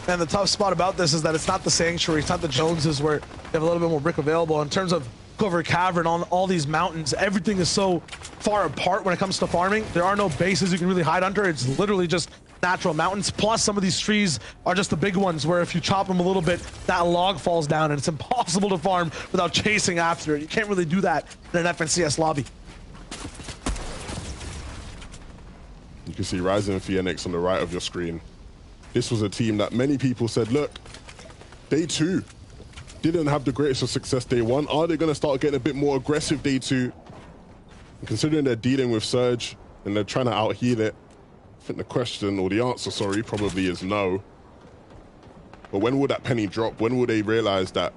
And the tough spot about this is that it's not the Sanctuary, it's not the Joneses where they have a little bit more brick available. In terms of Cover Cavern on all these mountains, everything is so far apart when it comes to farming. There are no bases you can really hide under. It's literally just natural mountains. Plus, some of these trees are just the big ones where if you chop them a little bit, that log falls down and it's impossible to farm without chasing after it. You can't really do that in an FNCS lobby. You can see Ryzen and Phoenix on the right of your screen. This was a team that many people said, look, day 2 didn't have the greatest of success day 1. Are they going to start getting a bit more aggressive day 2? And considering they're dealing with Surge and they're trying to out-heal it, I think the question, or the answer, sorry, probably is no. But when will that penny drop? When will they realize that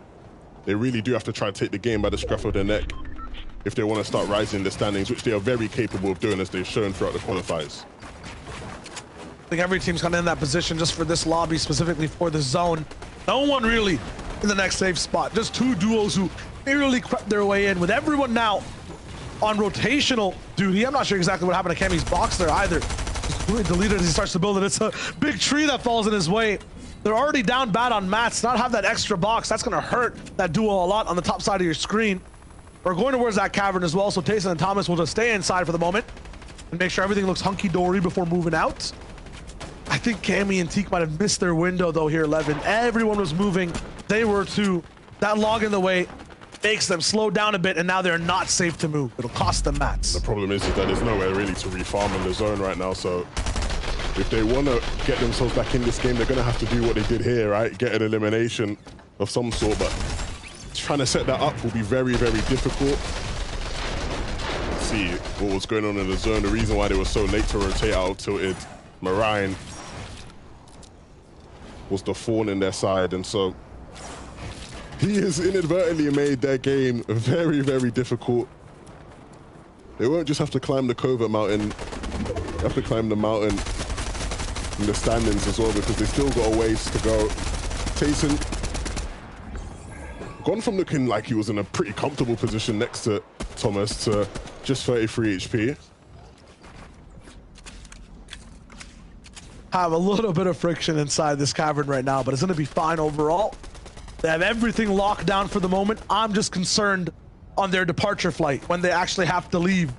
they really do have to try to take the game by the scruff of their neck if they want to start rising the standings, which they are very capable of doing as they've shown throughout the qualifiers? I think every team's kind of in that position just for this lobby, specifically for the zone. No one really in the next safe spot. Just 2 duos who nearly crept their way in with everyone now on rotational duty. I'm not sure exactly what happened to Cammy's box there either. Just really deleted as he starts to build it. It's a big tree that falls in his way. They're already down bad on mats. Not have that extra box, that's going to hurt that duo a lot on the top side of your screen. We're going towards that cavern as well, so Tayson and Thomas will just stay inside for the moment and make sure everything looks hunky-dory before moving out. I think Cammy and Teak might have missed their window though here, Levin. Everyone was moving. They were too. That log in the way makes them slow down a bit, and now they're not safe to move. It'll cost them mats. The problem is that there's nowhere really to refarm in the zone right now, so if they want to get themselves back in this game, they're going to have to do what they did here, right? Get an elimination of some sort, but trying to set that up will be very, very difficult. Let's see what was going on in the zone. The reason why they were so late to rotate out of tilted Marine was the fawn in their side, and so he has inadvertently made their game very, very difficult. They won't just have to climb the covert mountain, they have to climb the mountain in the standings as well, because they still got a ways to go. Tayson gone from looking like he was in a pretty comfortable position next to Thomas to just 33 HP. Have a little bit of friction inside this cavern right now, but it's going to be fine overall. They have everything locked down for the moment. I'm just concerned on their departure flight when they actually have to leave.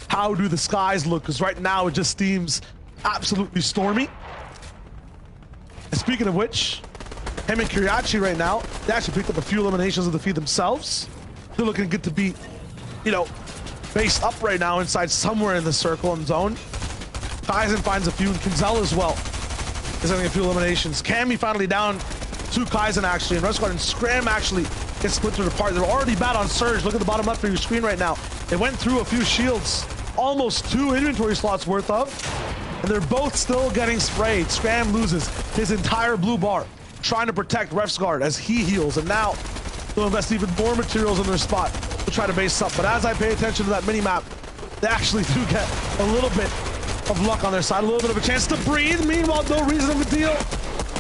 How do the skies look? Because right now it just seems absolutely stormy. And speaking of which, him and Kiriachi right now, they actually picked up a few eliminations of the feed themselves. They're looking good to be, you know, based up right now inside somewhere in the circle and zone. Kaizen finds a few, and Kinzel as well is having a few eliminations. Cammy finally down to Kaizen actually, and Resguard and Scram actually get splintered apart. They're already bad on Surge. Look at the bottom left of your screen right now. They went through a few shields, almost 2 inventory slots worth of, and they're both still getting sprayed. Scram loses his entire blue bar, trying to protect Refsguard as he heals, and now they'll invest even more materials in their spot to try to base up. But as I pay attention to that mini-map, they actually do get a little bit of luck on their side, a little bit of a chance to breathe. Meanwhile, no reason of a deal.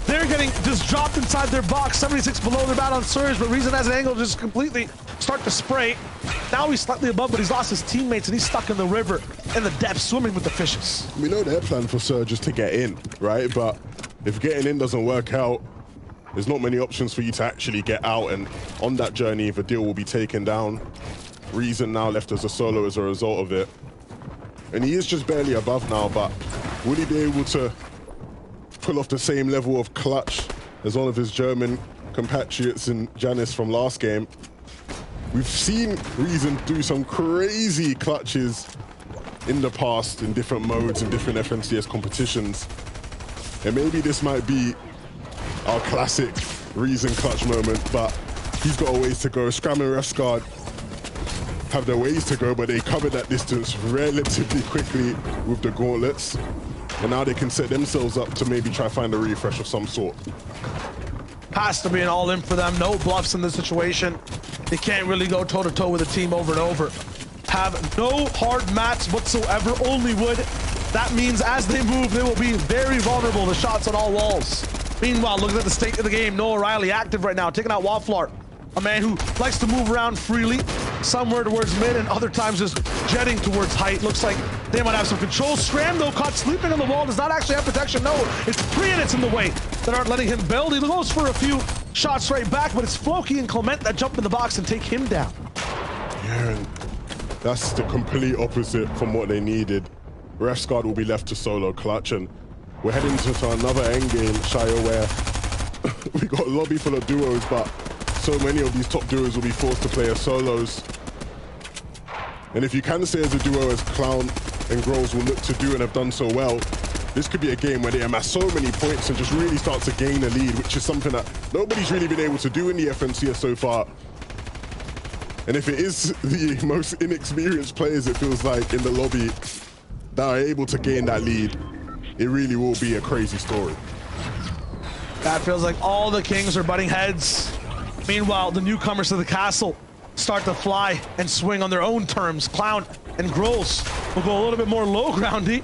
They're getting just dropped inside their box. 76 below, they're bad on surge, but Reason has an angle to just completely start to spray. Now he's slightly above, but he's lost his teammates and he's stuck in the river in the depths, swimming with the fishes. We know their plan for Surge is to get in, right? But if getting in doesn't work out, there's not many options for you to actually get out, and on that journey, Vidil will be taken down. Reason now left as a solo as a result of it. And he is just barely above now, but will he be able to pull off the same level of clutch as one of his German compatriots in Janis from last game? We've seen Reason do some crazy clutches in the past in different modes and different FNCS competitions. And maybe this might be our classic Reason clutch moment, but he's got a ways to go. Scram and Refsguard have their ways to go, but they covered that distance relatively quickly with the gauntlets. And now they can set themselves up to maybe try find a refresh of some sort. Has to be an all-in for them. No bluffs in this situation. They can't really go toe-to-toe with the team over and over. Have no hard mats whatsoever, only wood. That means as they move, they will be very vulnerable to shots on all walls. Meanwhile, looking at the state of the game, Noah Riley active right now, taking out Wafflar, a man who likes to move around freely, somewhere towards mid and other times just jetting towards height. Looks like they might have some control. Scram, though, caught sleeping on the wall, does not actually have protection. No, it's pre-inits in the way that aren't letting him build. He goes for a few shots right back, but it's Floki and Clement that jump in the box and take him down. Yeah, and that's the complete opposite from what they needed. Refsguard will be left to solo clutch, and we're heading to another endgame, Shio, where we got a lobby full of duos, but so many of these top duos will be forced to play as solos. And if you can say as a duo as Clown and Groves will look to do and have done so well, this could be a game where they amass so many points and just really start to gain a lead, which is something that nobody's really been able to do in the FNCS so far. And if it is the most inexperienced players, it feels like, in the lobby that are able to gain that lead, it really will be a crazy story. That feels like all the kings are butting heads. Meanwhile, the newcomers to the castle start to fly and swing on their own terms. Clown and Grols will go a little bit more low groundy.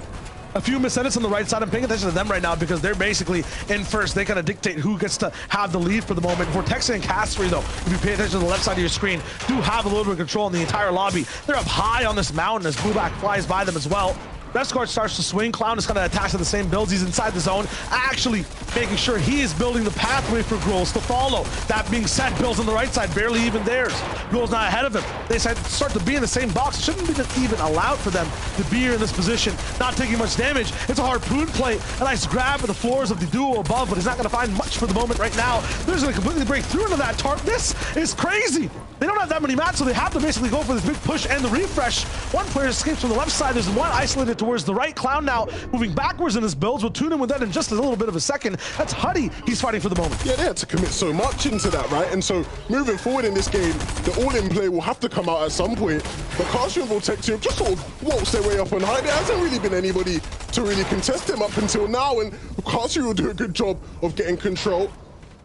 A few misedits on the right side. I'm paying attention to them right now because they're basically in first. They kind of dictate who gets to have the lead for the moment. Vortex and Castry, though, if you pay attention to the left side of your screen, do have a little bit of control in the entire lobby. They're up high on this mountain as Blueback flies by them as well. Refsguard starts to swing. Clown is kind of attached to the same builds. He's inside the zone, actually making sure he is building the pathway for Grols to follow. That being said, Bill's on the right side, barely even theirs. Grols not ahead of him. They start to be in the same box. Shouldn't be even allowed for them to be here in this position, not taking much damage. It's a harpoon play. A nice grab of the floors of the duo above, but he's not going to find much for the moment right now. They're just going to completely break through into that tarp. This is crazy. They don't have that many mats, so they have to basically go for this big push and the refresh. One player escapes from the left side. There's one isolated towards the right. Clown now moving backwards in his builds. We'll tune in with that in just a little bit of a second. That's Huddy. He's fighting for the moment. Yeah, they had to commit so much into that, right? And so moving forward in this game, the all-in play will have to come out at some point. But Castry and Vortex have just sort of waltzed their way up on high. There hasn't really been anybody to really contest them up until now, and Castry will do a good job of getting control.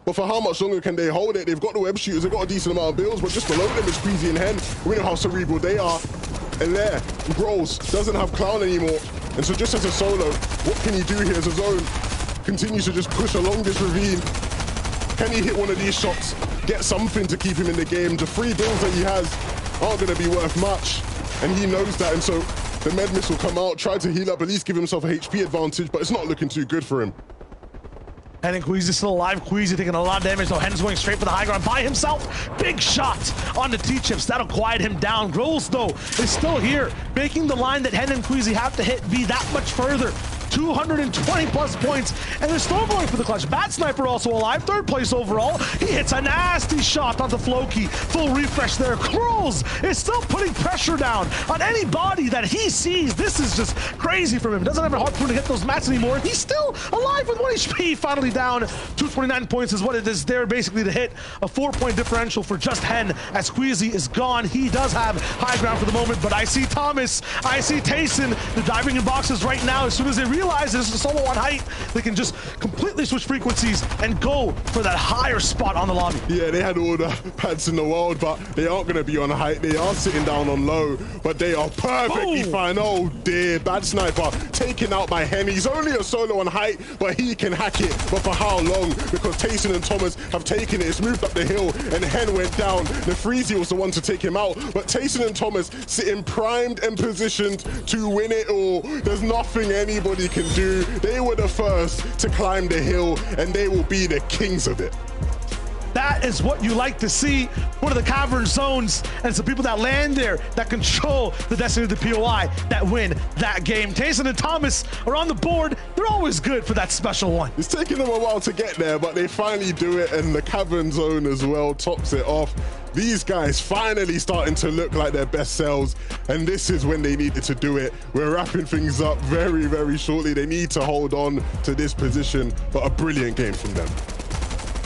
But for how much longer can they hold it? They've got the web shooters, they've got a decent amount of builds, but just below them is Queasy and Hen. We know how cerebral they are. And there, Grols doesn't have Clown anymore. And so just as a solo, what can he do here as a zone? Continues to just push along this ravine. Can he hit one of these shots? Get something to keep him in the game. The 3 builds that he has aren't going to be worth much. And he knows that. And so the med miss will come out, try to heal up, at least give himself a HP advantage, but it's not looking too good for him. Hen and Queasy still alive. Queasy taking a lot of damage, though. Hen's going straight for the high ground by himself. Big shot on the T-chips. That'll quiet him down. Grols, though, is still here, making the line that Hen and Queasy have to hit be that much further. 220 plus points, and they're still going for the clutch. Bat Sniper also alive, 3rd place overall. He hits a nasty shot onto Floki. Full refresh there. Grols is still putting pressure down on any body that he sees. This is just crazy from him. Doesn't have a harpoon to hit those mats anymore. He's still alive with 1 HP. Finally down. 229 points is what it is there basically to hit a 4-point differential for just Hen as Queasy is gone. He does have high ground for the moment, but I see Thomas, I see Tayson. They're diving in boxes right now. As soon as they realize realize there's a solo on height, they can just completely switch frequencies and go for that higher spot on the lobby. Yeah, they had all the pads in the world, but they aren't going to be on height. They are sitting down on low, but they are perfectly fine. Oh dear, bad sniper taking out by Hen. He's only a solo on height, but he can hack it. But for how long? Because Tayson and Thomas have taken it. It's moved up the hill, and Hen went down. The Freezy was the one to take him out, but Tayson and Thomas sitting primed and positioned to win it all. There's nothing anybody can do. They were the first to climb the hill, and they will be the kings of it. That is what you like to see. One of the cavern zones, and some people that land there that control the destiny of the POI that win that game. Tayson and Thomas are on the board. They're always good for that special one. It's taken them a while to get there, but they finally do it, and the cavern zone as well tops it off. These guys finally starting to look like their best selves, and this is when they needed to do it. We're wrapping things up very, very shortly. They need to hold on to this position, but a brilliant game from them.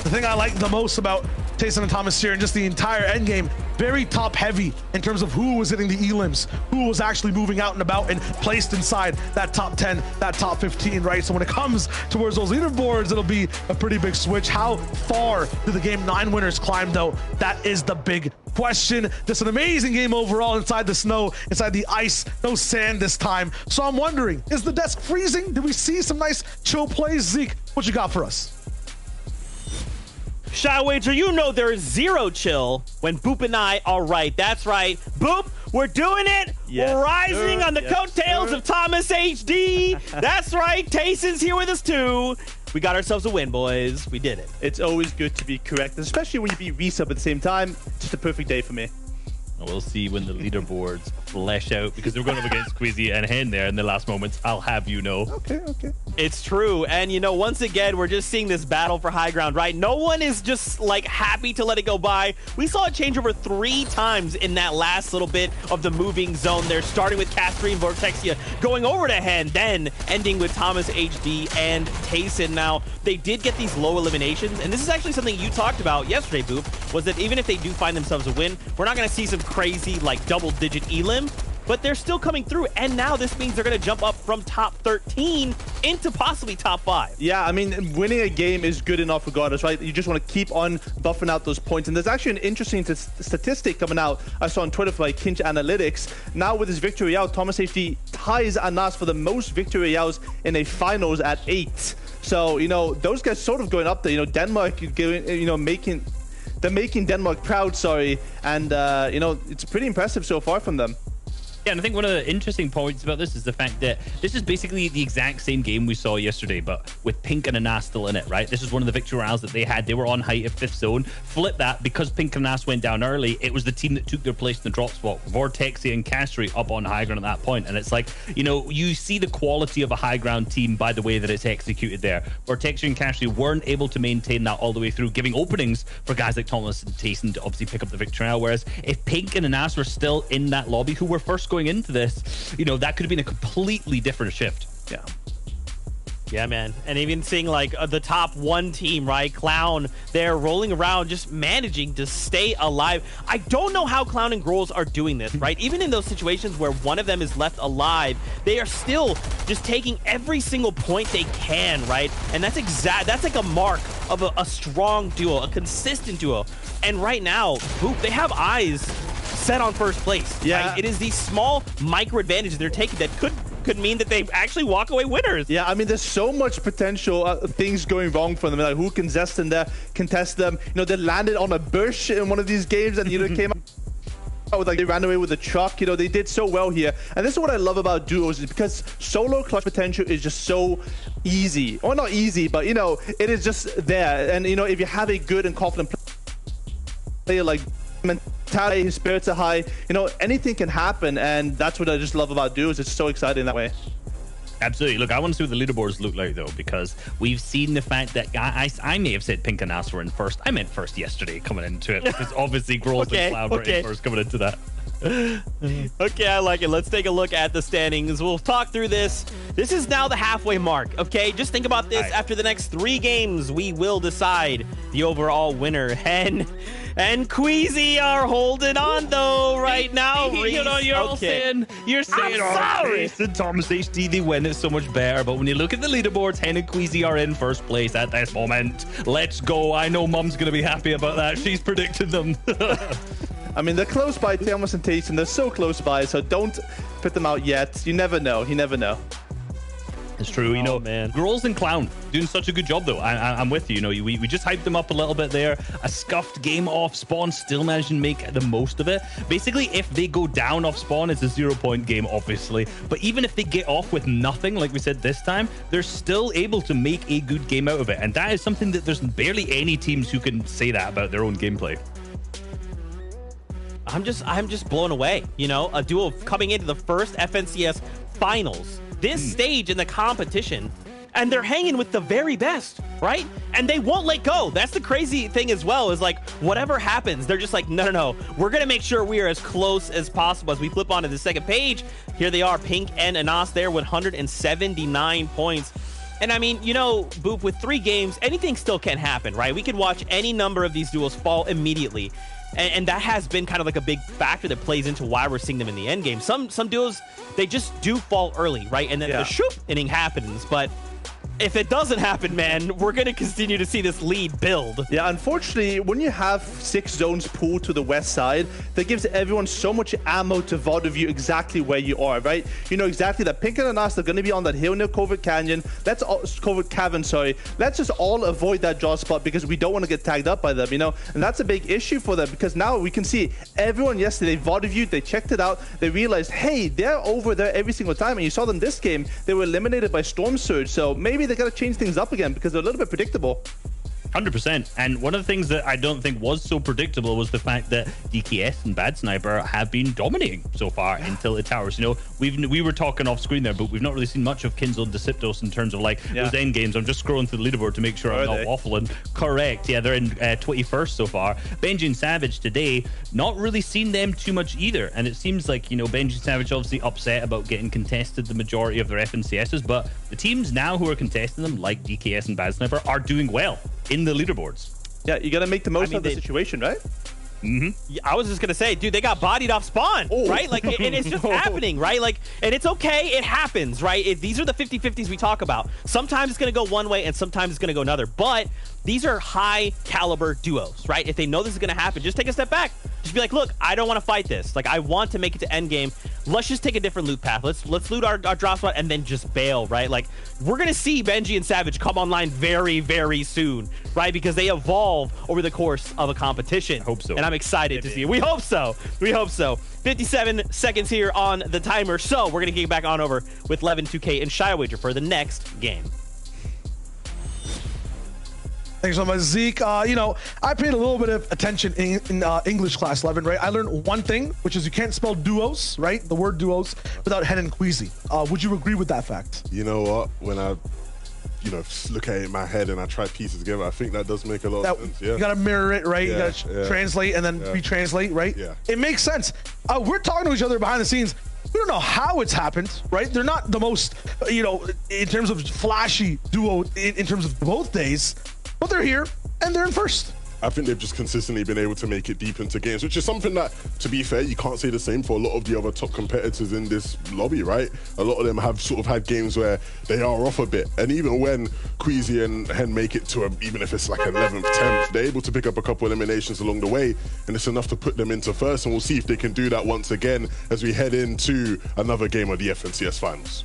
The thing I like the most about Tayson and Thomas here and just the entire end game, very top heavy in terms of who was hitting the elims, who was actually moving out and about and placed inside that top 10, that top 15, right? So when it comes towards those leaderboards, it'll be a pretty big switch. How far do the game 9 winners climb though? That is the big question. Just an amazing game overall inside the snow, inside the ice, no sand this time. So I'm wondering, is the desk freezing? Did we see some nice chill plays? Zeke, what you got for us? Shy Wager, you know there is zero chill when Boop and I are right. That's right. Boop, we're doing it. Yes, we're rising sir. on the Yes, coattails sir. of Thomas HD. That's right. Tayson's here with us too. We got ourselves a win, boys. We did it. It's always good to be correct, especially when you beat Resub at the same time. Just a perfect day for me. We'll see when the leaderboards flesh out, because they're going up against Squeezy and Hen there in the last moments. I'll have you know. Okay. It's true. And, you know, once again, we're just seeing this battle for high ground, right? No one is just, like, happy to let it go by. We saw it change over 3 times in that last little bit of the moving zone there, starting with Castry and Vortexia, going over to Hen, then ending with Thomas HD and Tayson. Now, they did get these low eliminations, and this is actually something you talked about yesterday, Boop, was that even if they do find themselves a win, we're not going to see some crazy, like, double-digit elim, but they're still coming through, and now this means they're going to jump up from top 13 into possibly top 5. Yeah, I mean, winning a game is good enough regardless, right? You just want to keep on buffing out those points. And there's actually an interesting statistic coming out I saw on Twitter for like Kinch Analytics. Now with his victory out, Thomas HD ties Anas for the most victory outs in a finals at 8. So, you know, those guys sort of going up there. You know, Denmark, you know, making Denmark proud, sorry. And, you know, it's pretty impressive so far from them. Yeah, and I think one of the interesting points about this is the fact that this is basically the exact same game we saw yesterday, but with Pink and Anas still in it, right? This is one of the victory rounds that they had. They were on height at 5th zone. Flip that, because Pink and Anas went down early, it was the team that took their place in the drop spot. Vortexia and Castry up on high ground at that point. And it's like, you know, you see the quality of a high ground team by the way that it's executed there. Vortexia and Castry weren't able to maintain that all the way through, giving openings for guys like Thomas and Tayson to obviously pick up the victory round. Whereas if Pink and Anas were still in that lobby, who were first going into this, you know, that could have been a completely different shift. Yeah, man. And even seeing like the top 1 team, right? Clown, they're rolling around, just managing to stay alive. I don't know how Clown and Grolls are doing this, right? Even in those situations where one of them is left alive, they are still just taking every single point they can, right? And that's like a mark of a strong duo, a consistent duo. And right now, Boop, they have eyes set on first place. Yeah. Right? It is these small micro advantages they're taking that could mean that they actually walk away winners. Yeah, I mean, there's so much potential things going wrong for them. Like, who can zest in there, contest them? You know, they landed on a bush in one of these games and, you know, came out with, like, they ran away with a truck. You know, they did so well here. And this is what I love about duos, is because solo clutch potential is just so easy. Or not easy, but, you know, it is just there. And, you know, if you have a good and confident player like mentality, his spirits are high, you know, anything can happen, and that's what I just love about duos. It's so exciting that way. Absolutely. Look, I want to see what the leaderboards look like, though, because we've seen the fact that I may have said Pink and Anas were in first. I meant first yesterday coming into it, because obviously Grolls and Cloud were in first coming into that. Okay, I like it. Let's take a look at the standings. We'll talk through this. This is now the halfway mark, okay? Just think about this. After the next 3 games, we will decide the overall winner. Hen and Queasy are holding on, though, right now. You know, you're saying, I'm sorry. Reese and Thomas HD, they win it so much better. But when you look at the leaderboards, Hen and Queasy are in first place at this moment. Let's go. I know Mum's going to be happy about that. She's predicted them. I mean, they're close by, Thomas and Tayson. They're so close by, so don't put them out yet. You never know. You never know. It's true, you know, man. Girls and Clown doing such a good job, though. I'm with you. You know, we just hyped them up a little bit there. A scuffed game off spawn, still managed to make the most of it. Basically, if they go down off spawn, it's a 0-point game, obviously. But even if they get off with nothing, like we said this time, they're still able to make a good game out of it. And that is something that there's barely any teams who can say that about their own gameplay. I'm just blown away. You know, a duo coming into the first FNCS finals. This stage in the competition, and they're hanging with the very best, right? And they won't let go. That's the crazy thing as well, is like, whatever happens, they're just like, no. We're going to make sure we are as close as possible. As we flip onto the second page, here they are, Pink and Anas there with 179 points. And I mean, you know, Boop, with 3 games, anything still can happen, right? We could watch any number of these duels fall immediately. And that has been kind of like a big factor that plays into why we're seeing them in the end game. Some duels, they just do fall early, right? And then the shoop inning happens. But if it doesn't happen, man, we're going to continue to see this lead build. Yeah, unfortunately, when you have 6 zones pulled to the west side, that gives everyone so much ammo to VOD of you exactly where you are, right? You know exactly that Pink and Anas are going to be on that hill near Covert Canyon. Covert Cavern, sorry. Let's just all avoid that draw spot because we don't want to get tagged up by them, you know? And that's a big issue for them because now we can see everyone yesterday VOD viewed, they checked it out, they realized, hey, they're over there every single time. And you saw them this game, they were eliminated by Storm Surge. So maybe they got to change things up again because they're a little bit predictable. 100%. And one of the things that I don't think was so predictable was the fact that DKS and Bad Sniper have been dominating so far in Tilted Towers. You know, we were talking off screen there, but we've not really seen much of Kinzel and Deceptos in terms of like those end games. I'm just scrolling through the leaderboard to make sure I'm not waffling. Correct. Yeah, they're in 21st so far. Benji and Savage today, not really seen them too much either. And it seems like, you know, Benji and Savage obviously upset about getting contested the majority of their FNCSs, but the teams now who are contesting them, like DKS and Bad Sniper, are doing well in the leaderboards. Yeah, you got to make the most of the situation, right? Yeah, I was just gonna say, dude, they got bodied off spawn, right? Like, and it's just happening, right? Like, and it's okay, it happens, right? These are the 50-50s we talk about. Sometimes it's gonna go one way, and sometimes it's gonna go another. But these are high caliber duos, right? If they know this is gonna happen, just take a step back. Just be like, look, I don't want to fight this. Like, I want to make it to end game. Let's just take a different loot path. Let's loot our drop spot and then just bail, right? Like, we're gonna see Benji and Savage come online very, very soon, right? Because they evolve over the course of a competition. I hope so. And I'm excited to see it. We hope so. We hope so. 57 seconds here on the timer. So we're gonna get back on over with Levin, 2K, and Shy Wager for the next game. Thanks so much, Zeke. You know, I paid a little bit of attention in English class 11, right? I learned one thing, which is you can't spell duos, right? The word duos without Hen and Queasy. Would you agree with that fact? You know what? When I, you know, look at it in my head and I try pieces together, I think that does make a lot of sense. Yeah. You got to mirror it, right? You got to translate and then retranslate, right? Yeah. It makes sense. We're talking to each other behind the scenes. We don't know how it's happened, right? They're not the most, you know, in terms of flashy duo in terms of both days. But they're here, and they're in first. I think they've just consistently been able to make it deep into games, which is something that, to be fair, you can't say the same for a lot of the other top competitors in this lobby, right? A lot of them have sort of had games where they are off a bit. And even when Queasy and Hen make it to, even if it's like 11th, 10th, they're able to pick up a couple eliminations along the way, and it's enough to put them into first. And we'll see if they can do that once again as we head into another game of the FNCS Finals.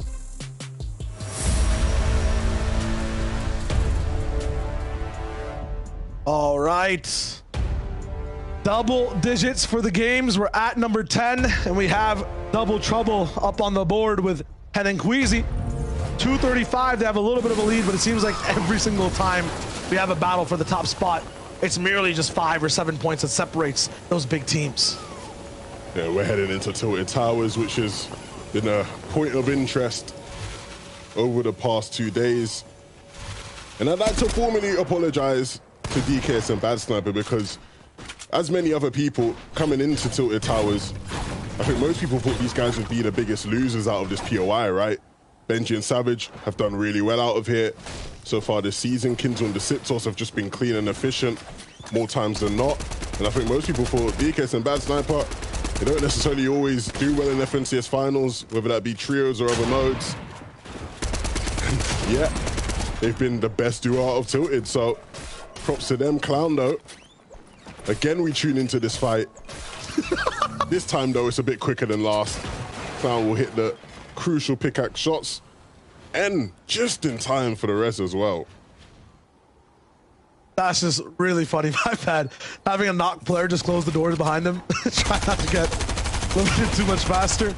All right. Double digits for the games. We're at number 10, and we have double trouble up on the board with Hen and Queasy. 235, they have a little bit of a lead, but it seems like every single time we have a battle for the top spot, it's merely just 5 or 7 points that separates those big teams. Yeah, we're heading into Tilted Towers, which has been a point of interest over the past 2 days. And I'd like to formally apologize to DKS and Bad Sniper because, as many other people coming into Tilted Towers, I think most people thought these guys would be the biggest losers out of this POI, right? Benji and Savage have done really well out of here so far this season. Kinzo and the Siptos have just been clean and efficient more times than not. And I think most people thought DKS and Bad Sniper, they don't necessarily always do well in FNCS finals, whether that be trios or other modes. Yeah, they've been the best duo out of Tilted, so props to them. Clown, though. Again, we tune into this fight. This time, though, it's a bit quicker than last. Clown will hit the crucial pickaxe shots, and just in time for the res as well. That's just really funny. My bad. Having a knock player just close the doors behind him. Try not to get loaded too much faster.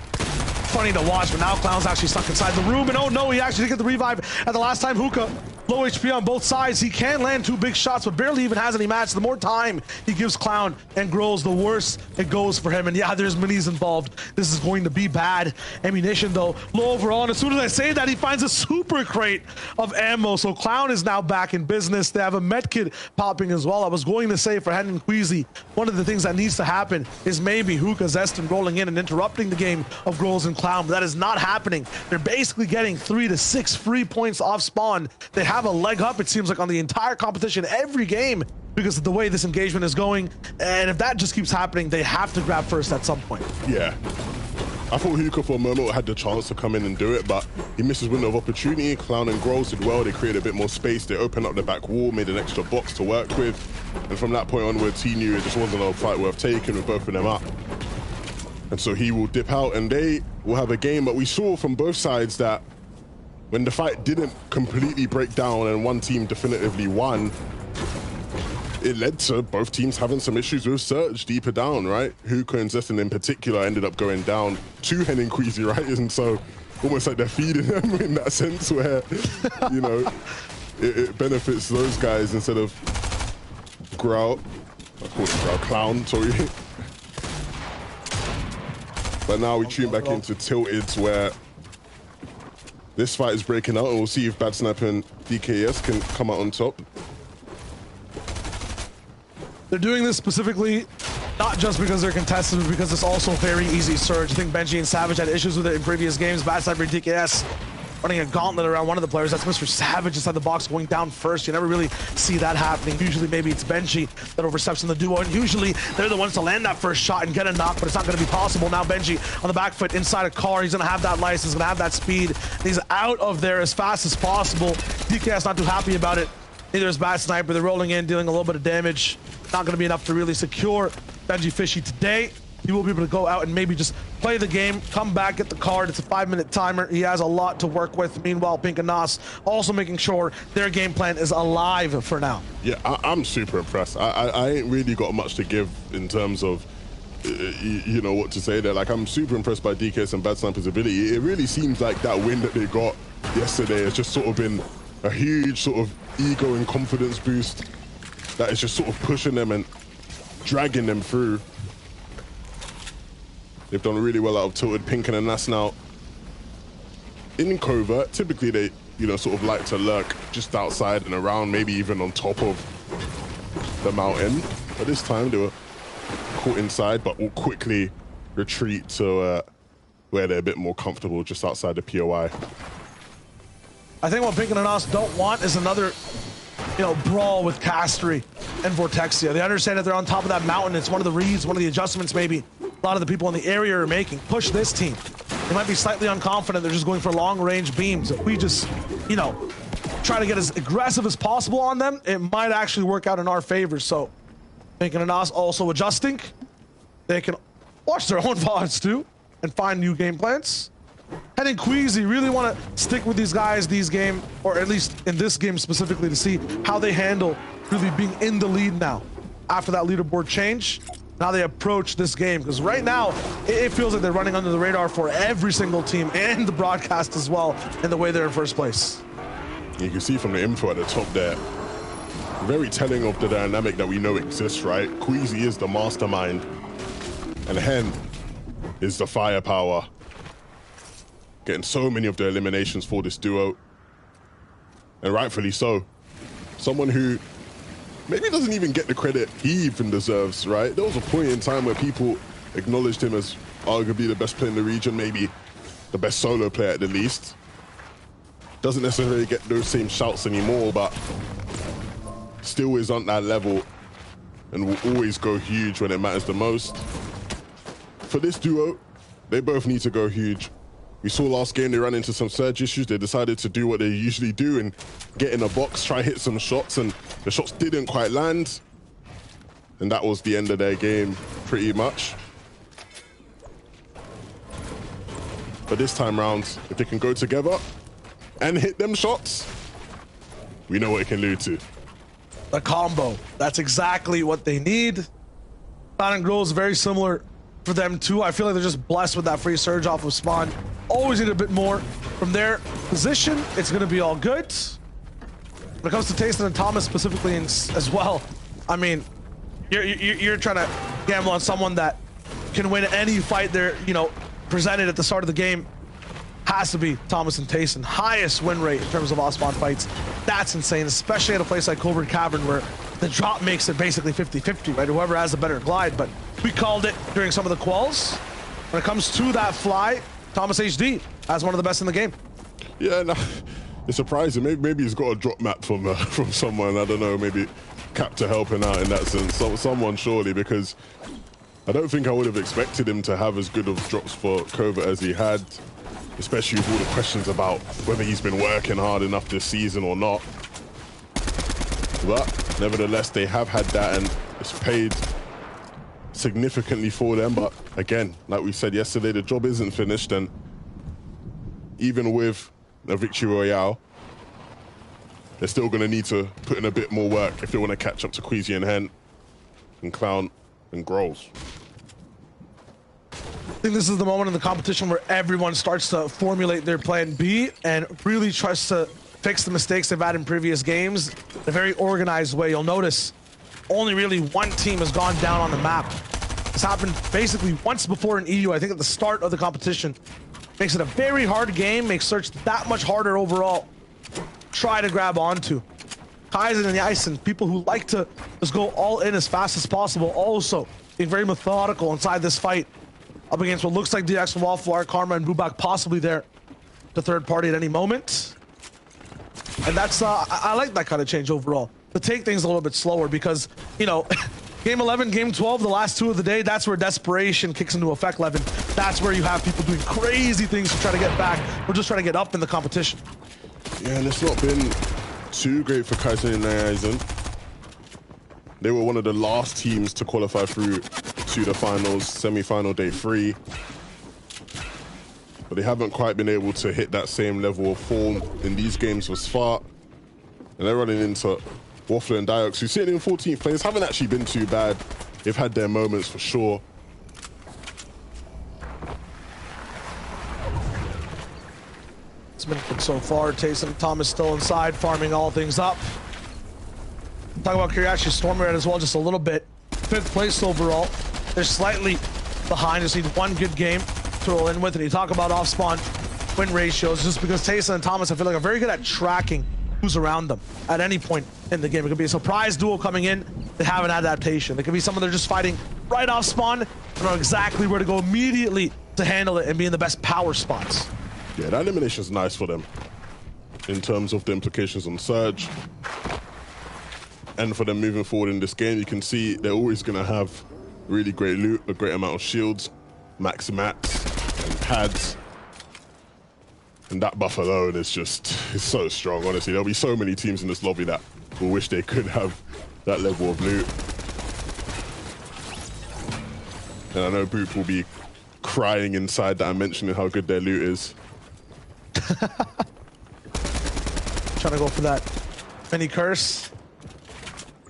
Funny to watch, but now Clown's actually stuck inside the room, and oh no, he actually did get the revive at the last time. Hookah, low HP on both sides. He can land 2 big shots, but barely even has any match. The more time he gives Clown and grows, the worse it goes for him. And yeah, there's minis involved. This is going to be bad. Ammunition though, low overall. And as soon as I say that, he finds a super crate of ammo. So Clown is now back in business. They have a medkit popping as well. I was going to say for Hen and Queasy, one of the things that needs to happen is maybe Hookah, Zeston rolling in and interrupting the game of Grows and Clown, but that is not happening. They're basically getting 3 to 6 free points off spawn. They have a leg up, it seems like, on the entire competition every game because of the way this engagement is going. And if that just keeps happening, they have to grab first at some point. Yeah. I thought Hookah for a moment had the chance to come in and do it, but he misses window of opportunity. Clown and Grows did well. They created a bit more space. They opened up the back wall, made an extra box to work with. And from that point onwards, he knew it just wasn't a fight worth taking with both of them up. And so he will dip out and they will have a game. But we saw from both sides that when the fight didn't completely break down and one team definitively won, it led to both teams having some issues with Surge deeper down, right? Hookah and Zeston in particular ended up going down to Hen and Queasy, right? And so almost like they're feeding them in that sense where, you know, it benefits those guys instead of Growl. Of course, Growl, Clown, sorry. But now we tune back into Tilted's where this fight is breaking out, and we'll see if Bad Sniper and DKS can come out on top. They're doing this specifically not just because they're contested, but because it's also very easy Surge. I think Benji and Savage had issues with it in previous games. Bad Sniper and DKS running a gauntlet around one of the players. That's Mr. Savage inside the box going down first. You never really see that happening. Usually maybe it's Benji that oversteps in the duo, and usually they're the ones to land that first shot and get a knock, but it's not going to be possible. Now Benji on the back foot inside a car. He's going to have that license, going to have that speed. He's out of there as fast as possible. DKS not too happy about it. Neither is Bad Sniper. They're rolling in, dealing a little bit of damage. Not going to be enough to really secure Benji Fishy today. He will be able to go out and maybe just play the game, come back, get the card. It's a 5-minute timer. He has a lot to work with. Meanwhile, Pink and Nas also making sure their game plan is alive for now. Yeah, I'm super impressed. I ain't really got much to give in terms of, you know, what to say there. Like, I'm super impressed by DKS and Bad Sniper's ability. It really seems like that win that they got yesterday has just sort of been a huge sort of ego and confidence boost that is just sort of pushing them and dragging them through. They've done really well out of Tilted. Pink and Nas now in covert. Typically they, you know, sort of like to lurk just outside and around, maybe even on top of the mountain. But this time they were caught inside, but will quickly retreat to where they're a bit more comfortable, just outside the POI. I think what Pink and Nas don't want is another, you know, brawl with Castery and Vortexia. They understand that they're on top of that mountain. It's one of the reads, one of the adjustments maybe a lot of the people in the area are making. Push this team. They might be slightly unconfident. They're just going for long-range beams. If we just, you know, try to get as aggressive as possible on them, it might actually work out in our favor. So Pink and Nas also adjusting. They can watch their own VODs too and find new game plans. Hen and Queasy really want to stick with these guys these game, or at least in this game specifically, to see how they handle really being in the lead now after that leaderboard change. How they approach this game, because right now it feels like they're running under the radar for every single team and the broadcast as well in the way they're in first place. You can see from the info at the top there, very telling of the dynamic that we know exists, right? Queasy is the mastermind and Hen is the firepower, getting so many of the eliminations for this duo, and rightfully so. Someone who maybe doesn't even get the credit he even deserves, right? There was a point in time where people acknowledged him as arguably the best player in the region, maybe the best solo player at the least. Doesn't necessarily get those same shouts anymore, but still is on that level and will always go huge when it matters the most. For this duo, they both need to go huge. We saw last game they ran into some surge issues. They decided to do what they usually do and get in a box, try hit some shots, and the shots didn't quite land. And that was the end of their game, pretty much. But this time round, if they can go together and hit them shots, we know what it can lead to. The combo. That's exactly what they need. Cloud and Grow is very similar for them too. I feel like they're just blessed with that free surge off of spawn. Always need a bit more from their position. It's going to be all good. When it comes to Tayson and Thomas specifically as well, I mean, you're trying to gamble on someone that can win any fight they're, you know, presented at the start of the game. Has to be Thomas and Tayson. Highest win rate in terms of off-spawn fights. That's insane, especially at a place like Covert Cavern where the drop makes it basically 50-50, right? Whoever has a better glide, but we called it during some of the quals. When it comes to that fly, Thomas HD as one of the best in the game. Yeah, no, it's surprising. Maybe he's got a drop map from someone. I don't know, maybe Captor helping out in that sense. Someone surely, because I don't think I would have expected him to have as good of drops for Covert as he had, especially with all the questions about whether he's been working hard enough this season or not. But nevertheless, they have had that, and it's paid significantly for them. But again, like we said yesterday, the job isn't finished, and even with a victory royale, they're still going to need to put in a bit more work if they want to catch up to Queasy and Hen and Clown and Grows. I think this is the moment in the competition where everyone starts to formulate their plan B and really tries to fix the mistakes they've had in previous games in a very organized way. You'll notice only really one team has gone down on the map. This happened basically once before in EU, I think at the start of the competition. Makes it a very hard game, makes search that much harder overall. Try to grab onto. Kaizen and Yaisen, people who like to just go all in as fast as possible, also being very methodical inside this fight. Up against what looks like DX and Wallflower, Karma and Bubak possibly there. The third party at any moment. And that's, I like that kind of change overall. To take things a little bit slower because, you know, Game 11, Game 12, the last two of the day, that's where desperation kicks into effect, Levin. That's where you have people doing crazy things to try to get back or just try to get up in the competition. Yeah, and it's not been too great for Kaizen and Yaisen. They were one of the last teams to qualify through to the finals, semi-final day 3. But they haven't quite been able to hit that same level of form in these games thus far. And they're running into Waffler and Diox, who sitting in 14th place, haven't actually been too bad. They've had their moments for sure. It's been good so far. Tayson Thomas still inside, farming all things up. Talk about Kiriachi Stormrat as well, just a little bit. 5th place overall. They're slightly behind. Just need one good game to roll in with. And you talk about off-spawn win ratios, just because Tayson and Thomas, I feel like, are very good at tracking who's around them at any point in the game. It could be a surprise duel coming in. They have an adaptation. It could be someone they're just fighting right off spawn. They know exactly where to go immediately to handle it and be in the best power spots. Yeah, that elimination is nice for them in terms of the implications on Surge. And for them moving forward in this game, you can see they're always going to have really great loot, a great amount of shields, max mats, and pads. And that buff alone is just, it's so strong, honestly. There'll be so many teams in this lobby that will wish they could have that level of loot. And I know Boop will be crying inside that I'm mentioning how good their loot is. Trying to go for that mini curse.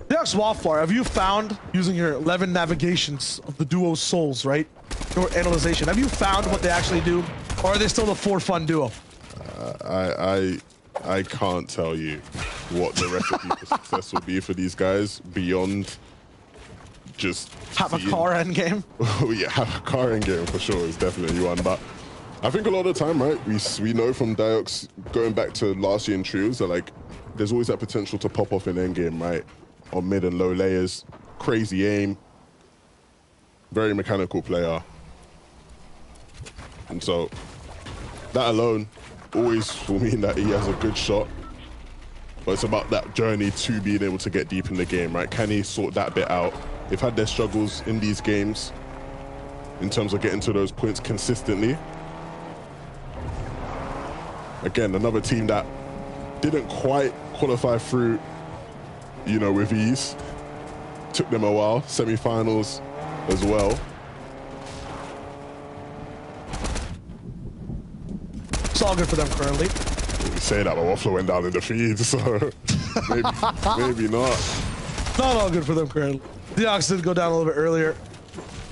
Dex Wallflower, have you found, using your 11 navigations of the duo's souls, right? Your analyzation, have you found what they actually do? Or are they still the for fun duo? I can't tell you what the recipe for success will be for these guys beyond just have a car end game. Oh yeah, have a car end game for sure is definitely one. But I think a lot of the time, right? We know from Diox going back to last year in trios that like there's always that potential to pop off in end game, right? On mid and low layers, crazy aim, very mechanical player. And so that alone always will mean that he has a good shot. But it's about that journey to being able to get deep in the game, right? Can he sort that bit out? They've had their struggles in these games in terms of getting to those points consistently. Again, another team that didn't quite qualify through, you know, with ease. Took them a while, semi-finals as well. It's all good for them currently. You say that, but Waffler went down in the feed, so maybe not. Not all good for them currently. The Ox did go down a little bit earlier.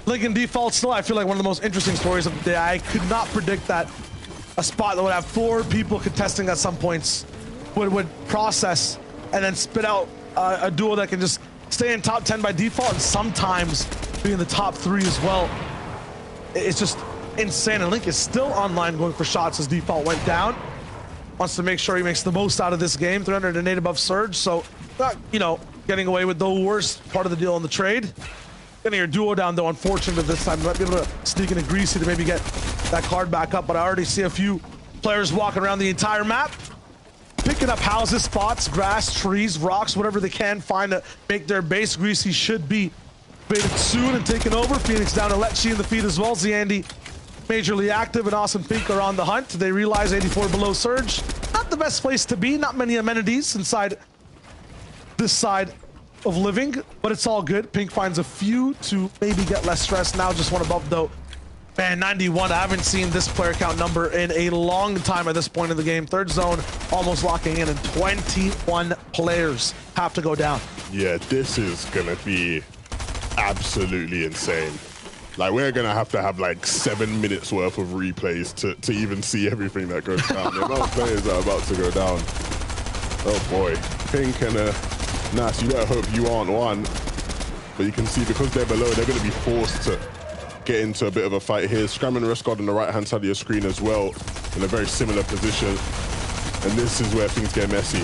Lincoln default still, I feel like one of the most interesting stories of the day. I could not predict that a spot that would have 4 people contesting at some points would process and then spit out a duo that can just stay in top 10 by default and sometimes be in the top 3 as well. It's just insane. And Link is still online going for shots as default went down. Wants to make sure he makes the most out of this game. 308 above Surge, so not, you know, getting away with the worst part of the deal in the trade. Getting your duo down though, unfortunately this time. You might be able to sneak in a Greasy to maybe get that card back up, but I already see a few players walking around the entire map, picking up houses, spots, grass, trees, rocks, whatever they can find to make their base. Greasy should be baited soon and taken over. Phoenix down to Letchi in the feed as well. Zandy majorly active and Awesome Pink are on the hunt. They realize 84 below Surge. Not the best place to be, not many amenities inside this side of living, but it's all good. Pink finds a few to maybe get less stress. Now just one above though. Man, 91, I haven't seen this player count number in a long time at this point in the game. Third zone almost locking in, and 21 players have to go down. Yeah, this is gonna be absolutely insane. Like, we're gonna have like 7 minutes worth of replays to even see everything that goes down. The amount of players that are about to go down. Oh boy, Pink and Nas, you better hope you aren't one. But you can see because they're below, they're gonna be forced to get into a bit of a fight here. Scram and Rescod on the right-hand side of your screen as well, in a very similar position. And this is where things get messy.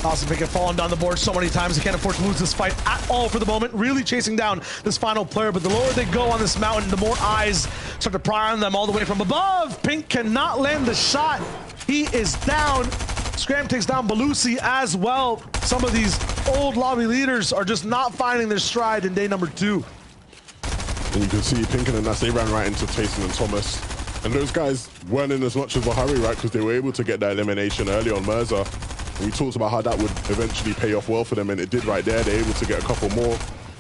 Awesome Pink fallen down the board so many times. They can't afford to lose this fight at all for the moment. Really chasing down this final player, but the lower they go on this mountain, the more eyes start to pry on them all the way from above. Pink cannot land the shot. He is down. Scram takes down Belusi as well. Some of these old lobby leaders are just not finding their stride in day number 2. And you can see Pink and Nas, they ran right into Tayson and Thomas. And those guys weren't in as much of a hurry, right? Because they were able to get that elimination early on Mirza. And we talked about how that would eventually pay off well for them, and it did right there. They're able to get a couple more.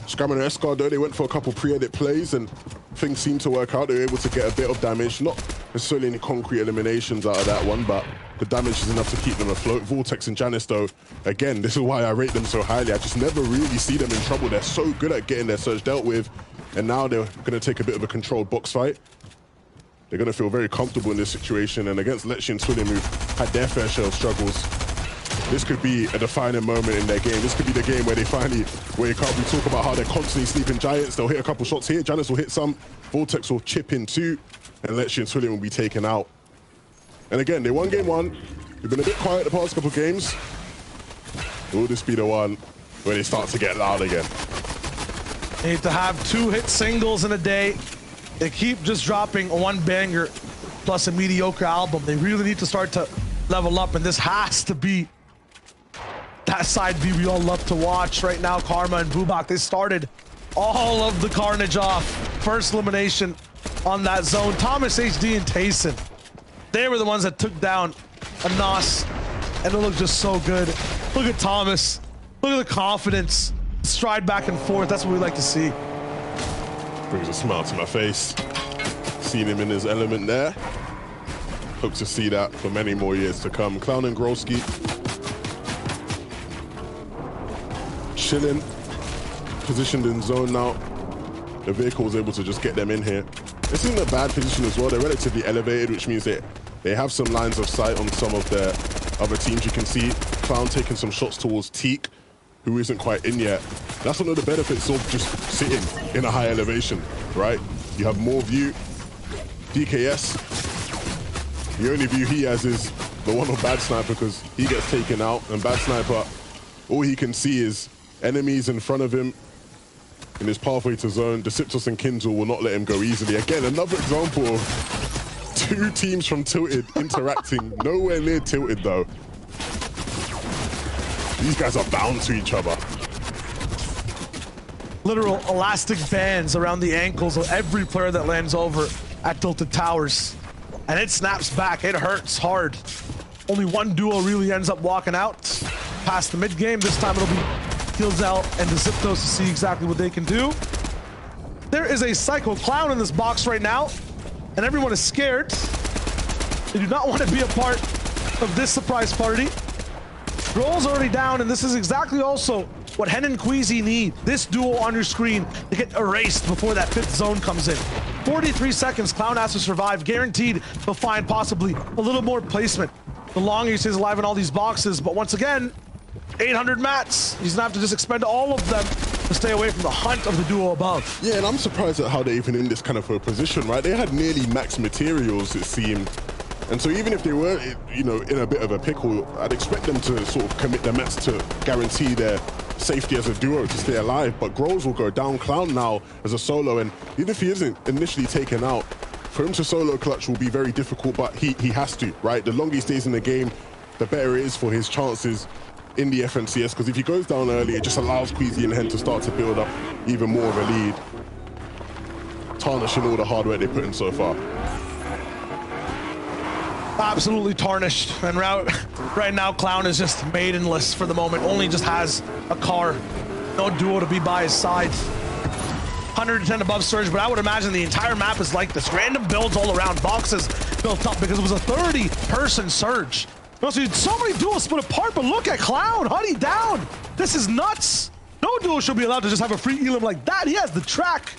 Scram and Escard, though, they went for a couple pre-edit plays, and things seemed to work out. They were able to get a bit of damage. Not necessarily any concrete eliminations out of that one, but the damage is enough to keep them afloat. Vortex and Janice, though, again, this is why I rate them so highly. I just never really see them in trouble. They're so good at getting their surge dealt with, and now they're going to take a bit of a controlled box fight. They're going to feel very comfortable in this situation, and against Letchi and Twilliam, who've had their fair share of struggles, this could be a defining moment in their game. This could be the game where they finally wake up. We talk about how they're constantly sleeping giants. They'll hit a couple shots here. Janice will hit some. Vortex will chip in 2, and Letchi and Twilliam will be taken out. And again, they won game 1. They've been a bit quiet the past couple games. Will this be the one where they start to get loud again? They need to have 2 hit singles in a day. They keep just dropping one banger plus a mediocre album. They really need to start to level up, and this has to be that side B we all love to watch right now. Karma and Bubak, they started all of the carnage off. First elimination on that zone. Thomas, HD, and Tayson, they were the ones that took down a Nos, and it looked just so good. Look at Thomas. Look at the confidence. Stride back and forth. That's what we like to see. Brings a smile to my face. Seen him in his element there. Hope to see that for many more years to come. Clown and Grolski chilling, positioned in zone now. The vehicle was able to just get them in here. This isn't a bad position as well. They're relatively elevated, which means they have some lines of sight on some of their other teams. You can see Clown taking some shots towards Teak, who isn't quite in yet. That's one of the benefits of just sitting in a high elevation, right? You have more view. DKS, the only view he has is the one of Bad Sniper, because he gets taken out, and Bad Sniper, all he can see is enemies in front of him. in his pathway to zone. Deceptus and Kinzel will not let him go easily. Again, another example of 2 teams from Tilted interacting. Nowhere near Tilted, though. These guys are bound to each other. Literal elastic bands around the ankles of every player that lands over at Tilted Towers. And it snaps back. It hurts hard. Only one duo really ends up walking out past the mid game. This time it'll be Kilzel and the Ziptos to see exactly what they can do. There is a Psycho Clown in this box right now, and everyone is scared. They do not want to be a part of this surprise party. Roll's already down, and this is exactly also what Hen and Queasy need. This duo on your screen to get erased before that 5th zone comes in. 43 seconds, Clown has to survive. Guaranteed he'll find possibly a little more placement the longer he stays alive in all these boxes. But once again, 800 mats. He's gonna have to just expend all of them to stay away from the hunt of the duo above. Yeah, and I'm surprised at how they're even in this kind of a position, right? They had nearly max materials, it seemed. And so even if they were, you know, in a bit of a pickle, I'd expect them to sort of commit their mats to guarantee their safety as a duo to stay alive. But Groves will go down. Clown now as a solo, and even if he isn't initially taken out, for him to solo clutch will be very difficult, but he has to, right? The longer he stays in the game, the better it is for his chances in the FNCS, because if he goes down early, it just allows Queasy and Hen to start to build up even more of a lead, tarnishing all the hard work they put in so far. Absolutely tarnished, and right now Clown is just maidenless for the moment. Only just has a car, no duo to be by his side. 110 above Surge, but I would imagine the entire map is like this. Random builds all around, boxes built up because it was a 30-person Surge. So many duos split apart, but look at Clown, Honey down. This is nuts. No duo should be allowed to just have a free elim like that. He has the track.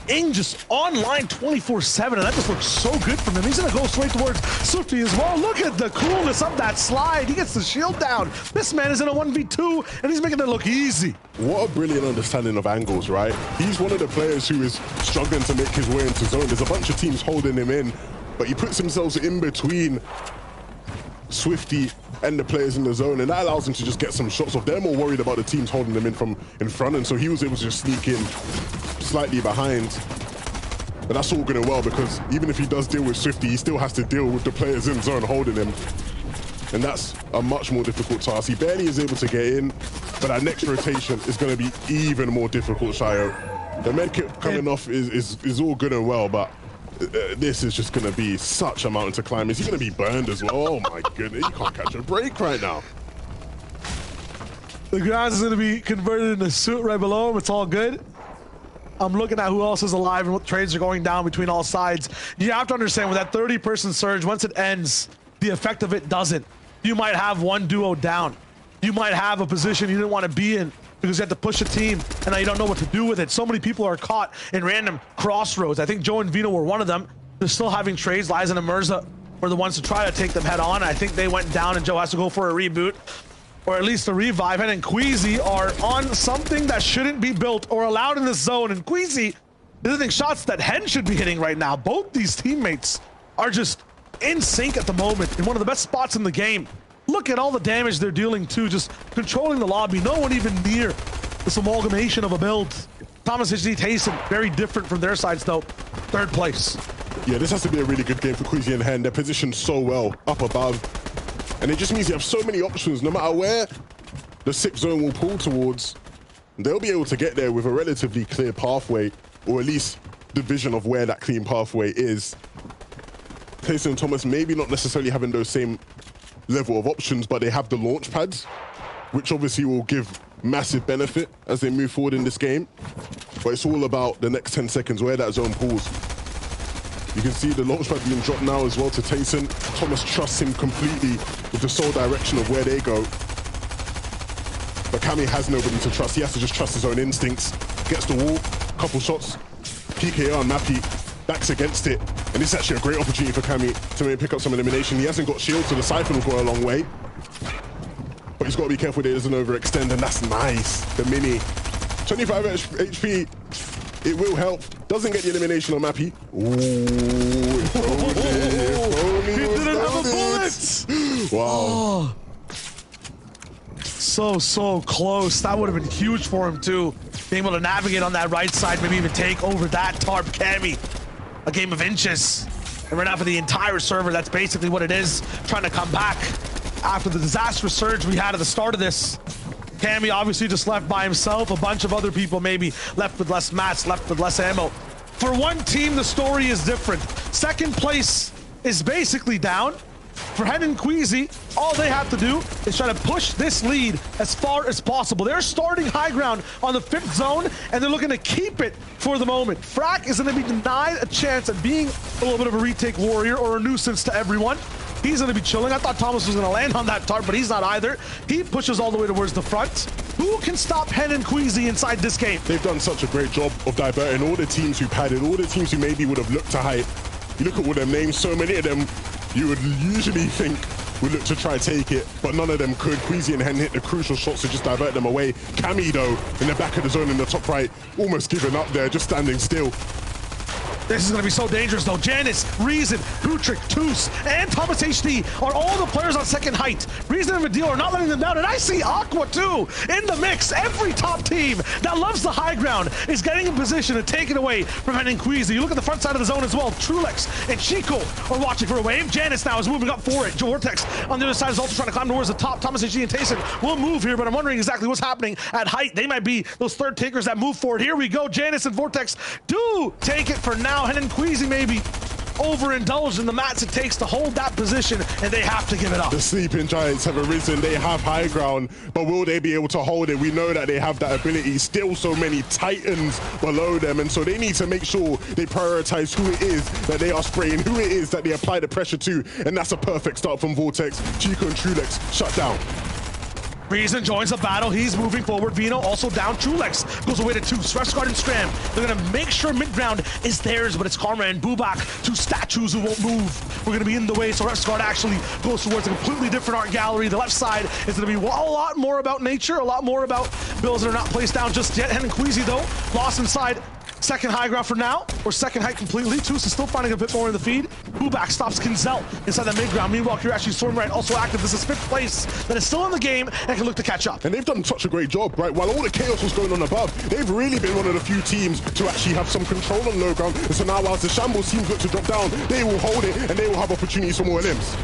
Ing just online 24/7, and that just looks so good from him. He's gonna go straight towards Swifty as well. Look at the coolness of that slide. He gets the shield down. This man is in a 1v2, and he's making it look easy. What a brilliant understanding of angles, right? He's one of the players who is struggling to make his way into zone. There's a bunch of teams holding him in, but he puts himself in between Swifty and the players in the zone, and that allows him to just get some shots off. They're more worried about the teams holding them in from in front, and so he was able to just sneak in slightly behind. But that's all good and well, because even if he does deal with Swifty, he still has to deal with the players in zone holding him, and that's a much more difficult task. He barely is able to get in, but that next rotation is going to be even more difficult, Shio. The medkit coming off is all good and well, but this is just going to be such a mountain to climb. Is he going to be burned as well? Oh my goodness, he can't catch a break right now. The grass is going to be converted into suit right below him. It's all good. I'm looking at who else is alive and what trades are going down between all sides. You have to understand, with that 30-person surge, once it ends, the effect of it doesn't. You might have one duo down. You might have a position you didn't want to be in because you had to push a team and now you don't know what to do with it. So many people are caught in random crossroads. I think Joe and Vino were one of them. They're still having trades. Liza and Mirza were the ones to try to take them head on. I think they went down and Joe has to go for a reboot, or at least a revive. And Queasy are on something that shouldn't be built or allowed in this zone. And Queasy is hitting shots that Hen should be hitting right now. Both these teammates are just in sync at the moment, in one of the best spots in the game. Look at all the damage they're dealing to, just controlling the lobby. No one even near this amalgamation of a build. Thomas HD Tayson, very different from their sides though. 3rd place. Yeah, this has to be a really good game for Queasy and Hen. They're positioned so well up above. And it just means you have so many options. No matter where the 6th zone will pull towards, they'll be able to get there with a relatively clear pathway, or at least the vision of where that clean pathway is. Tayson and Thomas maybe not necessarily having those same level of options, but they have the launch pads, which obviously will give massive benefit as they move forward in this game. But it's all about the next 10 seconds where that zone pulls. You can see the launch pad being dropped now as well to Tayson. Thomas trusts him completely with the sole direction of where they go. But Cammy has nobody to trust. He has to just trust his own instincts. Gets the wall, couple shots, PKR and Mappy backs against it. And this is actually a great opportunity for Cammy to maybe pick up some elimination. He hasn't got shield, so the Cypher will go a long way. But he's got to be careful that he doesn't overextend, and that's nice. The mini. 25 HP, it will help. Doesn't get the elimination on Mappy. Ooh, he didn't have a bullet! Wow. Oh. So close. That would have been huge for him too. being able to navigate on that right side, maybe even take over that tarp Cammy. A game of inches. And right now for the entire server, that's basically what it is. Trying to come back after the disastrous surge we had at the start of this. Cammy obviously just left by himself. A bunch of other people maybe left with less mats, left with less ammo. For one team, the story is different. Second place is basically down. For Hen and Queasy, all they have to do is try to push this lead as far as possible. They're starting high ground on the 5th zone, and they're looking to keep it for the moment. Frack is going to be denied a chance at being a little bit of a retake warrior or a nuisance to everyone. He's going to be chilling. I thought Thomas was going to land on that tarp, but he's not either. He pushes all the way towards the front. Who can stop Hen and Queasy inside this game? They've done such a great job of diverting all the teams who padded, all the teams who maybe would have looked to hype. You look at all them names, so many of them you would usually think would look to try to take it, but none of them could. Queasy and Hen hit the crucial shots to just divert them away. Cammy, though, in the back of the zone in the top right, almost giving up there, just standing still. This is going to be so dangerous, though. Janice, Reason, Hutrick, Toos, and Thomas HD are all the players on second height. Reason and Vidil are not letting them down, and I see Aqua, too, in the mix. Every top team that loves the high ground is getting in position to take it away from Hen and Queasy. You look at the front side of the zone as well. Trulex and Chico are watching for a wave. Janice now is moving up for it. Vortex on the other side is also trying to climb towards the top. Thomas HD and Tayson will move here, but I'm wondering exactly what's happening at height. They might be those third takers that move forward. Here we go. Janice and Vortex do take it for now. Hen and Queasy maybe overindulged in the mats it takes to hold that position, and they have to give it up. The sleeping giants have arisen. They have high ground, but will they be able to hold it? We know that they have that ability. Still so many titans below them, and so they need to make sure they prioritize who it is that they are spraying, who it is that they apply the pressure to, and that's a perfect start from Vortex. Chico and Trulex shut down. Reason joins the battle. He's moving forward. Vino also down. Trulex goes away to two. Refsguard and Scram. They're going to make sure mid-ground is theirs, but it's Karma and Bubak, two statues who won't move. We're going to be in the way, so Refsguard actually goes towards a completely different art gallery. The left side is going to be a lot more about nature, a lot more about builds that are not placed down just yet. Hen and Queasy, though, lost inside. Second high ground for now, or second height completely. Toos is still finding a bit more in the feed. Bubak stops Kinzel inside the mid-ground. Meanwhile, Kirachi Stormright also active. This is 5th place that is still in the game and can look to catch up. And they've done such a great job, right? While all the chaos was going on above, they've really been one of the few teams to actually have some control on low ground. And so now, whilst the Shambles teams look to drop down, they will hold it and they will have opportunities for more limbs.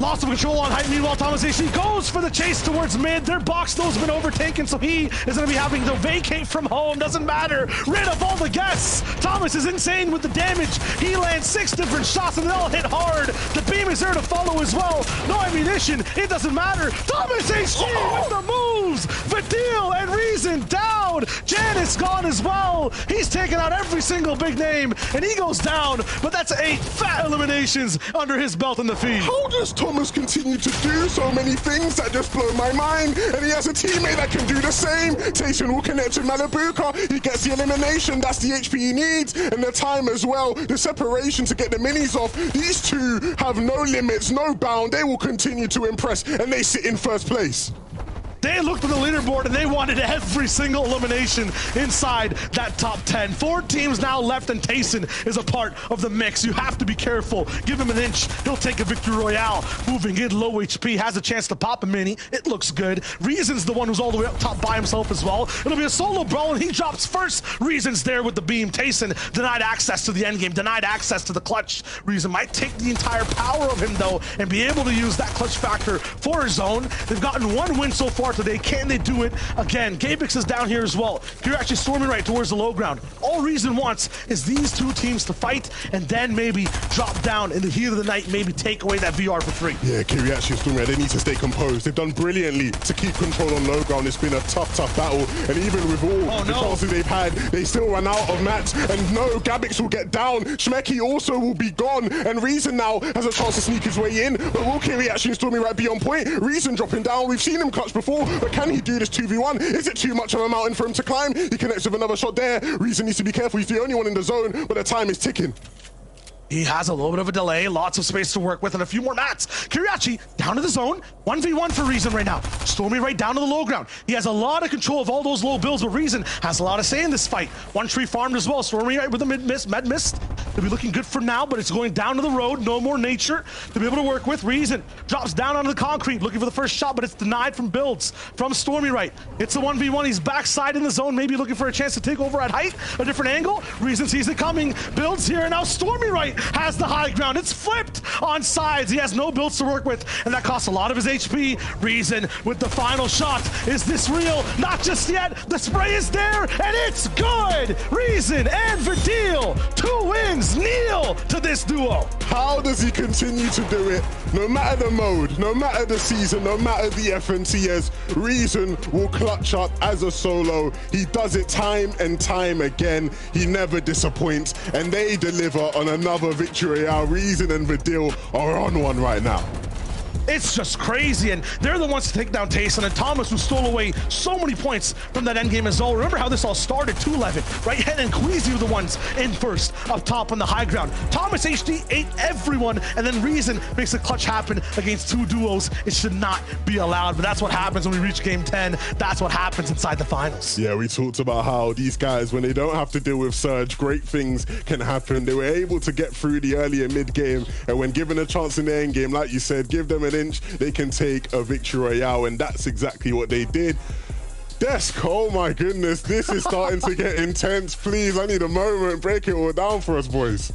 Loss of control on height. Meanwhile, Thomas AC goes for the chase towards mid. Their box though has been overtaken, so he is going to be having to vacate from home. Doesn't matter. Rid of all the guests. Thomas is insane with the damage. He lands 6 different shots and they all hit hard. The beam is there to follow as well. No ammunition. It doesn't matter. Thomas AC with the moves. Vidil and Reason down. Janice gone as well. He's taken out every single big name and he goes down. But that's 8 fat eliminations under his belt in the feed. How does Thomas continue to do so many things that just blow my mind? And he has a teammate that can do the same. Tayson will connect to Malibuka. He gets the elimination. That's the HP he needs. And the time as well. The separation to get the minis off. These two have no limits, no bound. They will continue to impress. And they sit in first place. They looked at the leaderboard and they wanted every single elimination inside that top 10. 4 teams now left and Tayson is a part of the mix. You have to be careful. Give him an inch. He'll take a victory royale. Moving in low HP. Has a chance to pop a mini. It looks good. Reason's the one who's all the way up top by himself as well. It'll be a solo brawl and he drops first. Reason's there with the beam. Tayson denied access to the end game. Denied access to the clutch. Reason might take the entire power of him though and be able to use that clutch factor for his own. They've gotten 1 win so far today. Can they do it again? Gabix is down here as well. You're actually storming right towards the low ground. All Reason wants is these 2 teams to fight and then maybe drop down in the heat of the night, maybe take away that VR for free. Yeah, Kiriachi and Stormright, they need to stay composed. They've done brilliantly to keep control on low ground. It's been a tough battle. And even with all the chances they've had, they still run out of mats. And no, Gabix will get down. Shmeki also will be gone. And Reason now has a chance to sneak his way in. But will Kiriachi and Stormright be on point? Reason dropping down. We've seen him clutch before, but can he do this 2v1? Is it too much of a mountain for him to climb? He connects with another shot there. Reason needs to be careful. He's the only one in the zone, but the time is ticking. He has a little bit of a delay, lots of space to work with, and a few more mats. Kiriachi down to the zone, 1v1 for Reason right now. Stormy right down to the low ground. He has a lot of control of all those low builds, but Reason has a lot of say in this fight. 1 tree farmed as well. Stormy right with the med mist. They'll be looking good for now, but it's going down to the road. No more nature to be able to work with. Reason drops down onto the concrete, looking for the first shot, but it's denied from builds from Stormy right. It's the 1v1. He's backside in the zone, maybe looking for a chance to take over at height, a different angle. Reason sees it coming, builds here, and now Stormy right has the high ground. It's flipped on sides. He has no builds to work with, and that costs a lot of his HP. Reason with the final shot. Is this real? Not just yet. The spray is there, and it's good. Reason and Vidil, 2 wins, kneel to this duo. How does he continue to do it? No matter the mode, no matter the season, no matter the FNCS, Reason will clutch up as a solo. He does it time and time again. He never disappoints, and they deliver on another victory. Our Reason and Vidil are on one right now. It's just crazy, and they're the ones to take down Tayson and Thomas, who stole away so many points from that endgame as well. Remember how this all started, 2-11, right? Hen and Queasy were the ones in first, up top on the high ground. Thomas HD ate everyone, and then Reason makes the clutch happen against 2 duos. It should not be allowed, but that's what happens when we reach game 10. That's what happens inside the finals. Yeah, we talked about how these guys, when they don't have to deal with Surge, great things can happen. They were able to get through the early and mid game, and when given a chance in the end game, like you said, give them an inch, they can take a victory royale, and that's exactly what they did. Desk, oh my goodness, this is starting to get intense. Please, I need a moment. Break it all down for us, boys.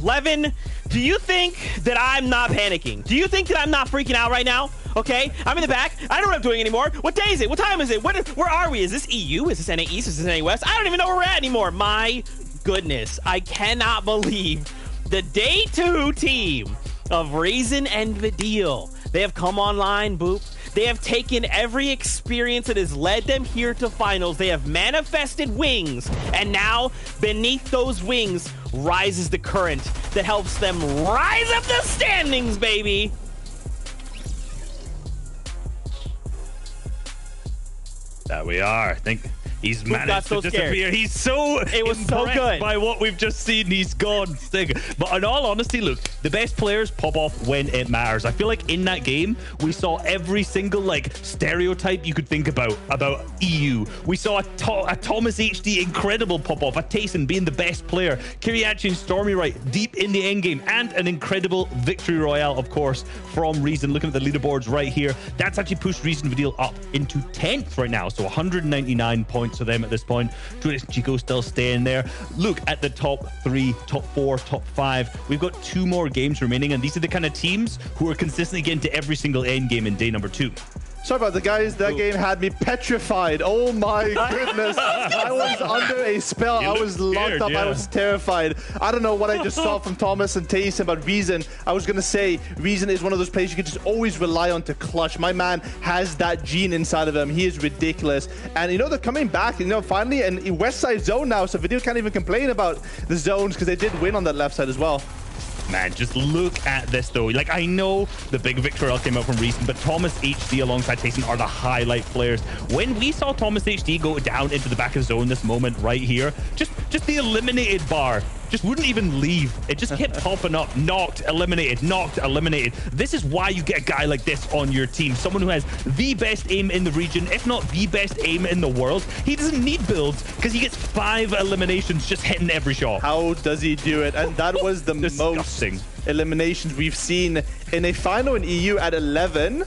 Levin, do you think that I'm not panicking? Do you think that I'm not freaking out right now? Okay, I'm in the back. I don't know what I'm doing anymore. What day is it? What time is it? Where are we? Is this EU? Is this NA East? Is this NA West? I don't even know where we're at anymore. My goodness, I cannot believe the day 2 team of Reason and Vidil. They have come online, Boop. They have taken every experience that has led them here to finals. They have manifested wings, and now beneath those wings rises the current that helps them rise up the standings, baby. There we are. I think he's managed so to disappear. scared. He's so It was so impressed good. by what we've just seen. He's gone. But in all honesty, look, the best players pop off when it matters. I feel like in that game, we saw every single stereotype you could think about EU. We saw a Thomas HD incredible pop off, a Tayson being the best player, Kiriachi and Stormy right deep in the end game, and an incredible victory royale, of course, from Reason. Looking at the leaderboards right here, that's actually pushed Reason Vidil up into 10th right now. So 199 points for them at this point. Julius and Chico still staying there. Look at the top 3, top 4, top 5. We've got 2 more games remaining, and these are the kind of teams who are consistently getting to every single end game in day number 2. Sorry about the guys. That game had me petrified. Oh my goodness. I was under a spell. I was locked up. Yeah. I was terrified. I don't know what I just saw from Thomas and Tayson, but Reason, I was going to say, Reason is one of those players you can just always rely on to clutch. My man has that gene inside of him. He is ridiculous. And, they're coming back, finally, and West Side zone now, so Vidil can't even complain about the zones because they did win on that left side as well. Man, just look at this, though. I know the big victory came out from Reason, but Thomas HD alongside Tayson are the highlight players. When we saw Thomas HD go down into the back of the zone this moment right here, just the eliminated bar just wouldn't even leave. It just kept popping up. Knocked, eliminated, knocked, eliminated. This is why you get a guy like this on your team. Someone who has the best aim in the region, if not the best aim in the world. He doesn't need builds because he gets 5 eliminations just hitting every shot. How does he do it? And that was the Disgusting. most eliminations we've seen in a final in EU at 11.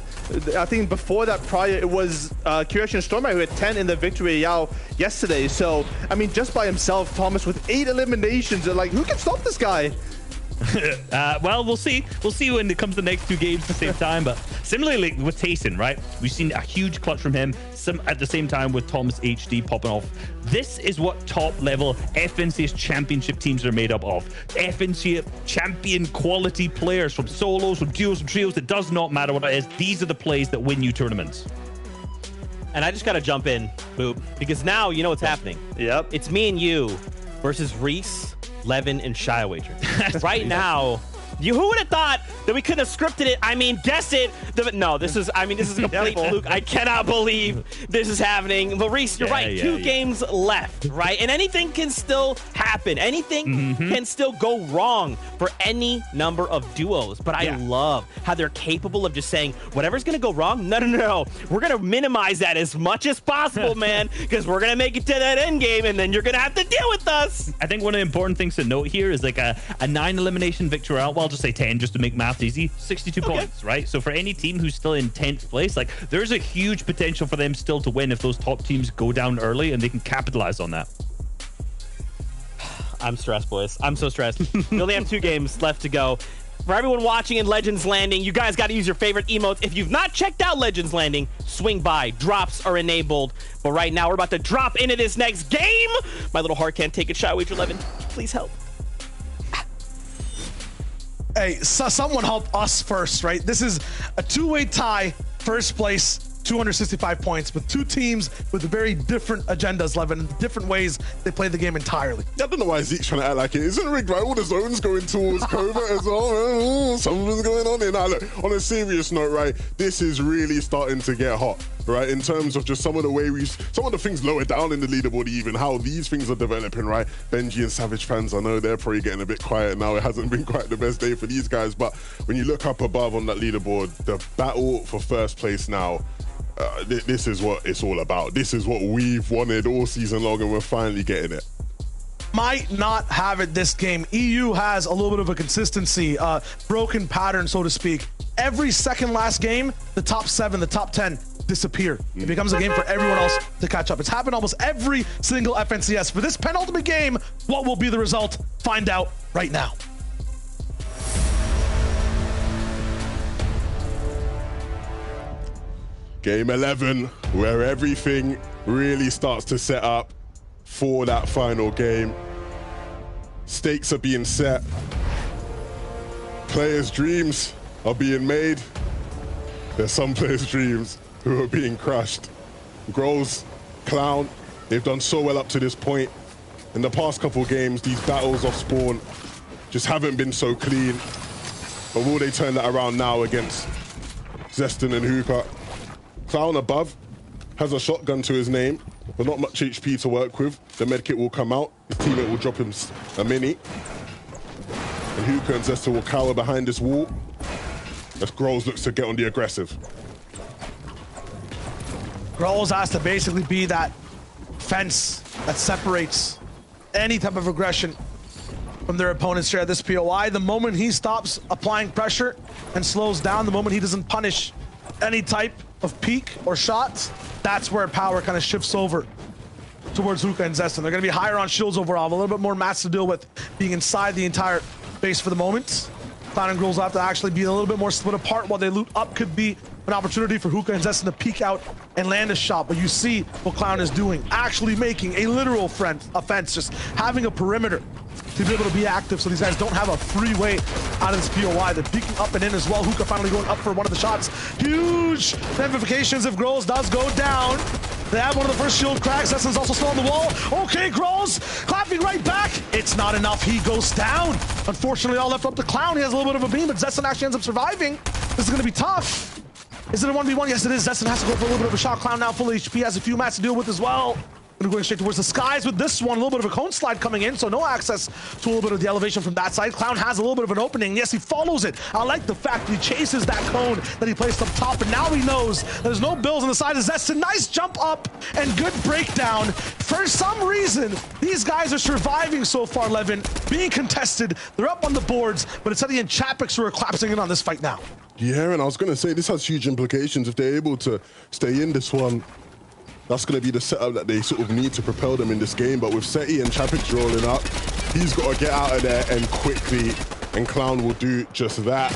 I think before that prior, it was Kiriachi and Stormy who had 10 in the victory royale yesterday. So, just by himself, Thomas with 8 eliminations. Who can stop this guy? Well, we'll see. We'll see when it comes to the next 2 games at the same time. But similarly with Tayson, right? We've seen a huge clutch from him. At the same time with Thomas HD popping off. This is what top-level FNCS championship teams are made up of. FNCS champion quality players from solos, from duos, from trios. It does not matter what it is. These are the plays that win you tournaments. And I just got to jump in, Boop, because now you know what's happening. Yep. It's me and you versus Reese, Levin, and Shy Wager. Right now, Who would have thought that we could have scripted it? I mean, guessed it. No, this is a complete fluke. I cannot believe this is happening. But Reese, you're right. Two games left, right? And anything can still happen. Anything can still go wrong for any number of duos. But I love how they're capable of just saying, whatever's going to go wrong, no. We're going to minimize that as much as possible, man, because we're going to make it to that end game, and then you're going to have to deal with us. I think one of the important things to note here is like a 9 elimination victory out. Well, I'll just say 10 just to make math easy. 62 points, right? So for any team who's still in 10th place, like there's a huge potential for them still to win if those top teams go down early, and they can capitalize on that. I'm stressed, boys. I'm so stressed. We only have 2 games left to go. For everyone watching in Legends Landing, you guys got to use your favorite emotes. If you've not checked out Legends Landing, swing by. Drops are enabled. But right now, we're about to drop into this next game. My little heart can't take it. Shy Wager 11, please help. Hey, so someone help us first, right? This is a 2-way tie, first place, 265 points, with 2 teams with very different agendas, Levin, different ways they play the game entirely. I don't know why Zeke's trying to act like it isn't rigged, right? All the zones going towards Covert as well. Something's going on here. Now, look, on a serious note, right, this is really starting to get hot, right? In terms of just some of the things lower down in the leaderboard, even how these things are developing, right? Benji and Savage fans, I know they're probably getting a bit quiet now. It hasn't been quite the best day for these guys, but when you look up above on that leaderboard, the battle for first place now, this is what it's all about. This is what we've wanted all season long, and we're finally getting it. Might not have it this game. EU has a little bit of a consistency, broken pattern, so to speak. Every second last game, the top 7, the top 10 disappear. It becomes a game for everyone else to catch up. It's happened almost every single FNCS. For this penultimate game, what will be the result? Find out right now. Game 11, where everything really starts to set up for that final game. Stakes are being set. Players' dreams are being made. There's some players' dreams who are being crushed. Grols, Clown, they've done so well up to this point. In the past couple games, these battles off spawn just haven't been so clean. But will they turn that around now against Zeston and Hookah? Clown above has a shotgun to his name, but not much HP to work with. The medkit will come out. His teammate will drop him a mini. And Hookah and Zeston will cower behind this wall as Grols looks to get on the aggressive. Grols has to basically be that fence that separates any type of aggression from their opponents here at this POI. The moment he stops applying pressure and slows down, the moment he doesn't punish any type of peek or shots, that's where power kind of shifts over towards Hookah and Zeston. They're going to be higher on shields overall, a little bit more mass to deal with being inside the entire base for the moment. Clown and Grols will have to actually be a little bit more split apart while they loot up. Could be an opportunity for Hookah and Zeston to peek out and land a shot, but you see what Clown is doing, actually making a literal offense, just having a perimeter to be able to be active so these guys don't have a free way out of this POI. They're peeking up and in as well. Hookah finally going up for one of the shots. Huge ramifications if Grols does go down. They have one of the first shield cracks. Zeston's also still on the wall. Okay, Grols clapping right back. It's not enough. He goes down. Unfortunately, all left up to Clown. He has a little bit of a beam, but Zeston actually ends up surviving. This is going to be tough. Is it a 1v1? Yes, it is. Zeston has to go for a little bit of a shot. Clown now full HP, has a few mats to deal with as well. Going straight towards the skies with this one. A little bit of a cone slide coming in, so no access to a little bit of the elevation from that side. Clown has a little bit of an opening. Yes, he follows it. I like the fact that he chases that cone that he placed up top, and now he knows there's no bills on the side of Zeston. Nice jump up and good breakdown. For some reason, these guys are surviving so far, Levin. Being contested, they're up on the boards, but it's Eddie and Chapix who are collapsing in on this fight now. Yeah, and I was going to say, this has huge implications if they're able to stay in this one. That's going to be the setup that they sort of need to propel them in this game. But with Seti and Chapix rolling up, he's got to get out of there and quickly, and Clown will do just that.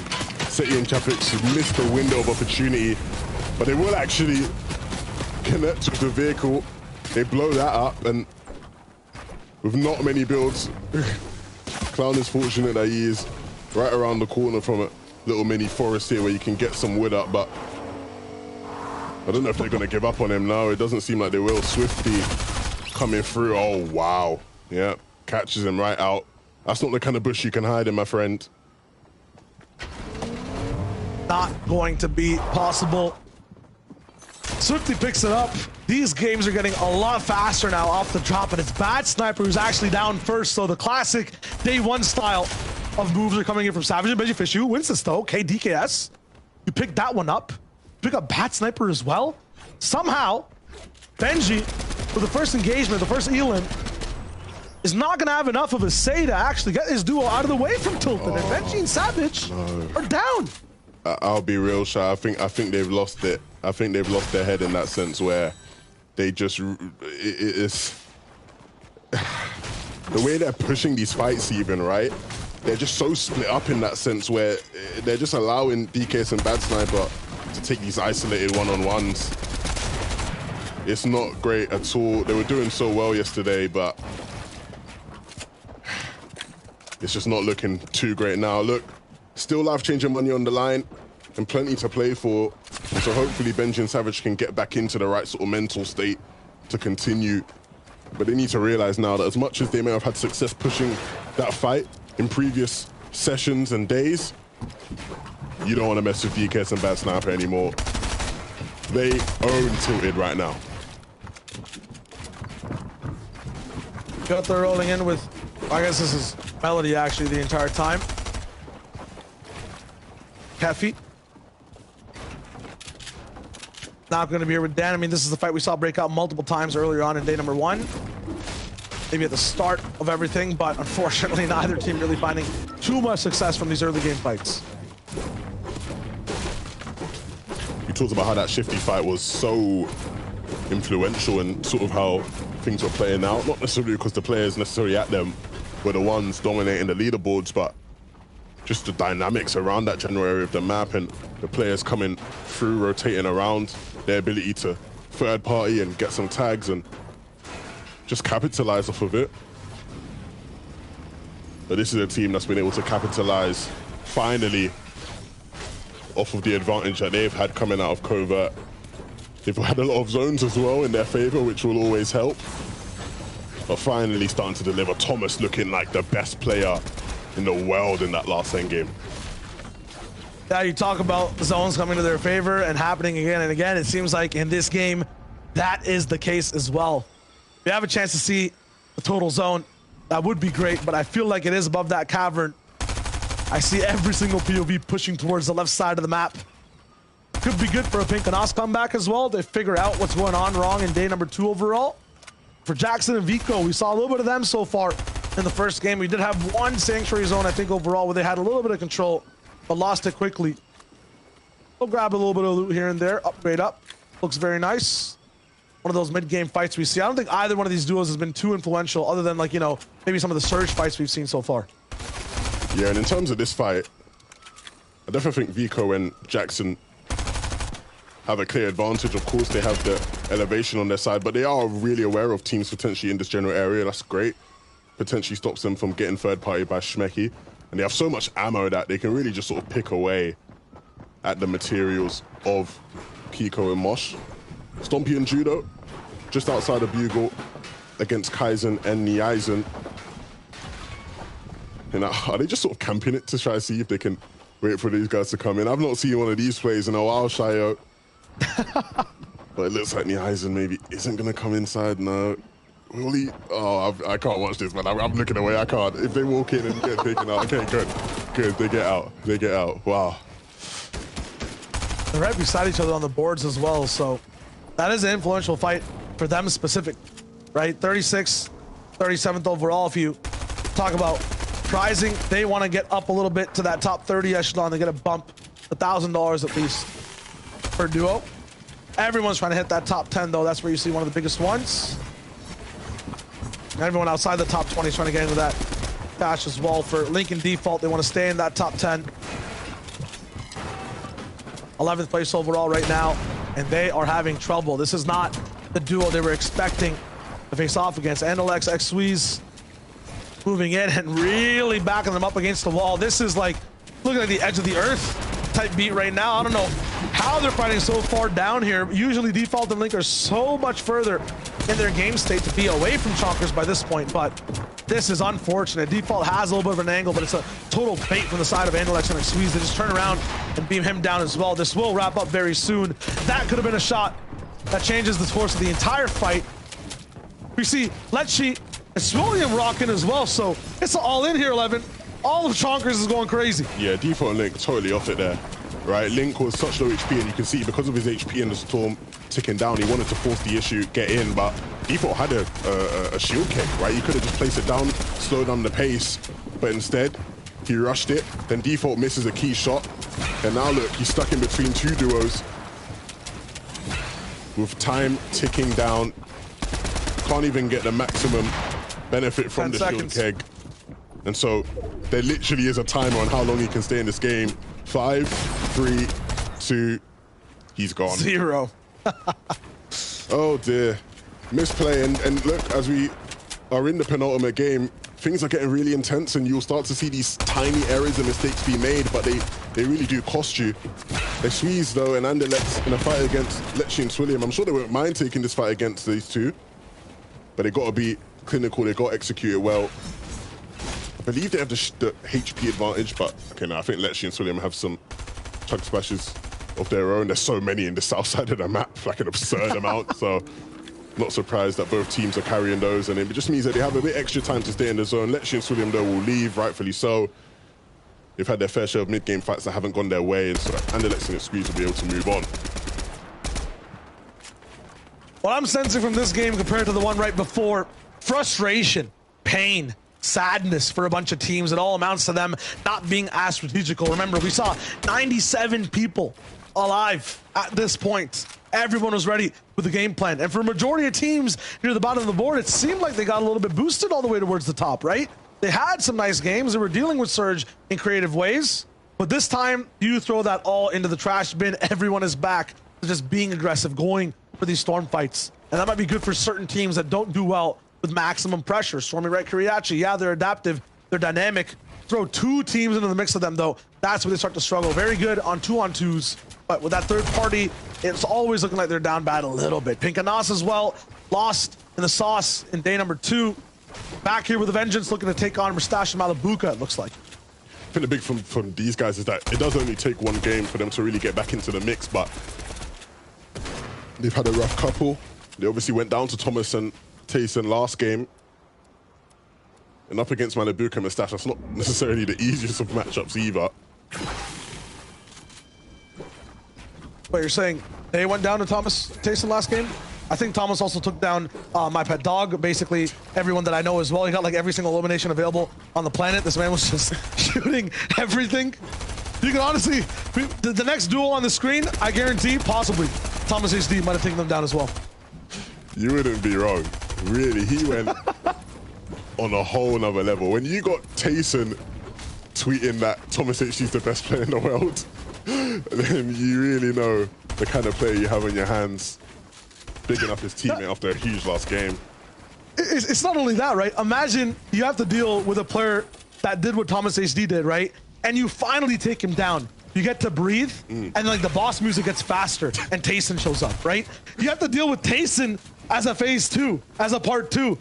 Seti and Chapix missed the window of opportunity, but they will actually connect with the vehicle. They blow that up, and with not many builds, Clown is fortunate that he is right around the corner from a little mini forest here where you can get some wood up, but I don't know if they're going to give up on him now. It doesn't seem like they will. Swifty coming through. Oh, wow. Yeah, catches him right out. That's not the kind of bush you can hide in, my friend. not going to be possible. Swiftly picks it up. These games are getting a lot faster now off the drop, and it's Bad Sniper who's actually down first. So the classic day one style of moves are coming in from Savage and Benji Fishu. Wins this though. Okay, DKS. You pick that one up. Pick up Bad Sniper as well. Somehow, Benji, with the first engagement, the first Elin, is not going to have enough of a say to actually get his duo out of the way from Tilted. And Benji and Savage are down. I'll be real, Shy. I think they've lost it. I think they've lost their head in that sense where they just it's the way they're pushing these fights even, right? They're just so split up in that sense where they're just allowing DKS and Bad Sniper to take these isolated one-on-ones. It's not great at all. They were doing so well yesterday, but it's just not looking too great now. Look, still life-changing money on the line and plenty to play for. So hopefully Benji and Savage can get back into the right sort of mental state to continue. But they need to realize now that as much as they may have had success pushing that fight in previous sessions and days, you don't want to mess with DKS and Bad Sniper anymore. They own Tilted right now. Got the rolling in with, I guess this is Melody actually the entire time. Caffey. Not going to be here with Dan. I mean, this is the fight we saw break out multiple times earlier on in day number one. Maybe at the start of everything, but unfortunately neither team really finding too much success from these early game fights. You talked about how that Shifty fight was so influential in sort of how things were playing out. Not necessarily because the players necessarily at them were the ones dominating the leaderboards, but just the dynamics around that general area of the map and the players coming through, rotating around, their ability to third party and get some tags and just capitalize off of it. But this is a team that's been able to capitalize finally off of the advantage that they've had coming out of Covert. They've had a lot of zones as well in their favor, which will always help. But finally starting to deliver. Thomas looking like the best player in the world in that last endgame. Yeah, you talk about zones coming to their favor and happening again and again. It seems like in this game, that is the case as well. If you have a chance to see the total zone, that would be great, but I feel like it is above that cavern. I see every single POV pushing towards the left side of the map. Could be good for a Pink and Os comeback as well to figure out what's going on wrong in day number 2 overall. For Jackson and Vico, we saw a little bit of them so far in the first game. We did have one Sanctuary zone, I think, overall, where they had a little bit of control, but lost it quickly. We'll grab a little bit of loot here and there. Upgrade up. Looks very nice. One of those mid-game fights we see. I don't think either one of these duos has been too influential other than, like, you know, maybe some of the Surge fights we've seen so far. Yeah, and in terms of this fight, I definitely think Vico and Jackson have a clear advantage. Of course, they have the elevation on their side, but they are really aware of teams potentially in this general area. That's great. Potentially stops them from getting third party by Schmecky. And they have so much ammo that they can really just sort of pick away at the materials of Kiko and Mosh. Stompy and Judo, just outside of Bugle, against Kaizen and Niaizen. And are they just sort of camping it to try to see if they can wait for these guys to come in? I've not seen one of these plays in a while, Shayo. But it looks like Niaizen maybe isn't going to come inside now. Will he? Oh, I can't watch this, man. I'm looking away. I can't. If they walk in and get taken out, okay, good. Good, they get out. They get out. Wow. They're right beside each other on the boards as well, so that is an influential fight for them specific, right? 36, 37th overall. If you talk about prizing, they want to get up a little bit to that top 30 echelon. They get a bump, $1,000 at least per duo. Everyone's trying to hit that top 10 though. That's where you see one of the biggest ones. Everyone outside the top 20 is trying to get into that cash as well. For Lincoln Default, they want to stay in that top 10. 11th place overall right now, and they are having trouble. This is not the duo they were expecting to face off against. Andolex, X-Squeeze moving in and really backing them up against the wall. This is like looking at the edge of the earth type beat right now. I don't know how they're fighting so far down here. Usually Default and Link are so much further in their game state to be away from Chonkers by this point, but this is unfortunate. Default has a little bit of an angle, but it's a total bait from the side of Andalex and Squeeze. They just turn around and beam him down as well. This will wrap up very soon. That could have been a shot that changes the course of the entire fight. We see Letchi and Swilliam rocking as well, so it's all in here, 11. All of Chonkers is going crazy. Yeah, Default and Link totally off it there, right? Link was such low HP, and you can see because of his HP in the storm ticking down, he wanted to force the issue, get in, but Default had a shield kick, right? You could have just placed it down, slow down the pace, but instead, he rushed it. Then Default misses a key shot, and now look, he's stuck in between two duos with time ticking down. Can't even get the maximum benefit from the shield keg. And so there literally is a timer on how long he can stay in this game. 5, 3, 2, he's gone. 0. Oh dear. Misplay, and look, as we are in the penultimate game, things are getting really intense, and you'll start to see these tiny errors and mistakes be made, but they really do cost you. They squeeze though, and Anderlecht in a fight against Letchi and Swilliam. I'm sure they won't mind taking this fight against these two, but they got to be clinical, they got to execute it well. I believe they have the HP advantage, but okay, no, I think Letchi and Swilliam have some chug splashes of their own. There's so many in the south side of the map, like an absurd amount, so not surprised that both teams are carrying those, and it just means that they have a bit extra time to stay in the zone. Letchi and Swilliam, though, will leave, rightfully so. They've had their fair share of mid-game fights that haven't gone their way, and so Anderlecht and Squeeze will be able to move on. What I'm sensing from this game compared to the one right before, frustration, pain, sadness for a bunch of teams. It all amounts to them not being as strategical. Remember, we saw 97 people alive at this point. Everyone was ready with the game plan. And for a majority of teams near the bottom of the board, it seemed like they got a little bit boosted all the way towards the top, right? They had some nice games. They were dealing with Surge in creative ways. But this time, you throw that all into the trash bin. Everyone is back to just being aggressive, going for these storm fights. And that might be good for certain teams that don't do well with maximum pressure. Stormy right Kuriachi, yeah, they're adaptive, they're dynamic. Throw two teams into the mix of them, though, that's where they start to struggle. Very good on 2-on-2s, but with that third party, it's always looking like they're down bad a little bit. Pink and Nas as well, lost in the sauce in day number 2. Back here with a vengeance, looking to take on Mustache and Malabuka, it looks like. I think the big thing from these guys is that it does only take one game for them to really get back into the mix, but they've had a rough couple. They obviously went down to Thomas and Tayson last game. And up against Malabuka and Mustache, that's not necessarily the easiest of matchups either. But you're saying they went down to Thomas Tayson last game? I think Thomas also took down my pet dog, basically everyone that I know as well. He got like every single elimination available on the planet. This man was just shooting everything. You can honestly, the next duel on the screen, I guarantee, possibly, Thomas HD might have taken them down as well. You wouldn't be wrong. Really, he went on a whole nother level. When you got Tayson tweeting that Thomas HD is the best player in the world, then you really know the kind of player you have on your hands. Bigging up his teammate after a huge last game. It's not only that, right? Imagine you have to deal with a player that did what Thomas HD did, right? And you finally take him down. You get to breathe, and like the boss music gets faster, and Tayson shows up, right? You have to deal with Tayson as a phase 2, as a part 2.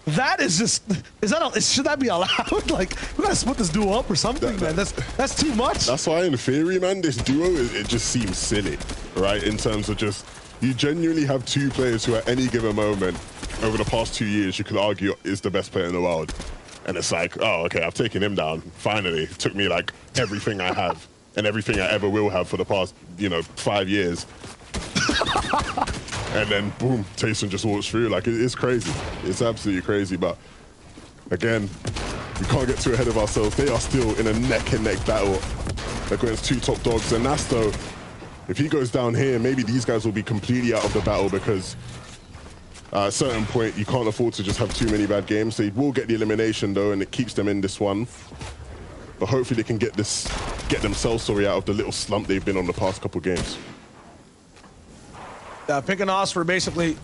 That is just, should that be allowed? Like, we gotta split this duo up or something, man. That's too much. That's why, in theory, man, this duo, it just seems silly, right? In terms of just, you genuinely have two players who at any given moment over the past 2 years you could argue is the best player in the world. And it's like, oh, okay, I've taken him down. Finally. It took me like everything I have and everything I ever will have for the past, 5 years. And then boom, Tayson just walks through. Like, it's crazy. It's absolutely crazy. But again, we can't get too ahead of ourselves. They are still in a neck-and-neck battle against two top dogs. And Nasto, if he goes down here, maybe these guys will be completely out of the battle, because at a certain point, you can't afford to just have too many bad games. They will get the elimination, though, and it keeps them in this one. But hopefully they can get themselves out of the little slump they've been on the past couple games. Pink and Os were basically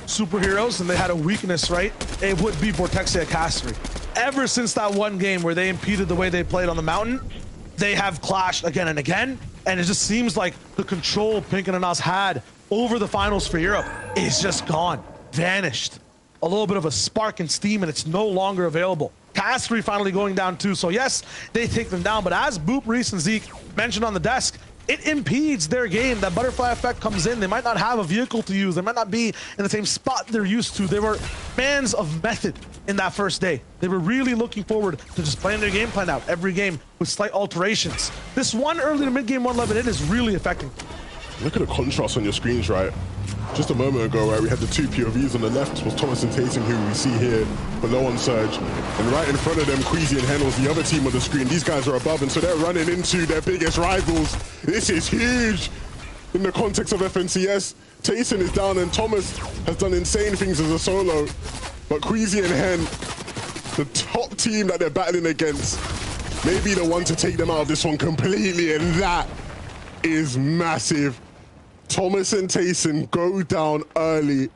superheroes, and they had a weakness, right? It would be Vortexia Castery. Ever since that one game where they impeded the way they played on the mountain, they have clashed again and again. And it just seems like the control Pinkin and us had over the finals for Europe is just gone, vanished. A little bit of a spark and steam, and it's no longer available. Castery finally going down too. So yes, they take them down, but as Boop, Reese, and Zeke mentioned on the desk, it impedes their game. That butterfly effect comes in. They might not have a vehicle to use. They might not be in the same spot they're used to. They were fans of method in that first day. They were really looking forward to just playing their game plan out every game with slight alterations. This one early to mid game 111 in is really affecting. Look at the contrast on your screens, right? Just a moment ago, right, we had the two POVs on the left was Thomas and Tayson, who we see here below on Surge. And right in front of them, Queasy and Hen was the other team on the screen. These guys are above, and so they're running into their biggest rivals. This is huge in the context of FNCS. Tayson is down, and Thomas has done insane things as a solo. But Queasy and Hen, the top team that they're battling against, may be the one to take them out of this one completely, and that is massive. Thomas and Tayson go down early,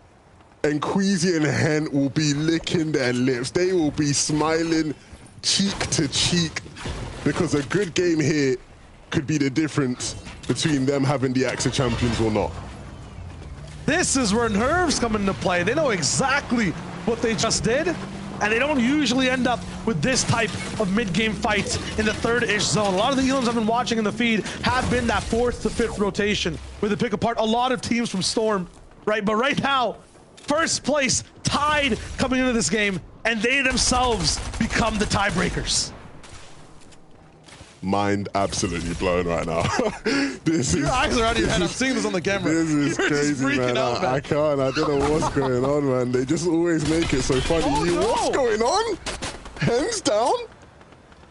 and Queasy and Hen will be licking their lips. They will be smiling cheek to cheek, because a good game here could be the difference between them having the Axe of Champions or not. This is where nerves come into play. They know exactly what they just did, and they don't usually end up with this type of mid-game fights in the third-ish zone. A lot of the Elams I've been watching in the feed have been that 4th to 5th rotation where they pick apart a lot of teams from Storm, right? But right now, first place tied coming into this game, and they themselves become the tiebreakers. Mind absolutely blown right now. Your eyes are out of your head. I'm seeing this on the camera. This is crazy, man. I can't. I don't know what's going on, man. They just always make it so funny. Oh, no. What's going on? Hands down?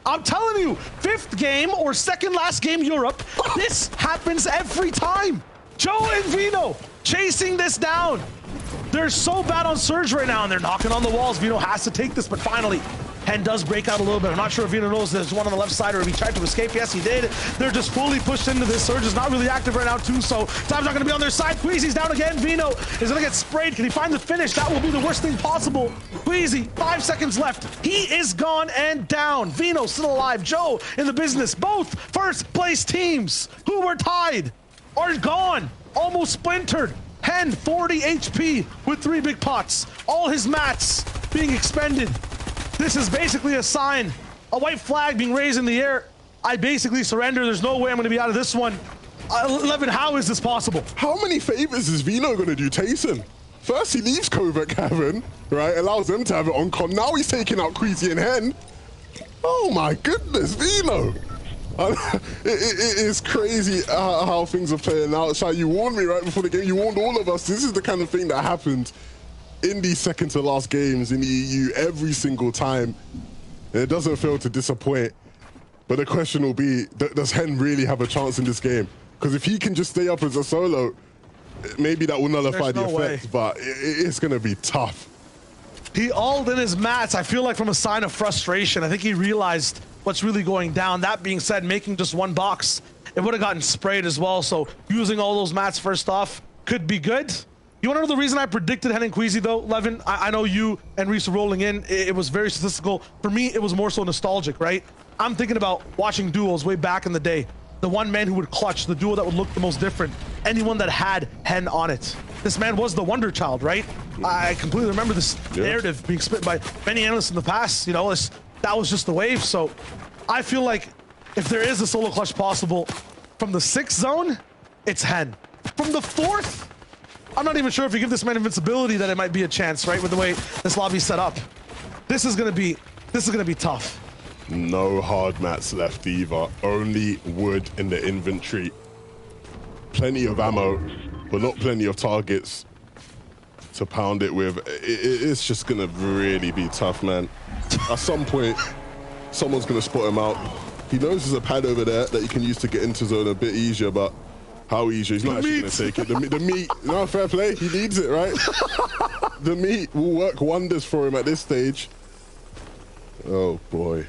I'm telling you, 5th game or 2nd last game Europe, this happens every time. Joe and Vino chasing this down. They're so bad on Surge right now, and they're knocking on the walls. Vino has to take this, but finally, Hen does break out a little bit. I'm not sure if Vino knows there's one on the left side or if he tried to escape. Yes, he did. They're just fully pushed into this. Surge is not really active right now, too, so time's not going to be on their side. Queasy's down again. Vino is going to get sprayed. Can he find the finish? That will be the worst thing possible. Queasy, 5 seconds left. He is gone and down. Vino still alive. Joe in the business. Both first-place teams who were tied are gone. Almost splintered. Hen, 40 HP with 3 big pots. All his mats being expended. This is basically a sign, a white flag being raised in the air. I basically surrender. There's no way I'm going to be out of this one. Levin, how is this possible? How many favors is Vino going to do Tayson? First, he leaves Covert Cavern, right? Allows them to have it on con. Now he's taking out Queasy and Hen. Oh my goodness, Vino. It is crazy how things are playing out. Shai, you warned me right before the game. You warned all of us. This is the kind of thing that happens in these second to last games in the EU every single time. And it doesn't fail to disappoint. But the question will be, does Hen really have a chance in this game? Because if he can just stay up as a solo, maybe that will nullify the effect, but it's going to be tough. He alled in his mats, I feel like from a sign of frustration. I think he realized what's really going down. That being said, making just 1 box, it would have gotten sprayed as well. So using all those mats first off could be good. You want to know the reason I predicted Hen and Queasy though, Levin? I know you and Reese are rolling in. It was very statistical. For me, it was more so nostalgic, right? I'm thinking about watching duos way back in the day. The one man who would clutch, the duo that would look the most different. Anyone that had Hen on it. This man was the Wonder Child, right? I completely remember this narrative being spit by many analysts in the past. You know, that was just the wave. So I feel like if there is a solo clutch possible from the 6th zone, it's Hen. From the 4th, I'm not even sure if you give this man invincibility that it might be a chance, right? With the way this lobby's set up. This is gonna be tough. No hard mats left either. Only wood in the inventory. Plenty of ammo, but not plenty of targets to pound it with. It's just gonna really be tough, man. At some point, someone's gonna spot him out. He knows there's a pad over there that he can use to get into zone a bit easier, but how easy? He's not actually gonna take it. The meat, no, fair play. He needs it, right? The meat will work wonders for him at this stage. Oh boy.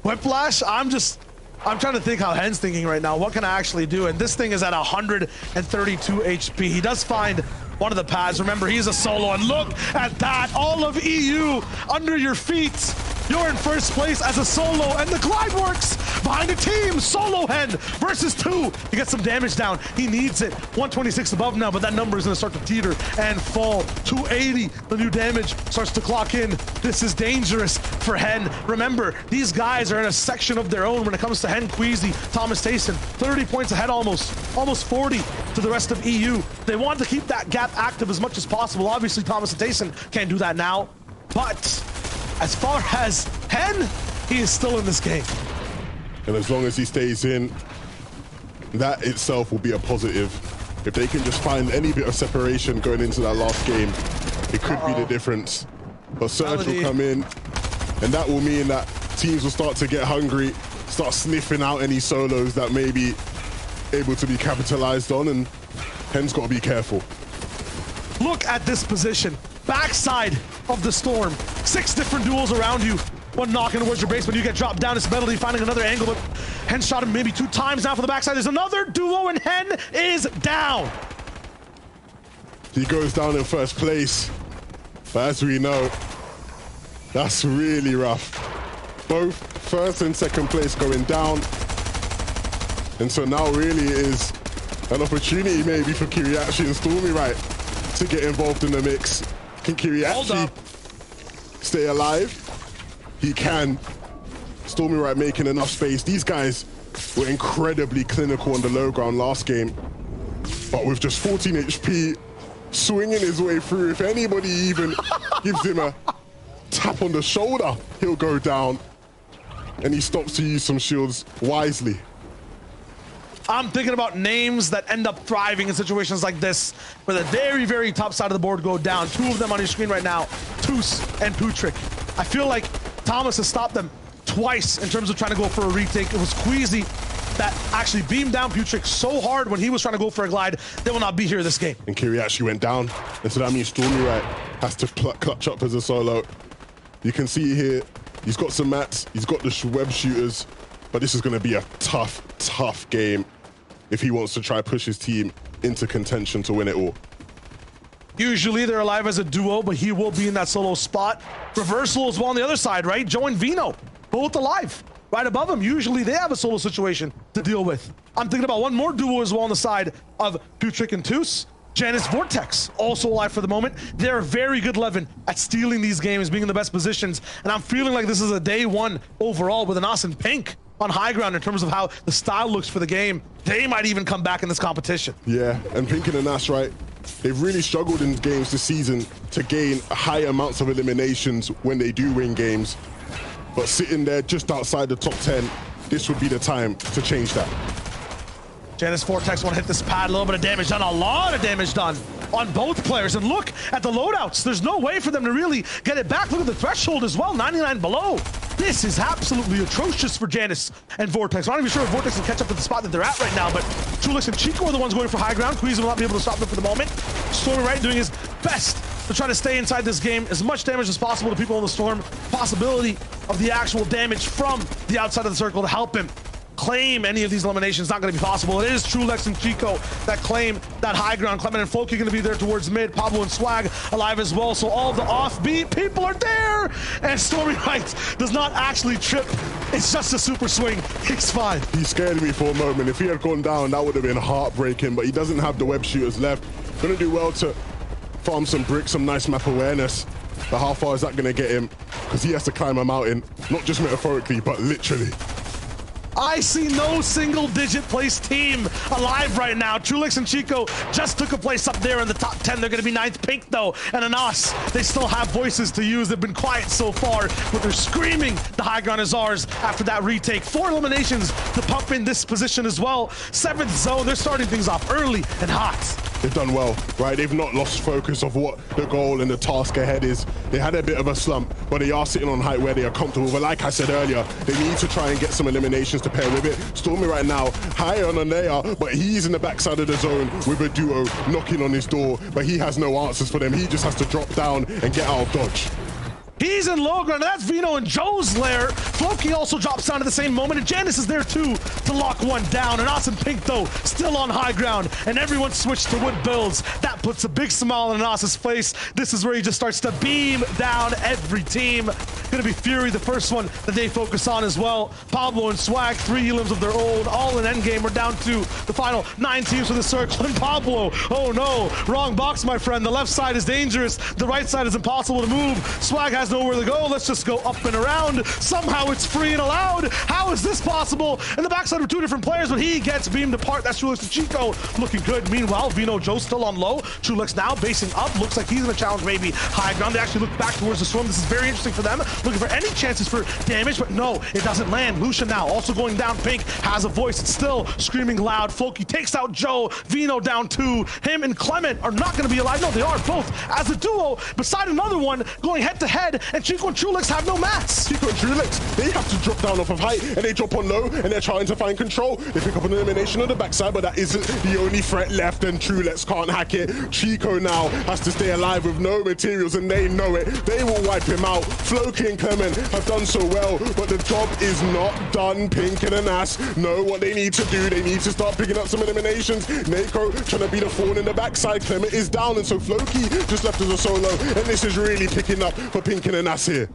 Whiplash, I'm trying to think how Hen's thinking right now. What can I actually do? And this thing is at 132 HP. He does find one of the pads. Remember, he's a solo, and look at that. All of EU under your feet. You're in first place as a solo, and the glide works behind a team. Solo Hen versus 2. He gets some damage down. He needs it. 126 above now, but that number is going to start to teeter and fall. 280. The new damage starts to clock in. This is dangerous for Hen. Remember, these guys are in a section of their own when it comes to Hen, Queasy, Thomas Tayson. 30 points ahead almost 40 to the rest of EU. They want to keep that gap active as much as possible. Obviously, Thomas and Tayson can't do that now, but as far as Hen, he is still in this game. And as long as he stays in, that itself will be a positive. If they can just find any bit of separation going into that last game, it could be the difference. But Surge will come in, and that will mean that teams will start to get hungry, start sniffing out any solos that may be able to be capitalized on, and Hen's got to be careful. Look at this position. Backside of the storm. 6 different duels around you. One knocking towards your base, but you get dropped down. It's Medley finding another angle, but Hen shot him maybe 2 times now for the backside. There's another duo, and Hen is down. He goes down in first place, but as we know, that's really rough. Both first and second place going down, and so now really is an opportunity maybe for Kiriachi and Stormy Right to get involved in the mix. Can Kiriachi stay alive? He can. Stormy Right making enough space. These guys were incredibly clinical on the low ground last game, but with just 14 HP, swinging his way through. If anybody even gives him a tap on the shoulder, he'll go down, and he stops to use some shields wisely. I'm thinking about names that end up thriving in situations like this, where the very, very top side of the board go down. 2 of them on your screen right now, Toos and Putrick. I feel like Thomas has stopped them twice in terms of trying to go for a retake. It was Queasy that actually beamed down Putrick so hard when he was trying to go for a glide. They will not be here this game. And Kiri actually went down, and so that means Stormy Right has to clutch up as a solo. You can see here, he's got some mats, he's got the web shooters, but this is going to be a tough, tough game if he wants to try push his team into contention to win it all. Usually they're alive as a duo, but he will be in that solo spot. Reversal as well on the other side, right? Joe and Vino, both alive. Right above him, usually they have a solo situation to deal with. I'm thinking about one more duo as well on the side of Putrick and Toos. Janice Vortex, also alive for the moment. They're very good 11 at stealing these games, being in the best positions. And I'm feeling like this is a day 1 overall with an Austin Pink on high ground in terms of how the style looks for the game. They might even come back in this competition. Yeah, and Pink and Nas, right? They've really struggled in games this season to gain high amounts of eliminations when they do win games. But sitting there just outside the top 10, this would be the time to change that. Janice Vortex want to hit this pad, a little bit of damage done, a lot of damage done on both players. And look at the loadouts. There's no way for them to really get it back. Look at the threshold as well, 99 below. This is absolutely atrocious for Janice and Vortex. I'm not even sure if Vortex can catch up to the spot that they're at right now, but Trulix and Chico are the ones going for high ground. Queasy will not be able to stop them for the moment. Stormy Right doing his best to try to stay inside this game. As much damage as possible to people in the storm. Possibility of the actual damage from the outside of the circle to help him claim any of these eliminations. Not going to be possible. It is Trulex and Chico that claim that high ground. Clement and Floki going to be there towards mid. Pablo and Swag alive as well. So all the offbeat people are there. And Stormy Right does not actually trip. It's just a super swing. He's fine. He scared me for a moment. If he had gone down, that would have been heartbreaking, but he doesn't have the web shooters left. Going to do well to farm some bricks, some nice map awareness. But how far is that going to get him? Because he has to climb a mountain, not just metaphorically, but literally. I see no single-digit place team alive right now. Trulix and Chico just took a place up there in the top 10. They're going to be 9th. Pink, though, and Anas, they still have voices to use. They've been quiet so far, but they're screaming the high ground is ours after that retake. 4 eliminations to pump in this position as well. 7th zone. They're starting things off early and hot. They've done well, right? They've not lost focus of what the goal and the task ahead is. They had a bit of a slump, but they are sitting on height where they are comfortable. But like I said earlier, they need to try and get some eliminations to pair with it. Stormy right now, high on Anea, but he's in the backside of the zone with a duo knocking on his door, but he has no answers for them. He just has to drop down and get out of dodge. He's in low ground. That's Vino and Joe's lair. Floki also drops down at the same moment, and Janice is there too to lock one down. And Awesome Pink, though, still on high ground, and everyone switched to wood builds. That puts a big smile on Anas' face. This is where he just starts to beam down every team. Gonna be Fury, the first one that they focus on as well. Pablo and Swag, 3 elims of their own, all in endgame. We're down to the final 9 teams for the circle. And Pablo, oh no, wrong box, my friend. The left side is dangerous. The right side is impossible to move. Swag has nowhere to go. Let's just go up and around. Somehow it's free and allowed. How is this possible? And the backside of 2 different players, but he gets beamed apart. That's Trulix to Chico looking good. Meanwhile, Vino Joe still on low. Trulix now basing up. Looks like he's gonna challenge maybe high ground. They actually look back towards the storm. This is very interesting for them. Looking for any chances for damage, but no, it doesn't land. Lucia now also going down. Pink has a voice. It's still screaming loud. Floki takes out Joe. Vino down 2. Him and Clement are not gonna be alive. No, they are both as a duo beside another one going head to head, and Chico and Trulix have no mats. Chico and Trulix, they have to drop down off of height, and they drop on low, and they're trying to find control. They pick up an elimination on the backside, but that isn't the only threat left, and Trulix can't hack it. Chico now has to stay alive with no materials, and they know it. They will wipe him out. Floki and Clement have done so well, but the job is not done. Pink and Anas know what they need to do. They need to start picking up some eliminations. Nako trying to be the thorn in the backside. Clement is down, and so Floki just left as a solo, and this is really picking up for Pink and Anas here.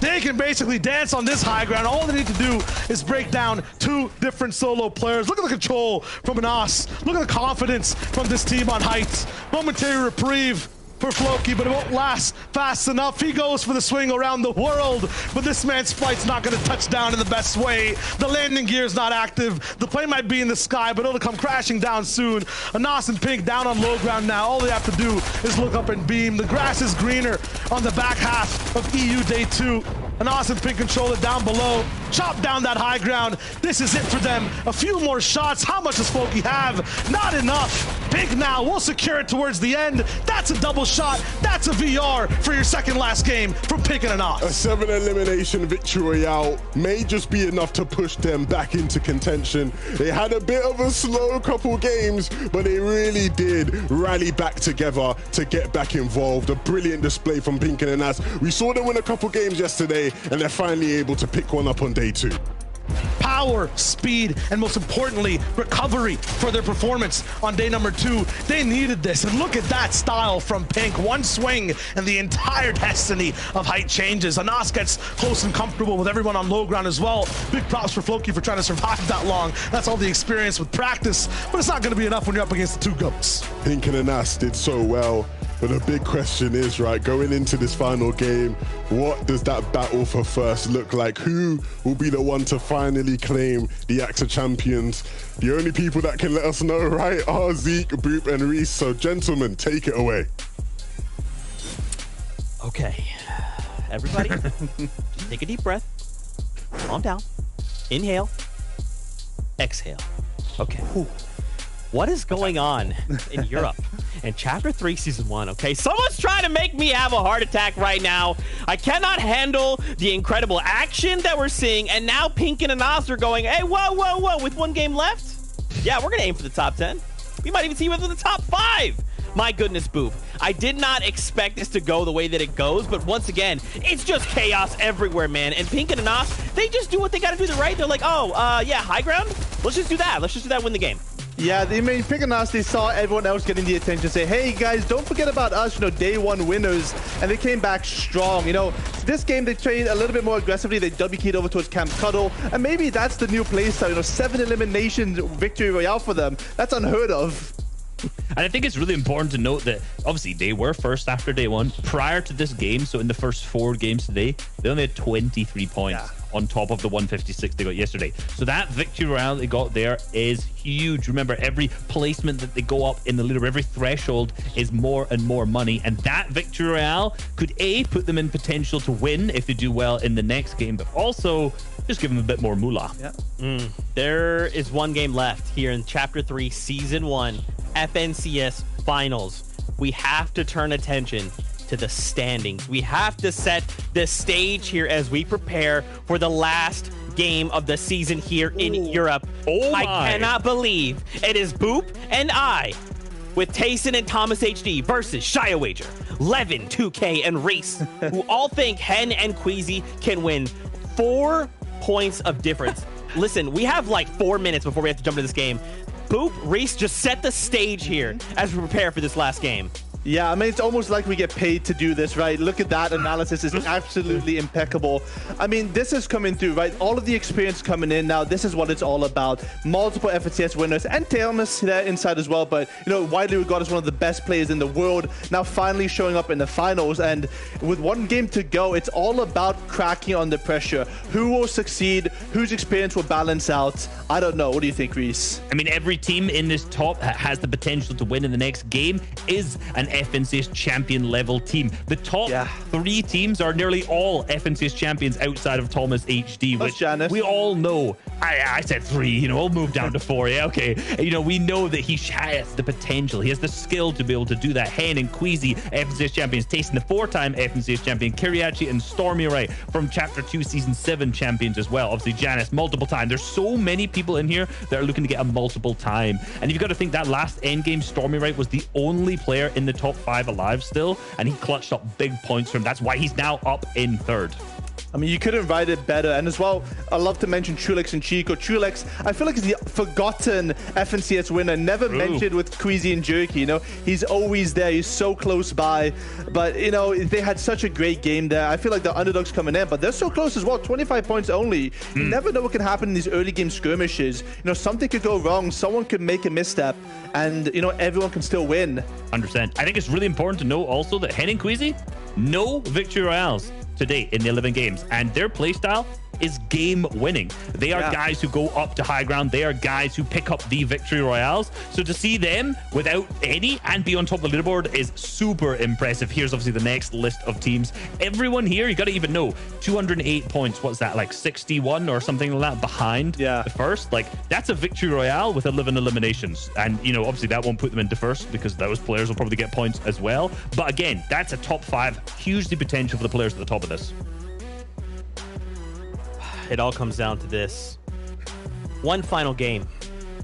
They can basically dance on this high ground. All they need to do is break down 2 different solo players. Look at the control from Anas. Look at the confidence from this team on heights. Momentary reprieve for Floki, but it won't last fast enough. He goes for the swing around the world, but this man's flight's not going to touch down in the best way. The landing gear is not active. The plane might be in the sky, but it'll come crashing down soon. Anas and Pink down on low ground now. All they have to do is look up and beam. The grass is greener on the back half of EU Day 2. Anas and Pink control it down below. Chop down that high ground. This is it for them. A few more shots. How much does Floki have? Not enough. Pink now will secure it towards the end. That's a double shot. That's a VR for your second last game from Pink and Anas. A 7 elimination victory royale may just be enough to push them back into contention. They had a bit of a slow couple games, but they really did rally back together to get back involved. A brilliant display from Pink and Anas. We saw them win a couple games yesterday, and they're finally able to pick one up on day 2. Power, speed, and most importantly, recovery for their performance on day number 2. They needed this, and look at that style from Pink. One swing, and the entire destiny of height changes. Anas gets close and comfortable with everyone on low ground as well. Big props for Floki for trying to survive that long. That's all the experience with practice, but it's not going to be enough when you're up against the 2 GOATs. Pink and Anas did so well. But the big question is, right, going into this final game, what does that battle for first look like? Who will be the one to finally claim the AXA champions? The only people that can let us know, right, are Zeke, Boop, and Reese. So, gentlemen, take it away. Okay, everybody, just take a deep breath. Calm down. Inhale. Exhale. Okay. Whew. What is going on in Europe in Chapter 3, Season 1, okay? Someone's trying to make me have a heart attack right now. I cannot handle the incredible action that we're seeing, and now Pink and Anas are going, hey, whoa, whoa, whoa, with 1 game left? Yeah, we're going to aim for the top 10. We might even see within the top 5. My goodness, Boop. I did not expect this to go the way that it goes, but once again, it's just chaos everywhere, man. And Pink and Anas, they just do what they got to do, right? They're like, oh, yeah, high ground? Let's just do that. Let's just do that, win the game. Yeah, they made Pink and Anas, they saw everyone else getting the attention, say, hey guys, don't forget about us, day 1 winners, and they came back strong. This game they played a little bit more aggressively. They W-keyed over towards Camp Cuddle, and maybe that's the new playstyle. 7 elimination victory royale for them. That's unheard of. And I think it's really important to note that obviously they were first after day 1. Prior to this game, so in the first 4 games today, they only had 23 points on top of the 156 they got yesterday. So that victory royale they got there is huge. Remember, every placement that they go up in the leader, every threshold is more and more money. And that victory royale could A, put them in potential to win if they do well in the next game, but also just give them a bit more moolah. Yeah. There is 1 game left here in Chapter 3, Season 1, FNCS Finals. We have to turn attention to the standings. We have to set the stage here as we prepare for the last game of the season here in Europe. Oh I my. cannot believe it is Boop and I with Tayson and Thomas HD versus Shia Wager, Levin, 2K, and Reese, who all think Hen and Queasy can win 4 points of difference. Listen, we have like 4 minutes before we have to jump into this game. Boop, Reese, just set the stage here as we prepare for this last game. Yeah, I mean, it's almost like we get paid to do this, right? Look at that analysis. It's absolutely impeccable. I mean, this is coming through, right? All of the experience coming in now. This is what it's all about. Multiple FNCS winners and Thomas there inside as well. But, you know, widely regarded as one of the best players in the world. Now finally showing up in the finals. And with 1 game to go, it's all about cracking under pressure. Who will succeed? Whose experience will balance out? I don't know. What do you think, Reese? I mean, every team in this top has the potential to win in the next game is an FNCS champion level team. The top 3 teams are nearly all FNCS champions outside of Thomas HD, which we all know. I said 3, you know, I'll move down to 4. Yeah, okay. You know, we know that he has the potential. He has the skill to be able to do that. Hen and Queasy, FNCS champions. Tayson, the 4-time FNCS champion. Kiriachi and Stormy Wright from Chapter 2 Season 7 champions as well. Obviously, Janice, multiple time. There's so many people in here that are looking to get a multiple time. And you've got to think that last endgame, Stormy Wright was the only player in the top 5 alive still, and he clutched up big points from him. That's why he's now up in 3rd. I mean, you couldn't write it better. And as well, I love to mention Chulex and Chico. Chulex, I feel like he's the forgotten FNCS winner, never mentioned with Queasy and Jerky. You know, he's always there. He's so close by. But, you know, they had such a great game there. I feel like the underdogs coming in, but they're so close as well. 25 points only. You never know what can happen in these early game skirmishes. You know, something could go wrong. Someone could make a misstep, and, you know, everyone can still win. 100%. I think it's really important to know also that Hen and Queasy, no victory royales to date in the 11 games, and their playstyle is game winning. They are guys who go up to high ground. They are guys who pick up the victory royales. So to see them without any and be on top of the leaderboard is super impressive. Here's obviously the next list of teams. Everyone here, you got to even know, 208 points. What's that, like 61 or something like that behind the first? Like, that's a victory royale with 11 eliminations. And, you know, obviously that won't put them into first because those players will probably get points as well. But again, that's a top 5. Hugely potential for the players at the top of this. It all comes down to this. 1 final game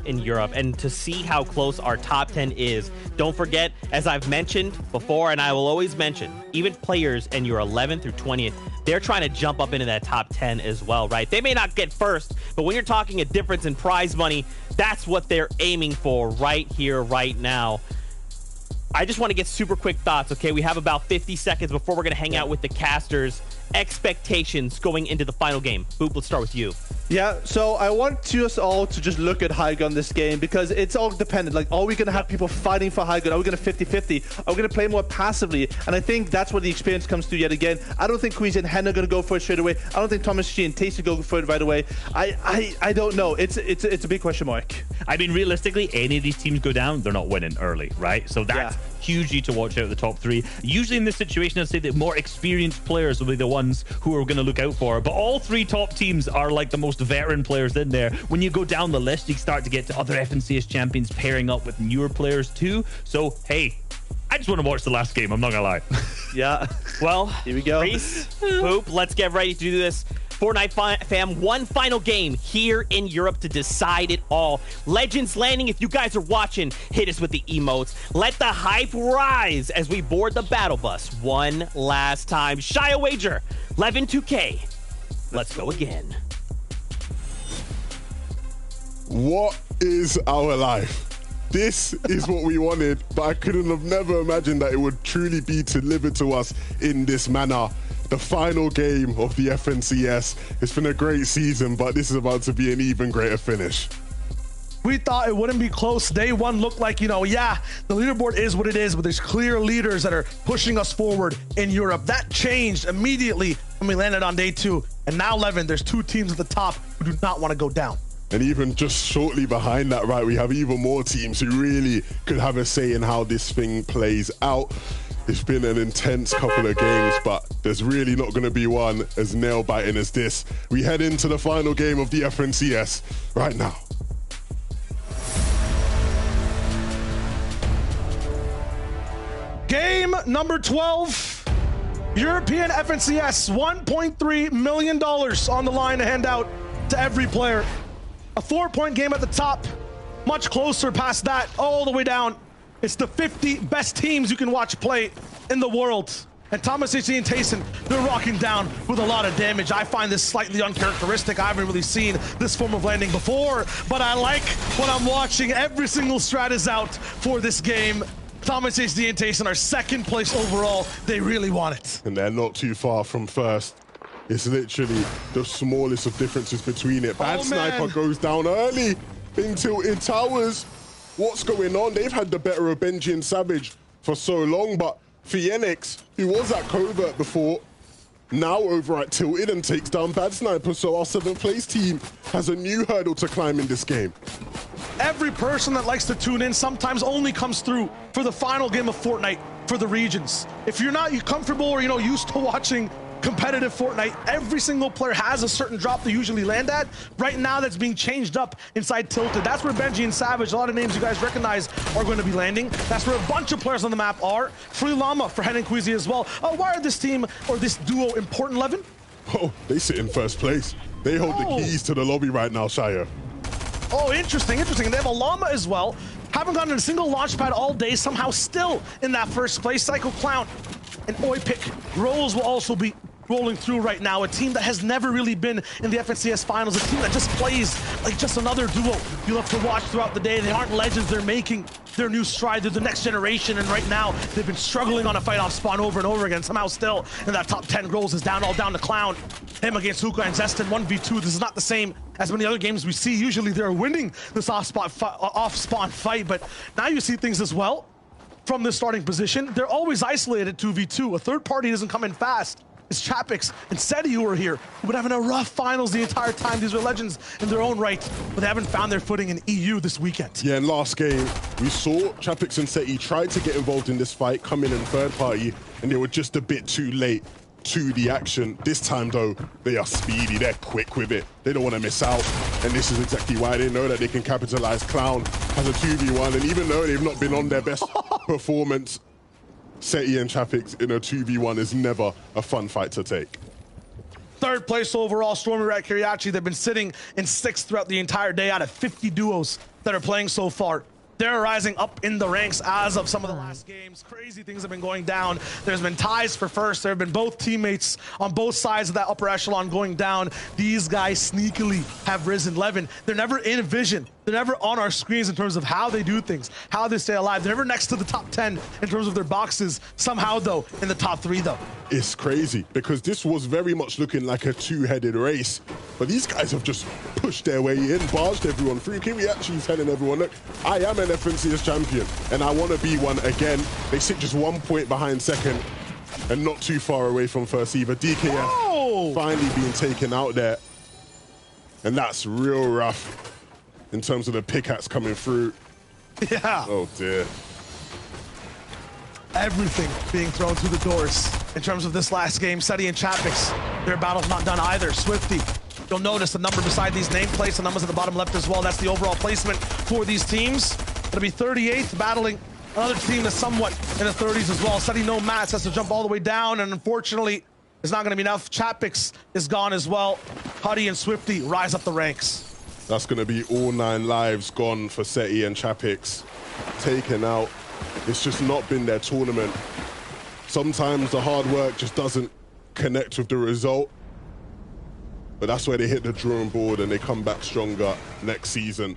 in Europe, and to see how close our top 10 is. Don't forget, as I've mentioned before, and I will always mention, even players in your 11th through 20th, they're trying to jump up into that top 10 as well, right? They may not get first, but when you're talking a difference in prize money, that's what they're aiming for right here, right now. I just want to get super quick thoughts, okay? We have about 50 seconds before we're going to hang out with the casters. Expectations going into the final game. Boop, let's start with you. Yeah, so I want us all to just look at high gun this game because it's all dependent. Like, are we going to have people fighting for high gun? Are we going to 50-50? Are we going to play more passively? And I think that's where the experience comes through yet again. I don't think Queasy and Hen are going to go for it straight away. I don't think Thomas G and Tasty go for it right away. I don't know. It's a big question mark. I mean, realistically, any of these teams go down, they're not winning early, right? So that's hugely to watch out the top 3. Usually in this situation, I'd say that more experienced players will be the ones who are going to look out for. But all 3 top teams are like the most veteran players in there. When you go down the list, you start to get to other FNCS champions pairing up with newer players too. So, hey, I just want to watch the last game. I'm not going to lie. Yeah. Well, here we go. Reese, Boop, let's get ready to do this. Fortnite fam, 1 final game here in Europe to decide it all. Legends Landing, if you guys are watching, hit us with the emotes. Let the hype rise as we board the battle bus one last time. Shia Wager, Levin 2K. Let's go again. What is our life? This is what we wanted, but I couldn't have never imagined that it would truly be delivered to us in this manner. The final game of the FNCS. It's been a great season, but this is about to be an even greater finish. We thought it wouldn't be close. Day 1 looked like, you know, yeah, the leaderboard is what it is, but there's clear leaders that are pushing us forward in Europe. That changed immediately when we landed on day 2. And now, Levin, there's 2 teams at the top who do not want to go down. And even just shortly behind that, right, we have even more teams who really could have a say in how this thing plays out. It's been an intense couple of games, but there's really not going to be one as nail-biting as this. We head into the final game of the FNCS right now. Game number 12, European FNCS, $1.3 million on the line to hand out to every player. A 4-point game at the top, much closer past that, all the way down It's the 50 best teams you can watch play in the world. And Thomas HC and Tayson, they're rocking down with a lot of damage. I find this slightly uncharacteristic. I haven't really seen this form of landing before, but I like what I'm watching. Every single strat is out for this game. Thomas HD and Tayson are second place overall. They really want it. And they're not too far from first. It's literally the smallest of differences between it. Bad Sniper goes down early in Tilted Towers. What's going on? They've had the better of Benji and Savage for so long, but Phoenix, who was at Covert before, now over at Tilted and takes down Bad Sniper. So our 7th place team has a new hurdle to climb in this game. Every person that likes to tune in sometimes only comes through for the final game of Fortnite for the regions. If you're not comfortable or used to watching competitive Fortnite, every single player has a certain drop they usually land at. Right now, that's being changed up inside Tilted. That's where Benji and Savage, a lot of names you guys recognize, are going to be landing. That's where a bunch of players on the map are. Free Llama for Hen and Queasy as well. Why are this team or this duo important, Levin? Oh, they sit in first place. They hold the keys to the lobby right now, Shire. Oh, interesting. And they have a Llama as well. Haven't gotten a single launch pad all day, somehow still in that first place. Psycho Clown and Oipic. Rolls will also be rolling through right now. A team that has never really been in the FNCS finals. A team that just plays like just another duo you love to watch throughout the day. They aren't legends. They're making their new stride. They're the next generation. And right now, they've been struggling on a fight off spawn over and over again. Somehow still in that top 10. Grows is down, all down to Clown. Him against Hookah and Zestin, 1v2. This is not the same as many other games we see. Usually they're winning this off-spawn fight, but now you see things as well from the starting position. They're always isolated 2v2. A third party doesn't come in fast. It's Chapix and Seti who are here, who've been having a rough finals the entire time. These are legends in their own right, but they haven't found their footing in EU this weekend. Yeah, in last game, we saw Chapix and Seti try to get involved in this fight, come in third party, and they were just a bit too late to the action. This time, though, they are speedy. They're quick with it. They don't want to miss out, and this is exactly why they know that they can capitalize. Clown has a 2v1, and even though they've not been on their best performance, Seti and Chapix in a 2v1 is never a fun fight to take. Third place overall, Stormy Rat Kiriachi. They've been sitting in 6th throughout the entire day out of 50 duos that are playing so far. They're rising up in the ranks as of some of the last games. Crazy things have been going down. There's been ties for first. There have been both teammates on both sides of that upper echelon going down. These guys sneakily have risen. Levin, they're never in vision. They're never on our screens in terms of how they do things, how they stay alive. They're never next to the top 10 in terms of their boxes. Somehow, though, in the top 3, though. It's crazy because this was very much looking like a two-headed race, but these guys have just pushed their way in, barged everyone through. Kiriachi is telling everyone, look, I am an FNCS champion and I want to be one again. They sit just 1 point behind second and not too far away from first either. DKF finally being taken out there, and that's real rough in terms of the pickaxe coming through. Yeah. Oh dear. Everything being thrown through the doors in terms of this last game. Seti and Chapix, their battle's not done either. Swifty, you'll notice the number beside these nameplates, the numbers at the bottom left as well. That's the overall placement for these teams. It'll be 38th, battling another team that's somewhat in the 30s as well. Seti no mats, has to jump all the way down, and unfortunately, it's not going to be enough. Chapix is gone as well. Huddy and Swifty rise up the ranks. That's going to be all 9 lives gone for Seti and Chapix. Taken out. It's just not been their tournament. Sometimes the hard work just doesn't connect with the result. But that's where they hit the drawing board and they come back stronger next season.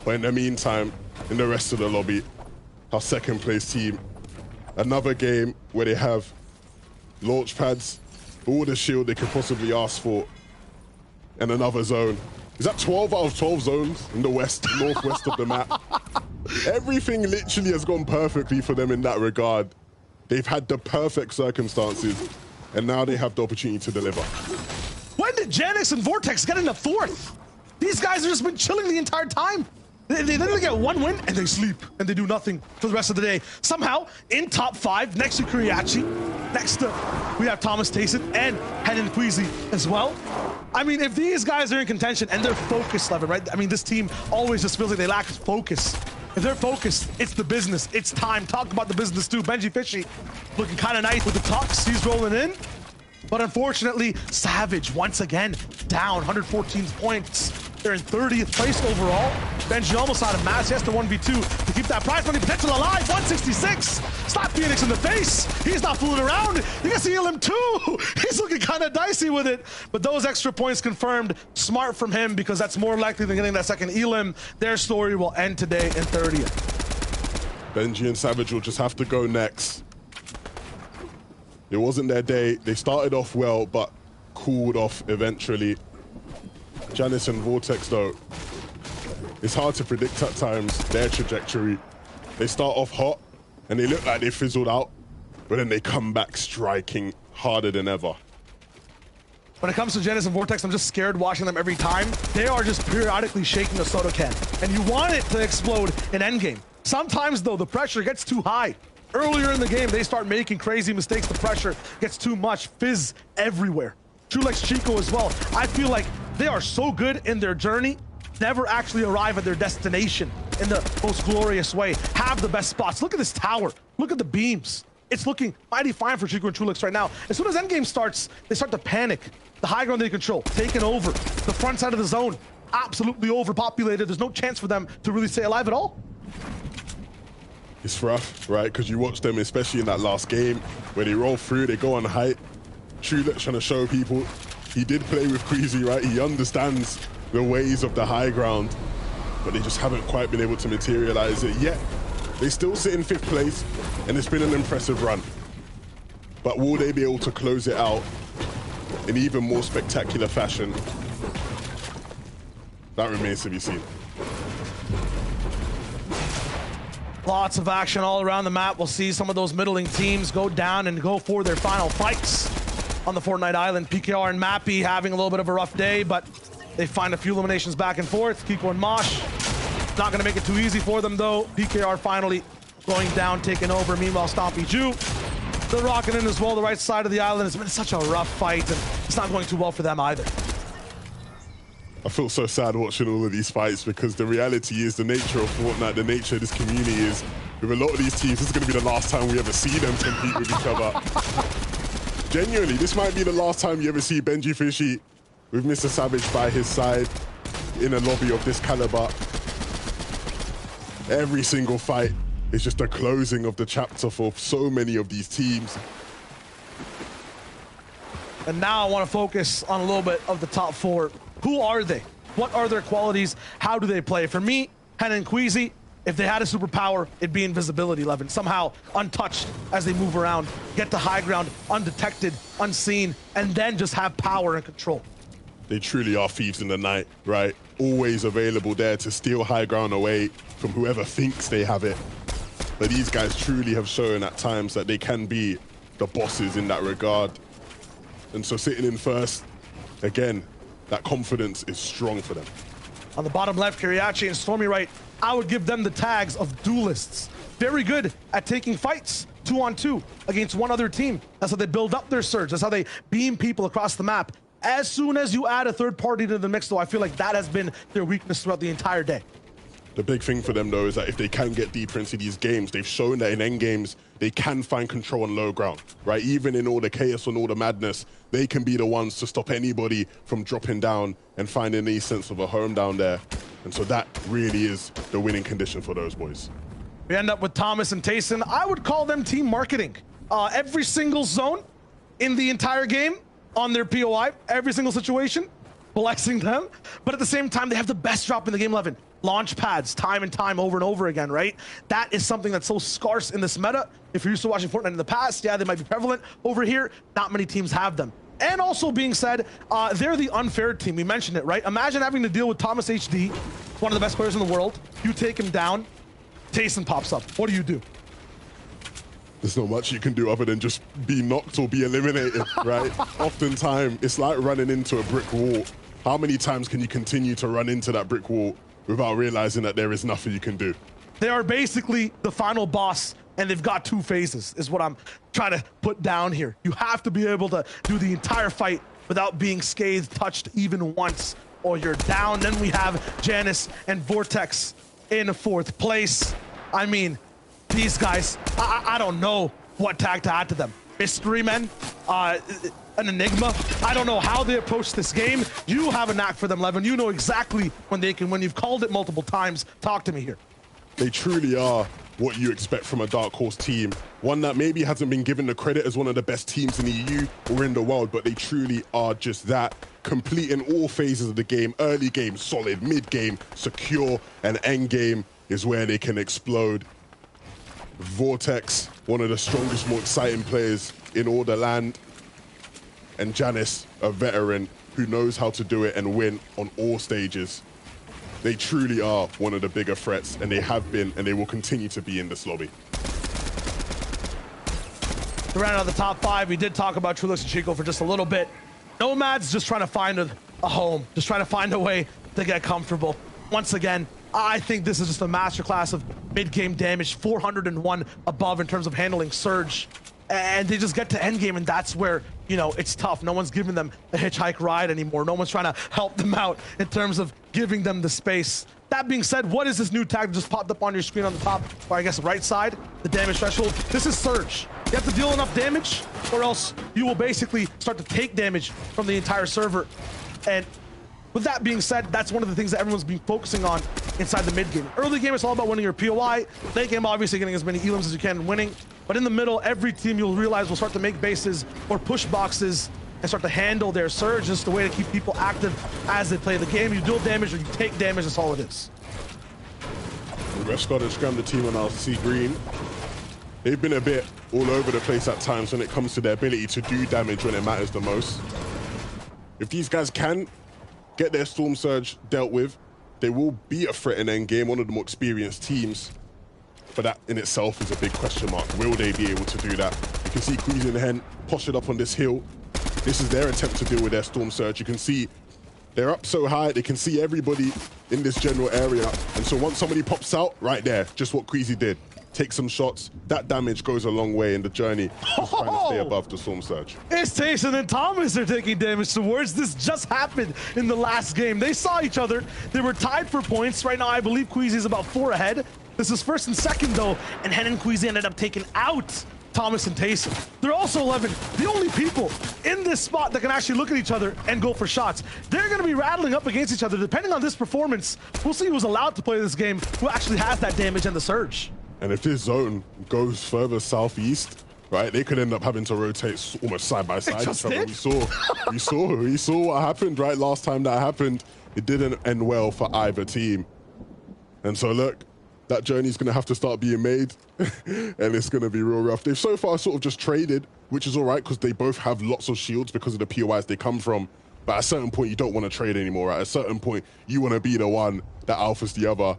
But in the meantime, in the rest of the lobby, our second place team, another game where they have launch pads, all the shield they could possibly ask for, and another zone. Is that 12 out of 12 zones in the west, northwest of the map? Everything literally has gone perfectly for them in that regard. They've had the perfect circumstances, and now they have the opportunity to deliver. When did Janix and Vortex get into 4th? These guys have just been chilling the entire time. They literally get 1 win and they sleep and they do nothing for the rest of the day. Somehow, in top 5, next to Kuriachi, next to, we have Thomas Tayson and Hen and Queasy as well. I mean, if these guys are in contention and they're focused, Levin, right? I mean, this team always just feels like they lack focus. If they're focused, it's the business. It's time. Talk about the business too. Benji Fishy looking kind of nice with the tucks. He's rolling in. But unfortunately, Savage once again down 114 points. They're in 30th place overall. Benji almost out of match. He has to 1v2 to keep that prize money potential alive. 166. Slap Phoenix in the face. He's not fooling around. You can see him too. He's looking kind of dicey with it. But those extra points confirmed. Smart from him, because that's more likely than getting that second elim. Their story will end today in 30th. Benji and Savage will just have to go next. It wasn't their day. They started off well, but cooled off eventually. Janice and Vortex, though, it's hard to predict at times their trajectory. They start off hot, and they look like they fizzled out, but then they come back striking harder than ever. When it comes to Janice and Vortex, I'm just scared watching them every time. They are just periodically shaking the soda can, and you want it to explode in endgame. Sometimes, though, the pressure gets too high. Earlier in the game, they start making crazy mistakes. The pressure gets too much. Fizz everywhere. True like Chico as well. I feel like they are so good in their journey, never actually arrive at their destination in the most glorious way. Have the best spots. Look at this tower. Look at the beams. It's looking mighty fine for Chico and Trulix right now. As soon as endgame starts, they start to panic. The high ground they control, taken over. The front side of the zone, absolutely overpopulated. There's no chance for them to really stay alive at all. It's rough, right? Because you watch them, especially in that last game, where they roll through, they go on height. Trulix trying to show people he did play with Queasy, right? He understands the ways of the high ground, but they just haven't quite been able to materialize it yet. They still sit in 5th place, and it's been an impressive run. But will they be able to close it out in even more spectacular fashion? That remains to be seen. Lots of action all around the map. We'll see some of those middling teams go down and go for their final fights on the Fortnite island. PKR and Mappy having a little bit of a rough day, but they find a few eliminations back and forth. Kiko and Mosh, not going to make it too easy for them, though. PKR finally going down, taking over. Meanwhile, Stompy Jew, they're rocking in as well. The right side of the island. It's been such a rough fight, and it's not going too well for them either. I feel so sad watching all of these fights, because the reality is the nature of Fortnite, the nature of this community is, with a lot of these teams, this is going to be the last time we ever see them compete with each other. Genuinely, this might be the last time you ever see Benji Fishy with Mr. Savage by his side in a lobby of this caliber. Every single fight is just a closing of the chapter for so many of these teams. And now I want to focus on a little bit of the top 4. Who are they? What are their qualities? How do they play? For me, Hen and Queasy, if they had a superpower, it'd be invisibility, Levin. Somehow untouched as they move around, get to high ground, undetected, unseen, and then just have power and control. They truly are thieves in the night, right? Always available there to steal high ground away from whoever thinks they have it. But these guys truly have shown at times that they can be the bosses in that regard. And so sitting in first, again, that confidence is strong for them. On the bottom left, Kiriachi and Stormy right, I would give them the tags of duelists. Very good at taking fights 2-on-2 against one other team. That's how they build up their surge. That's how they beam people across the map. As soon as you add a third party to the mix, though, I feel like that has been their weakness throughout the entire day. The big thing for them, though, is that if they can get deeper into these games, they've shown that in end games, they can find control on low ground, right? Even in all the chaos and all the madness, they can be the ones to stop anybody from dropping down and finding any sense of a home down there. And so that really is the winning condition for those boys. We end up with Thomas and Tayson. I would call them team marketing. Every single zone in the entire game on their POI, every single situation, blessing them. But at the same time, they have the best drop in the game, Levin. Launch pads, time and time, over and over again, right? That is something that's so scarce in this meta. If you're used to watching Fortnite in the past, yeah, they might be prevalent. Over here, not many teams have them. And also being said, they're the unfair team. We mentioned it, right? Imagine having to deal with Thomas HD, one of the best players in the world. You take him down, Tayson pops up. What do? There's not much you can do other than just be knocked or be eliminated, right? Oftentimes, it's like running into a brick wall. How many times can you continue to run into that brick wall without realizing that there is nothing you can do? They are basically the final boss, and they've got 2 phases, is what I'm trying to put down here. You have to be able to do the entire fight without being scathed, touched even once, or you're down. Then we have Janice and Vortex in 4th place. I mean, these guys, I don't know what tag to add to them. Mystery men, an enigma. I don't know how they approach this game. You have a knack for them, Levin. You know exactly when they can win. You've called it multiple times. Talk to me here. They truly are what you expect from a Dark Horse team. One that maybe hasn't been given the credit as one of the best teams in the EU or in the world, but they truly are just that. Complete in all phases of the game. Early game, solid. Mid game, secure. And end game is where they can explode. Vortex, one of the strongest, more exciting players in all the land. And Janice, a veteran who knows how to do it and win on all stages. They truly are one of the bigger threats, and they have been, and they will continue to be in this lobby. To round out the top 5, we did talk about Trulix and Chico for just a little bit. Nomad's just trying to find a home, just trying to find a way to get comfortable. Once again, I think this is just a masterclass of mid-game damage, 401 above in terms of handling Surge. And they just get to endgame, and that's where, you know, it's tough. No one's giving them a hitchhike ride anymore. No one's trying to help them out in terms of giving them the space. That being said, what is this new tag that just popped up on your screen on the top, or I guess right side, the damage threshold? This is Surge. You have to deal enough damage, or else you will basically start to take damage from the entire server. And with that being said, that's one of the things that everyone's been focusing on inside the mid game. Early game, it's all about winning your POI. Late game, obviously getting as many elims as you can and winning. But in the middle, every team you'll realize will start to make bases or push boxes and start to handle their Surge. Just a way to keep people active as they play the game. You deal damage or you take damage, that's all it is. Red Squad and Scram, the team on RC Green, they've been a bit all over the place at times when it comes to their ability to do damage when it matters the most. If these guys can get their Storm Surge dealt with, they will be a threat in endgame, one of the more experienced teams. But that in itself is a big question mark. Will they be able to do that? You can see Queasy and Hen postured up on this hill. This is their attempt to deal with their Storm Surge. You can see they're up so high, they can see everybody in this general area. And so once somebody pops out, right there, just what Queasy did. Take some shots. That damage goes a long way in the journey. Just trying to stay above the Storm Surge. It's Tayson and Thomas are taking damage towards. This just happened in the last game. They saw each other. They were tied for points. Right now, I believe Queasy is about 4 ahead. This is first and second, though, and Hen and Queasy ended up taking out Thomas and Tayson. They're also 11, the only people in this spot that can actually look at each other and go for shots. They're going to be rattling up against each other. Depending on this performance, we'll see who's allowed to play this game, who actually has that damage and the Surge. And if this zone goes further southeast, right, they could end up having to rotate almost side by side each other. We saw what happened, right? Last time that happened, it didn't end well for either team. And so look, that journey's gonna have to start being made, and it's gonna be real rough. They've so far sort of just traded, which is all right because they both have lots of shields because of the POIs they come from. But at a certain point, you don't want to trade anymore. Right? At a certain point, you want to be the one that alphas the other.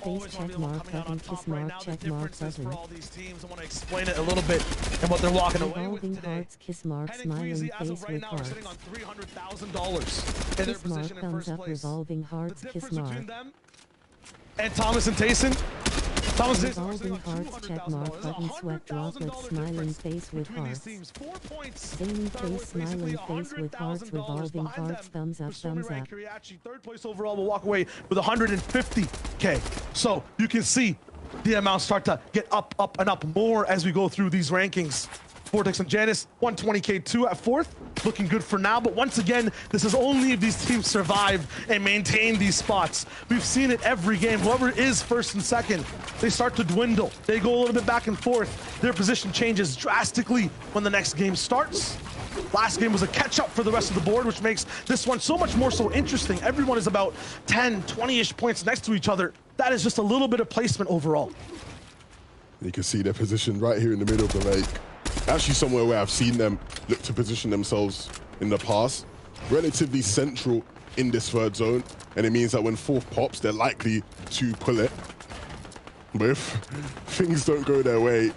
Face check mark button, kiss mark check mark button. For all these teams, I want to explain it a little bit and what they're walking away with today. Hearts, kiss mark, smiling face with hearts. Sitting on $300,000 in their position in first place. Revolving hearts, kiss mark. And Thomas and Tayson. Thomas and Revolving hearts, check mark button, sweat droplet, smiling face with hearts. Zany face, smiling face with hearts, revolving hearts, thumbs up, thumbs up. Third place overall will walk away with 150K. So you can see the amounts start to get up, and up more as we go through these rankings. Vortex and Janice, 120K2 at 4th. Looking good for now, but once again, this is only if these teams survive and maintain these spots. We've seen it every game. Whoever is first and second, they start to dwindle. They go a little bit back and forth. Their position changes drastically when the next game starts. Last game was a catch-up for the rest of the board, which makes this one so much more so interesting. Everyone is about 10, 20-ish points next to each other. That is just a little bit of placement overall. You can see their position right here in the middle of the lake. Actually somewhere where I've seen them look to position themselves in the past. Relatively central in this third zone, and it means that when fourth pops, they're likely to pull it. But if things don't go their way,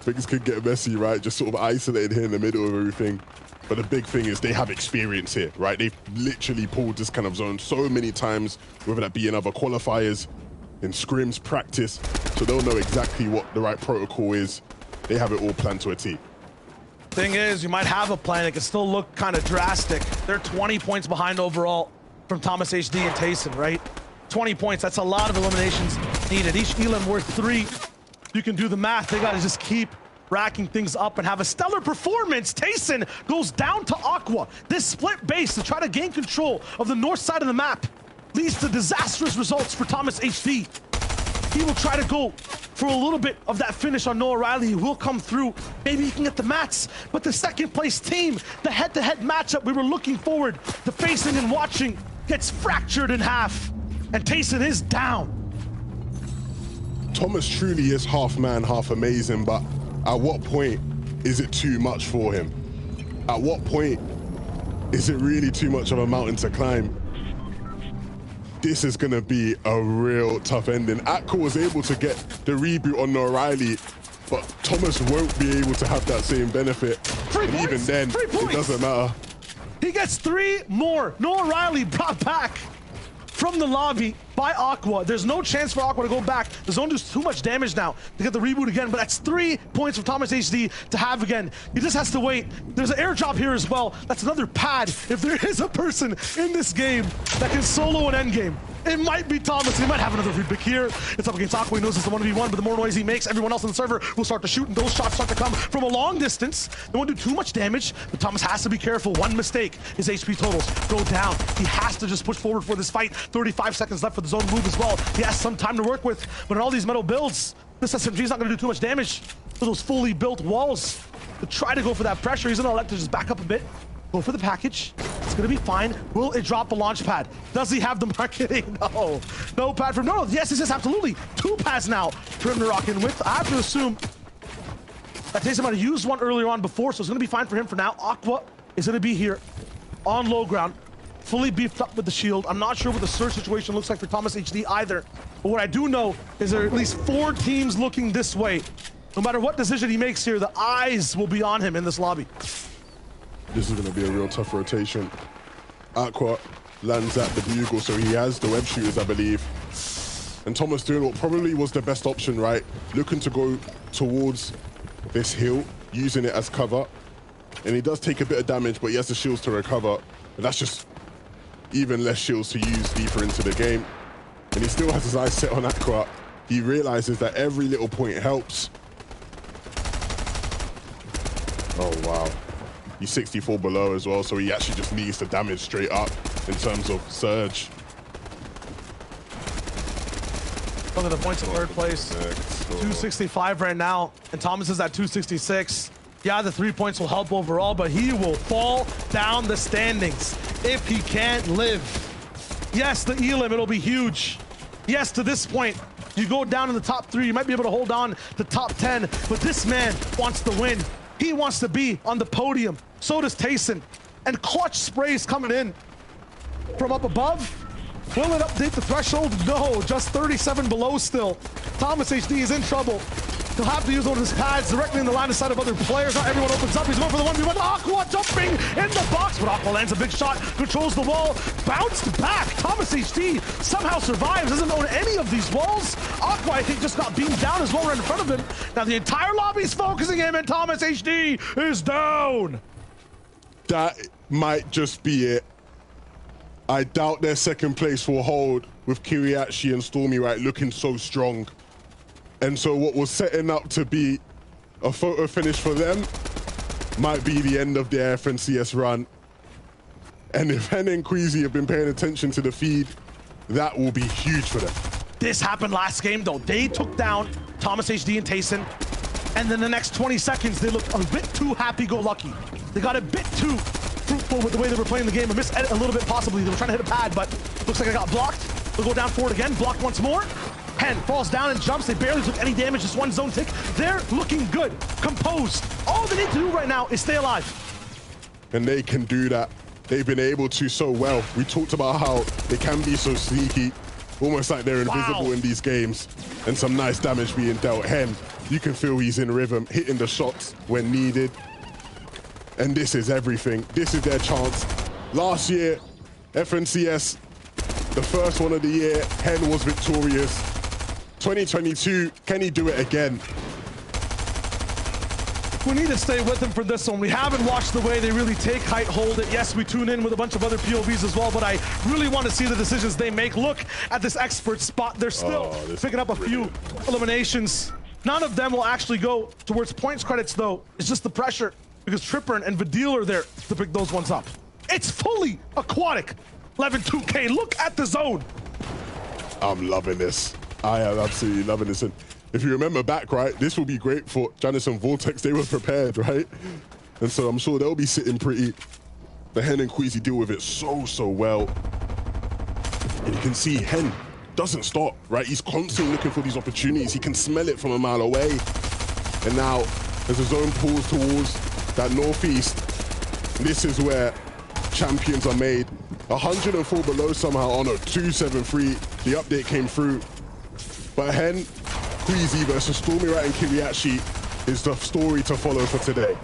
things could get messy, right? Just sort of isolated here in the middle of everything. But the big thing is they have experience here, right? They've literally pulled this kind of zone so many times, whether that be in other qualifiers, in scrims, practice, so they'll know exactly what the right protocol is. They have it all planned to a T. Thing is, you might have a plan. It can still look kind of drastic. They're 20 points behind overall from Thomas HD and Tayson, right? 20 points, that's a lot of eliminations needed. Each elim worth 3. you can do the math. They got to just keep racking things up and have a stellar performance. Tayson goes down to Aqua. This split base to try to gain control of the north side of the map leads to disastrous results for Thomas HD. He will try to go for a little bit of that finish on Noah Riley. He will come through. Maybe he can get the mats. But the second place team, the head-to-head matchup we were looking forward to facing and watching, gets fractured in half. And Tayson is down. Thomas truly is half man, half amazing, but at what point is it too much for him? At what point is it really too much of a mountain to climb? This is going to be a real tough ending. Aqua was able to get the reboot on O'Reilly, but Thomas won't be able to have that same benefit. And even then, it doesn't matter. He gets 3 more. Noah Riley brought back from the lobby by Aqua. There's no chance for Aqua to go back. The zone does too much damage now to get the reboot again, but that's 3 points for Thomas HD to have again. He just has to wait. There's an airdrop here as well. That's another pad. If there is a person in this game that can solo an endgame, it might be Thomas. He might have another free pick here. It's up against Aqua. He knows it's the 1v1, but the more noise he makes, everyone else on the server will start to shoot, and those shots start to come from a long distance. They won't do too much damage, but Thomas has to be careful. One mistake, his HP totals go down. He has to just push forward for this fight. 35 seconds left for the zone move as well. He has some time to work with, but in all these metal builds, this SMG is not going to do too much damage to those fully built walls. To try to go for that pressure, he's going to elect to just back up a bit. Go for the package. It's going to be fine. Will it drop a launch pad? Does he have the marketing? No. No pad for him. No, yes, absolutely. 2 pads now for him to rock in with. I have to assume that Tayson might have used one earlier on before, so it's going to be fine for him for now. Aqua is going to be here on low ground, fully beefed up with the shield. I'm not sure what the surge situation looks like for Thomas HD either. But what I do know is there are at least 4 teams looking this way. No matter what decision he makes here, the eyes will be on him in this lobby. This is going to be a real tough rotation. Aqua lands at the bugle, so he has the web shooters, I believe. And Thomas doing what probably was the best option, right? Looking to go towards this hill, using it as cover. And he does take a bit of damage, but he has the shields to recover. And that's just even less shields to use deeper into the game. And he still has his eyes set on Aqua. He realizes that every little point helps. Oh, wow. He's 64 below as well, so he actually just needs to damage straight up in terms of surge. Look at the points in 3rd place. 265 right now, and Thomas is at 266. Yeah, the 3 points will help overall, but he will fall down the standings if he can't live. Yes, the elim, it'll be huge. Yes, to this point, you go down in the top 3, you might be able to hold on to top 10, but this man wants to win. He wants to be on the podium. So does Tayson. And clutch sprays coming in from up above. Will it update the threshold? No, just 37 below still. Thomas HD is in trouble. He'll have to use one of his pads directly in the line of sight of other players. Not everyone opens up. He's going for the 1v1. Aqua jumping in the box, but Aqua lands a big shot, controls the wall, bounced back. Thomas HD somehow survives, doesn't own any of these walls. Aqua, I think, just got beamed down as well right in front of him. Now the entire lobby is focusing him, and Thomas HD is down. That might just be it. I doubt their 2nd place will hold with Kiriachi and Stormy right looking so strong. And so what was setting up to be a photo finish for them might be the end of their FNCS run. And if Hen and Queasy have been paying attention to the feed, that will be huge for them. This happened last game though. They took down Thomas HD and Tayson, and then the next 20 seconds they looked a bit too happy-go-lucky. They got a bit too fruitful with the way they were playing the game. A miss-edit a little bit possibly. They were trying to hit a pad, but looks like I got blocked. They'll go down for it again, blocked once more. Hen falls down and jumps. They barely took any damage, just 1 zone tick. They're looking good, composed. All they need to do right now is stay alive. And they can do that. They've been able to so well. We talked about how they can be so sneaky, almost like they're invisible in these games. And some nice damage being dealt. Hen, you can feel he's in rhythm, hitting the shots when needed. And this is everything. This is their chance. Last year, FNCS, the first one of the year, Hen was victorious. 2022, can he do it again? We need to stay with them for this one. We haven't watched the way they really take height, hold it. Yes, we tune in with a bunch of other POVs as well, but I really want to see the decisions they make. Look at this expert spot. They're still picking up a few eliminations. None of them will actually go towards points credits, though. It's just the pressure, because Tripper and Vidil are there to pick those ones up. It's fully aquatic. 11-2K, look at the zone. I'm loving this. I am absolutely loving this. And if you remember back, right, this will be great for Janice and Vortex. They were prepared, right? And so I'm sure they'll be sitting pretty. The Hen and Queasy deal with it so well. And you can see Hen doesn't stop, right? He's constantly looking for these opportunities. He can smell it from a mile away. And now, as the zone pulls towards that northeast, this is where champions are made. 104 below somehow. Oh no, 273. The update came through. But Hen, Queasy versus Stormy Rat and Kiriachi is the story to follow for today.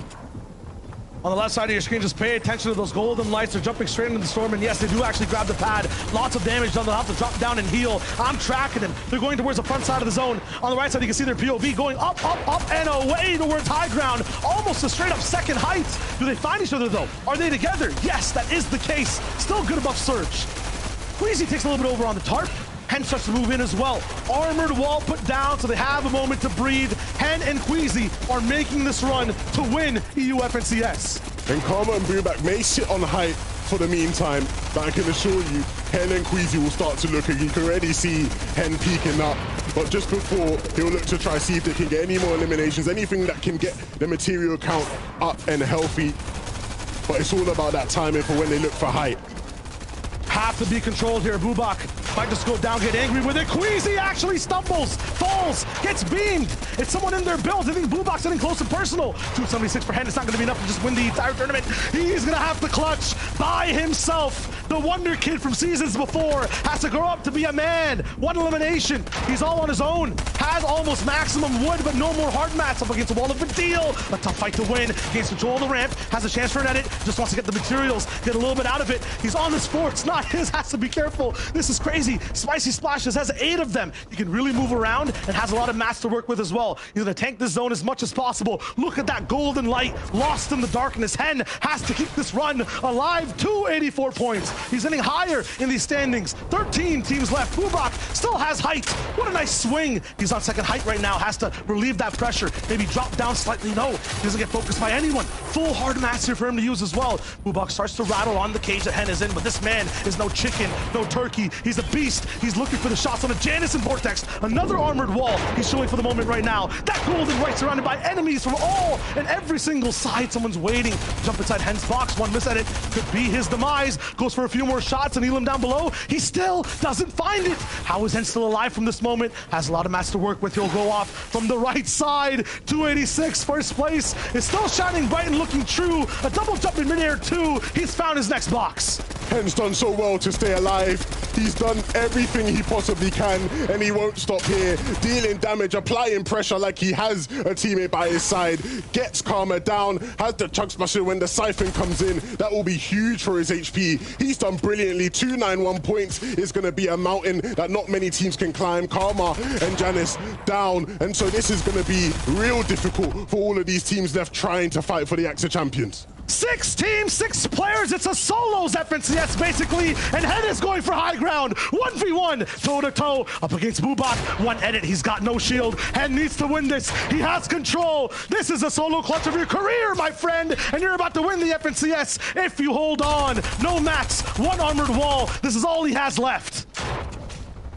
On the left side of your screen, just pay attention to those golden lights. They're jumping straight into the storm, and yes, they do actually grab the pad. Lots of damage done. They'll have to drop down and heal. I'm tracking them. They're going towards the front side of the zone. On the right side, you can see their POV going up, and away towards high ground. Almost a straight-up second height. Do they find each other, though? Are they together? Yes, that is the case. Still good above Surge. Queasy takes a little bit over on the tarp. Hen starts to move in as well. Armored wall put down, so they have a moment to breathe. Hen and Queasy are making this run to win EU FNCS. And Karma and Booback may sit on height for the meantime, but I can assure you, Hen and Queasy will start to look, and you can already see Hen peeking up. But just before, he'll look to try see if they can get any more eliminations, anything that can get the material count up and healthy. But it's all about that timing for when they look for height. Have to be controlled here. Bubak might just go down, get angry with it. Queasy actually stumbles, falls, gets beamed. It's someone in their build. I think Bubak's getting close and personal. 276 for Hen. It's not going to be enough to just win the entire tournament. He's going to have to clutch by himself. The Wonder Kid from seasons before has to grow up to be a man. One elimination. He's all on his own. Has almost maximum wood, but no more hard mats up against the wall of the deal. A tough fight to win. Gains control of the ramp. Has a chance for an edit. Just wants to get the materials, get a little bit out of it. He's on this floor. It's not his. Has to be careful. This is crazy. Spicy Splashes has 8 of them. He can really move around and has a lot of mats to work with as well. He's going to tank this zone as much as possible. Look at that golden light lost in the darkness. Hen has to keep this run alive. 284 points. He's getting higher in these standings. 13 teams left. Bubak still has height. What a nice swing. He's on second height right now. Has to relieve that pressure. Maybe drop down slightly. No, he doesn't get focused by anyone. Full hard mats here for him to use as well. Bubak starts to rattle on the cage that Hen is in, but this man is no chicken, no turkey. He's a beast. He's looking for the shots on the Janice and Vortex. Another armored wall he's showing for the moment right now. That golden right surrounded by enemies from all and every single side. Someone's waiting. Jump inside Hen's box. One miss at it. Could be his demise. Goes for a few more shots and Elam down below. He still doesn't find it. How is Hen still alive from this moment? Has a lot of mats to work with. He'll go off from the right side. 286, first place. Is still shining bright and looking true. A double jump in midair too. He's found his next box. Hen's done so well to stay alive. He's done everything he possibly can, and he won't stop here. Dealing damage, applying pressure like he has a teammate by his side. Gets Karma down, has the chug smasher when the siphon comes in. That will be huge for his HP. He's done brilliantly. 291 points is going to be a mountain that not many teams can climb. Karma and Janice down, and so this is going to be real difficult for all of these teams left trying to fight for the AXA champions. 6 teams, 6 players. It's a solos FNCS basically, and Hen is going for high ground. 1v1, toe to toe, up against Bubak. One edit, he's got no shield. Hen needs to win this. He has control. This is a solo clutch of your career, my friend, and you're about to win the FNCS if you hold on. No mats, 1 armored wall. This is all he has left.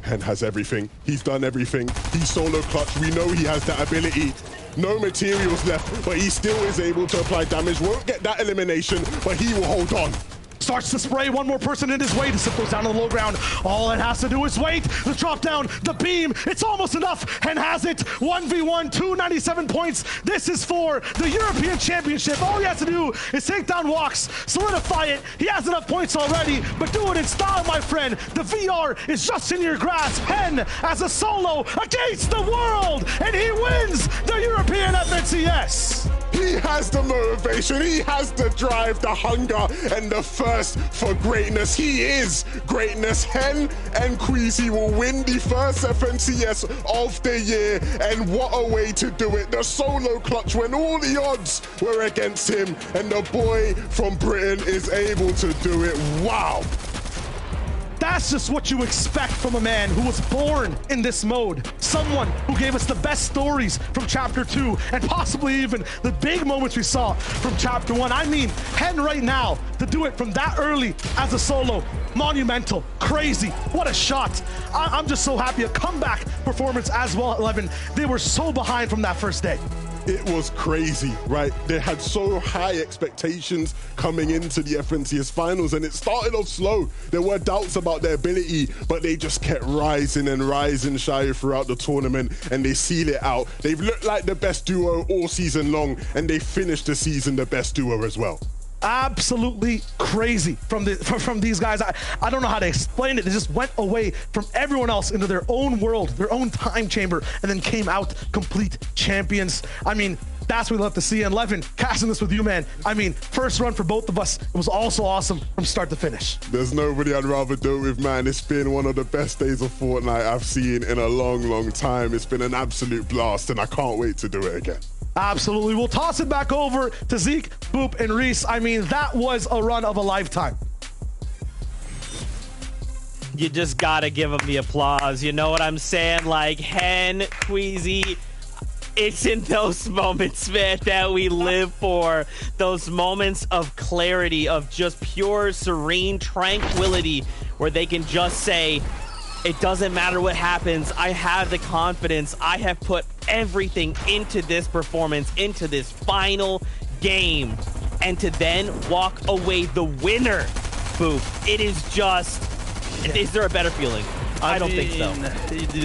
Hen has everything. He's done everything. He's solo clutch. We know he has that ability. No materials left, but he still is able to apply damage. Won't get that elimination, but he will hold on. Starts to spray one more person in his way to sit those down on the low ground. All it has to do is wait. The drop down, the beam, it's almost enough, and has it. 1v1, 297 points. This is for the European Championship. All he has to do is take down walks, solidify it. He has enough points already, but do it in style, my friend. The VR is just in your grasp. Hen as a solo against the world, and he wins the European FNCS. He has the motivation, he has the drive, the hunger, and the thirst for greatness. He is greatness. Hen and Queasy will win the first FNCS of the year, and what a way to do it. The solo clutch when all the odds were against him, and the boy from Britain is able to do it. Wow. That's just what you expect from a man who was born in this mode. Someone who gave us the best stories from Chapter 2 and possibly even the big moments we saw from Chapter 1. I mean, Hen right now, to do it from that early as a solo, monumental, crazy, what a shot. I'm just so happy. A comeback performance as well at 11. They were so behind from that first day. It was crazy, right? They had so high expectations coming into the FNCS finals, and it started off slow. There were doubts about their ability, but they just kept rising and rising, Shai, throughout the tournament, and they seal it out. They've looked like the best duo all season long, and they finished the season the best duo as well. Absolutely crazy from these guys. I don't know how to explain it. They just went away from everyone else into their own world, their own time chamber, and then came out complete champions. I mean, that's what we love to see. And Levin, casting this with you, man. I mean, first run for both of us. It was also awesome from start to finish. There's nobody I'd rather do it with, man. It's been one of the best days of Fortnite I've seen in a long, long time. It's been an absolute blast, and I can't wait to do it again. Absolutely. We'll toss it back over to Zeke, Boop, and Reese. I mean, that was a run of a lifetime. You just gotta give them the applause. You know what I'm saying? Like, Hen, Queasy, it's in those moments, man, that we live for. Those moments of clarity, of just pure, serene tranquility, where they can just say, it doesn't matter what happens. I have the confidence. I have put everything into this performance, into this final game. And to then walk away the winner, Boop. It is just, is there a better feeling? I don't think so.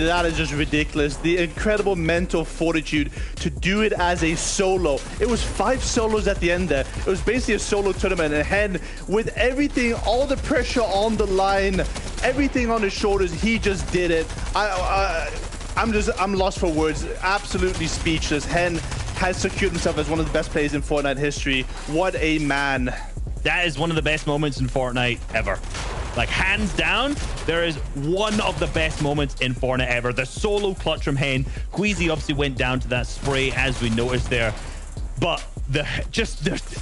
That is just ridiculous. The incredible mental fortitude to do it as a solo. It was 5 solos at the end there. It was basically a solo tournament. And Hen, with everything, all the pressure on the line, everything on his shoulders, he just did it. I'm lost for words. Absolutely speechless. Hen has secured himself as one of the best players in Fortnite history. What a man. That is one of the best moments in Fortnite ever. Like, hands down, there is one of the best moments in Fortnite ever. The solo clutch from Hen. Queasy obviously went down to that spray, as we noticed there. But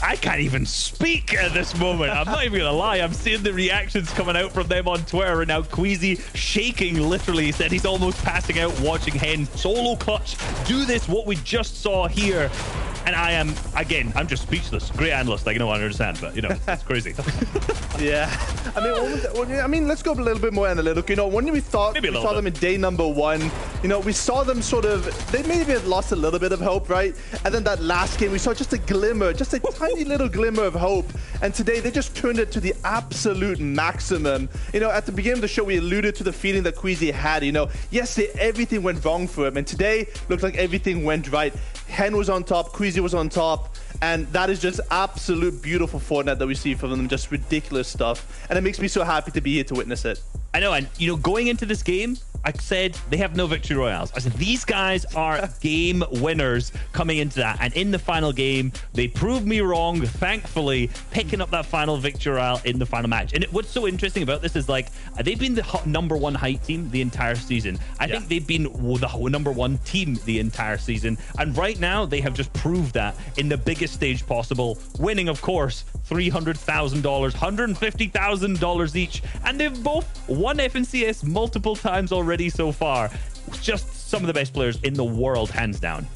I can't even speak at this moment. I'm not even gonna lie. I'm seeing the reactions coming out from them on Twitter right now. Queasy shaking, literally. He said he's almost passing out watching Hen solo clutch do this, what we just saw here. And I am, again, I'm just speechless. Great analyst, I don't understand, but, you know, it's crazy. Yeah. I mean, let's go a little bit more analytical. You know, when we saw them in day number 1, you know, we saw them sort of, they maybe had lost a little bit of hope, right? And then that last game, we saw just a glimmer, just a tiny little glimmer of hope. And today, they just turned it to the absolute maximum. You know, at the beginning of the show, we alluded to the feeling that Queasy had. You know, yesterday, everything went wrong for him. And today, looked like everything went right. Hen was on top, Queasy was on top, and that is just absolute beautiful Fortnite that we see from them, just ridiculous stuff. And it makes me so happy to be here to witness it. I know, and you know, going into this game, I said they have no victory royales. I said these guys are game winners coming into that. And in the final game, they proved me wrong, thankfully, picking up that final victory royale in the final match. And what's so interesting about this is, like, they've been the #1 hype team the entire season. I think they've been the #1 team the entire season. And right now, they have just proved that in the biggest stage possible, winning, of course, $300,000, $150,000 each. And they've both won FNCS multiple times already so far. Just some of the best players in the world, hands down.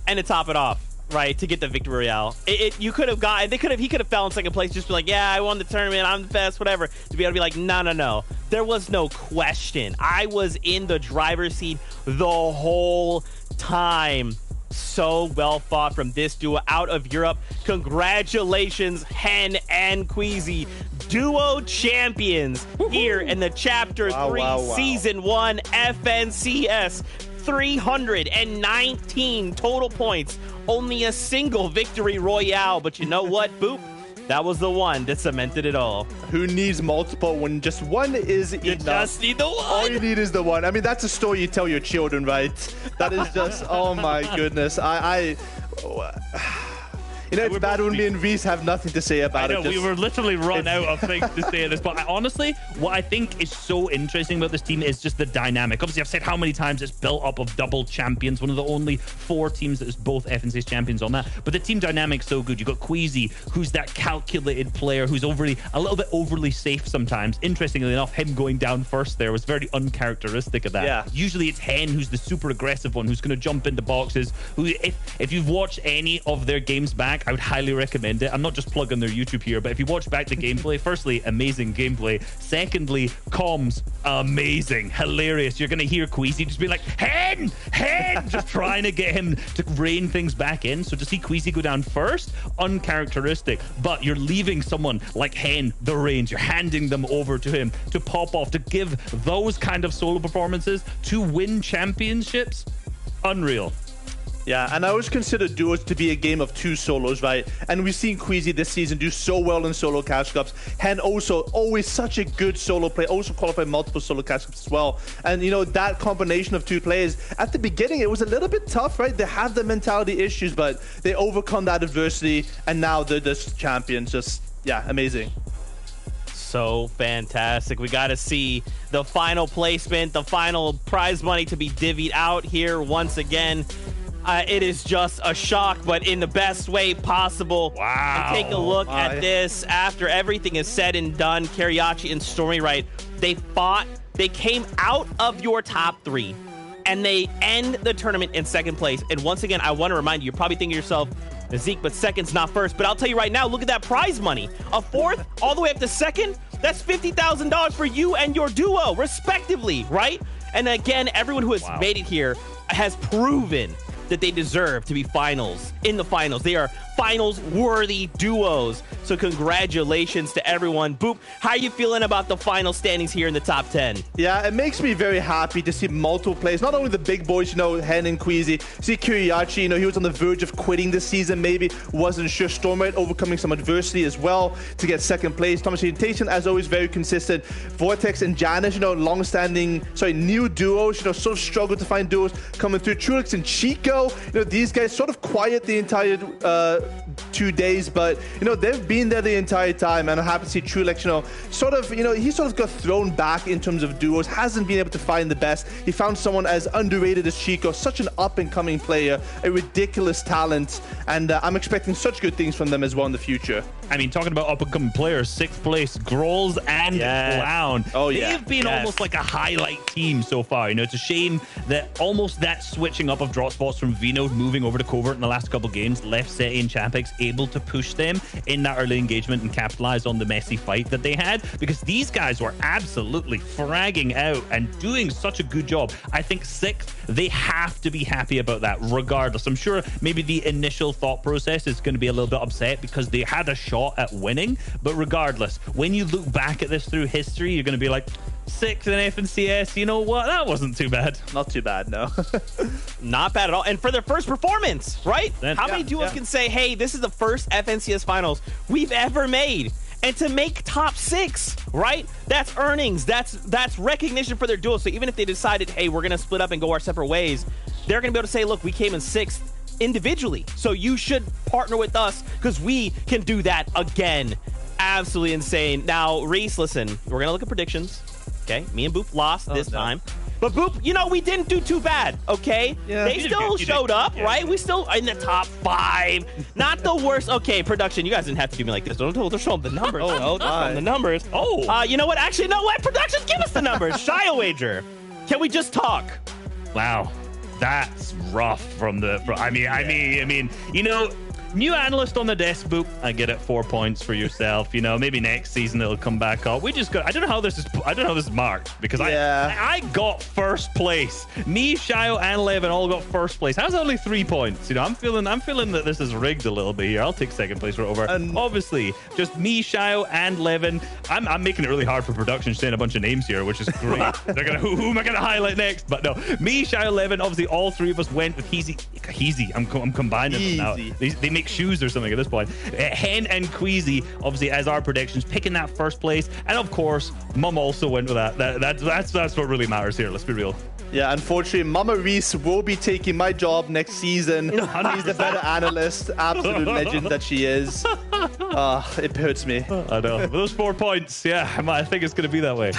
And to top it off, right, to get the victory royale, you could have got, he could have fell in second place, just be like, yeah, I won the tournament, I'm the best, whatever. To be able to be like, no. There was no question. I was in the driver's seat the whole time. So well fought from this duo out of Europe. Congratulations, Hen and Queasy, duo champions here in the Chapter 3 Season 1 FNCS. 319 total points. Only a single victory royale. But you know what, Boop? That was the one that cemented it all. Who needs multiple when just one is enough? You just need the one. All you need is the one. I mean, that's a story you tell your children, right? That is just, oh my goodness. You know, it's bad when me and Reese have nothing to say about I know, it. we were literally run out of things to say at this point. Honestly, what I think is so interesting about this team is just the dynamic. Obviously, I've said how many times it's built up of double champions, one of the only 4 teams that is both FNCS champions on that. But the team dynamic's so good. You've got Queasy, who's that calculated player who's a little bit overly safe sometimes. Interestingly enough, him going down first there was very uncharacteristic of that. Yeah. Usually it's Hen who's the super aggressive one, who's going to jump into boxes, who, if you've watched any of their games back, I would highly recommend it. I'm not just plugging their YouTube here, but if you watch back the gameplay, firstly, amazing gameplay. Secondly, comms, amazing, hilarious. You're going to hear Queasy just be like, Hen, just trying to get him to rein things back in. So to see Queasy go down first, uncharacteristic, but you're leaving someone like Hen the reins. You're handing them over to him to pop off, to give those kind of solo performances, to win championships. Unreal. Yeah, and I always consider duos to be a game of 2 solos, right? And we've seen Queasy this season do so well in solo cash cups. Hen also always such a good solo player, also qualified multiple solo cash cups as well. And you know, that combination of 2 players, at the beginning it was a little bit tough, right? They have the mentality issues, but they overcome that adversity, and now they're just champions. Just, yeah, amazing. So fantastic. We got to see the final placement, the final prize money to be divvied out here once again. It is just a shock, but in the best way possible. Wow. And take a look at this. After everything is said and done, Kariachi and Stormy, right? They fought. They came out of your top 3, and they end the tournament in 2nd place. And once again, I want to remind you, you're probably thinking to yourself, Zeke, but 2nd's not 1st. But I'll tell you right now, look at that prize money. A 4th, all the way up to 2nd. That's $50,000 for you and your duo, respectively, right? And again, everyone who has made it here has proven that they deserve to be in the finals. They are finals worthy duos. So congratulations to everyone. Boop, how are you feeling about the final standings here in the top 10? Yeah, it makes me very happy to see multiple players, not only the big boys, you know, Hen and Queasy. See Kiriachi, you know, he was on the verge of quitting this season, maybe wasn't sure. Stormlight overcoming some adversity as well to get 2nd place. Thomas Orientation, as always, very consistent. Vortex and Janice, you know, new duos, you know, sort of struggled to find duos coming through. Trulix and Chico, you know, these guys sort of quiet the entire 2 days, but you know, they've been there the entire time, and I'm happy to see Trulix, you know, he sort of got thrown back in terms of duos, hasn't been able to find the best. He found someone as underrated as Chico, such an up-and-coming player, a ridiculous talent, and I'm expecting such good things from them as well in the future. I mean, talking about up-and-coming players, 6th place, Grolls and Clown. Oh, yeah. They've been almost like a highlight team so far. You know, it's a shame that almost that switching up of drop spots from Vino moving over to Covert in the last couple games left Seti and Chapix able to push them in that early engagement and capitalize on the messy fight that they had, because these guys were absolutely fragging out and doing such a good job. I think 6th, they have to be happy about that regardless. I'm sure maybe the initial thought process is going to be a little bit upset because they had a shot at winning, but regardless, when you look back at this through history, you're going to be like, 6th in FNCS, you know what? That wasn't too bad. Not too bad, no. Not bad at all. And for their first performance, right? How many duos can say, hey, this is the first FNCS finals we've ever made? And to make top 6, right? That's earnings. That's recognition for their duos. So even if they decided, hey, we're going to split up and go our separate ways, they're going to be able to say, look, we came in 6th individually. So you should partner with us because we can do that again. Absolutely insane. Now, Reese, listen, we're going to look at predictions. Okay, me and Boop lost this time. But Boop, you know, we didn't do too bad, okay? Yeah. They still showed up, right? We still in the top 5. Not the worst. Okay, production, you guys didn't have to do me like this. Don't show them the numbers. Oh, Don't show them the numbers. Oh. You know what? Actually, no, what? Production, give us the numbers. Shy a wager. Can we just talk? Wow. That's rough from the... I mean, you know... New analyst on the desk, Boop. I get it, 4 points for yourself. You know, maybe next season it'll come back up. We just got. I don't know how this is marked because I got 1st place. Me, Shio, and Levin all got 1st place. How's that only 3 points? You know, I'm feeling that this is rigged a little bit here. I'll take 2nd place right over. And obviously, just me, Shio, and Levin. I'm making it really hard for production saying a bunch of names here, which is great. They're gonna who am I gonna highlight next? But no, me, Shio, Levin. Obviously, all 3 of us went with Heezy. I'm combining them now. They make shoes or something at this point. Hen and Queasy, obviously, as our predictions, picking that 1st place, and of course, Mum also went with that. That's what really matters here. Let's be real. Yeah, unfortunately, Mama Reese will be taking my job next season. She's the better analyst, absolute legend that she is. It hurts me. I know. But those 4 points, yeah, I think it's going to be that way.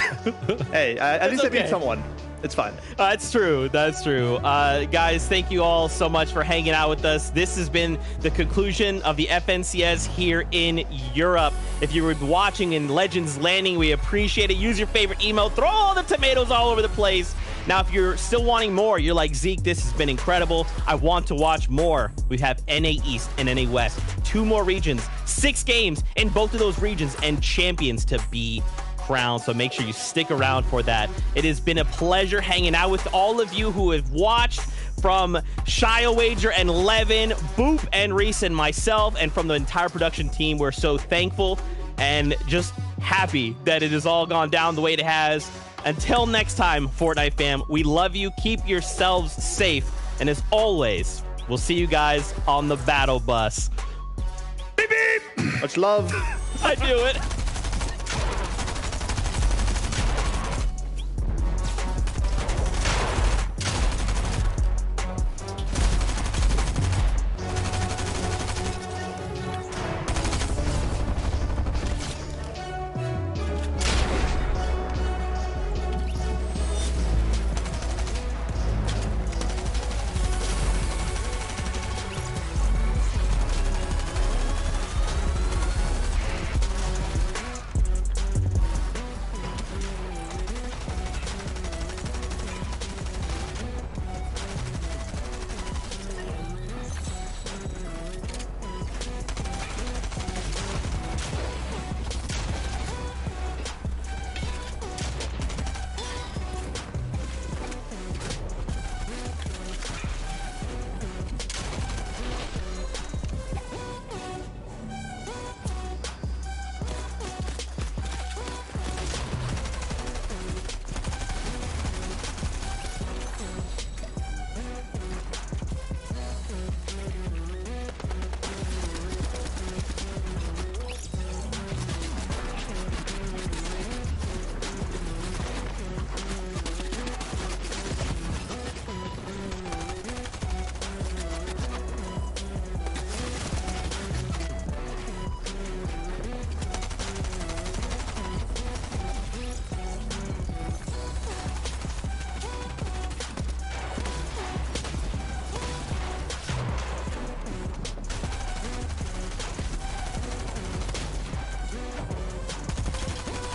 Hey, at least I beat someone. It's fine. That's true. That's true. Guys, thank you all so much for hanging out with us. This has been the conclusion of the FNCS here in Europe. If you were watching in Legends Landing, we appreciate it. Use your favorite email. Throw all the tomatoes all over the place. Now, if you're still wanting more, you're like, Zeke, this has been incredible. I want to watch more. We have NA East and NA West. 2 more regions, 6 games in both of those regions, and champions to be crowned. So make sure you stick around for that. It has been a pleasure hanging out with all of you who have watched, from Shia Wager and Levin, Boop and Reese and myself, and from the entire production team. We're so thankful and just happy that it has all gone down the way it has. Until next time, Fortnite fam, we love you. Keep yourselves safe. And as always, we'll see you guys on the battle bus. Beep, beep. Much love. I do it.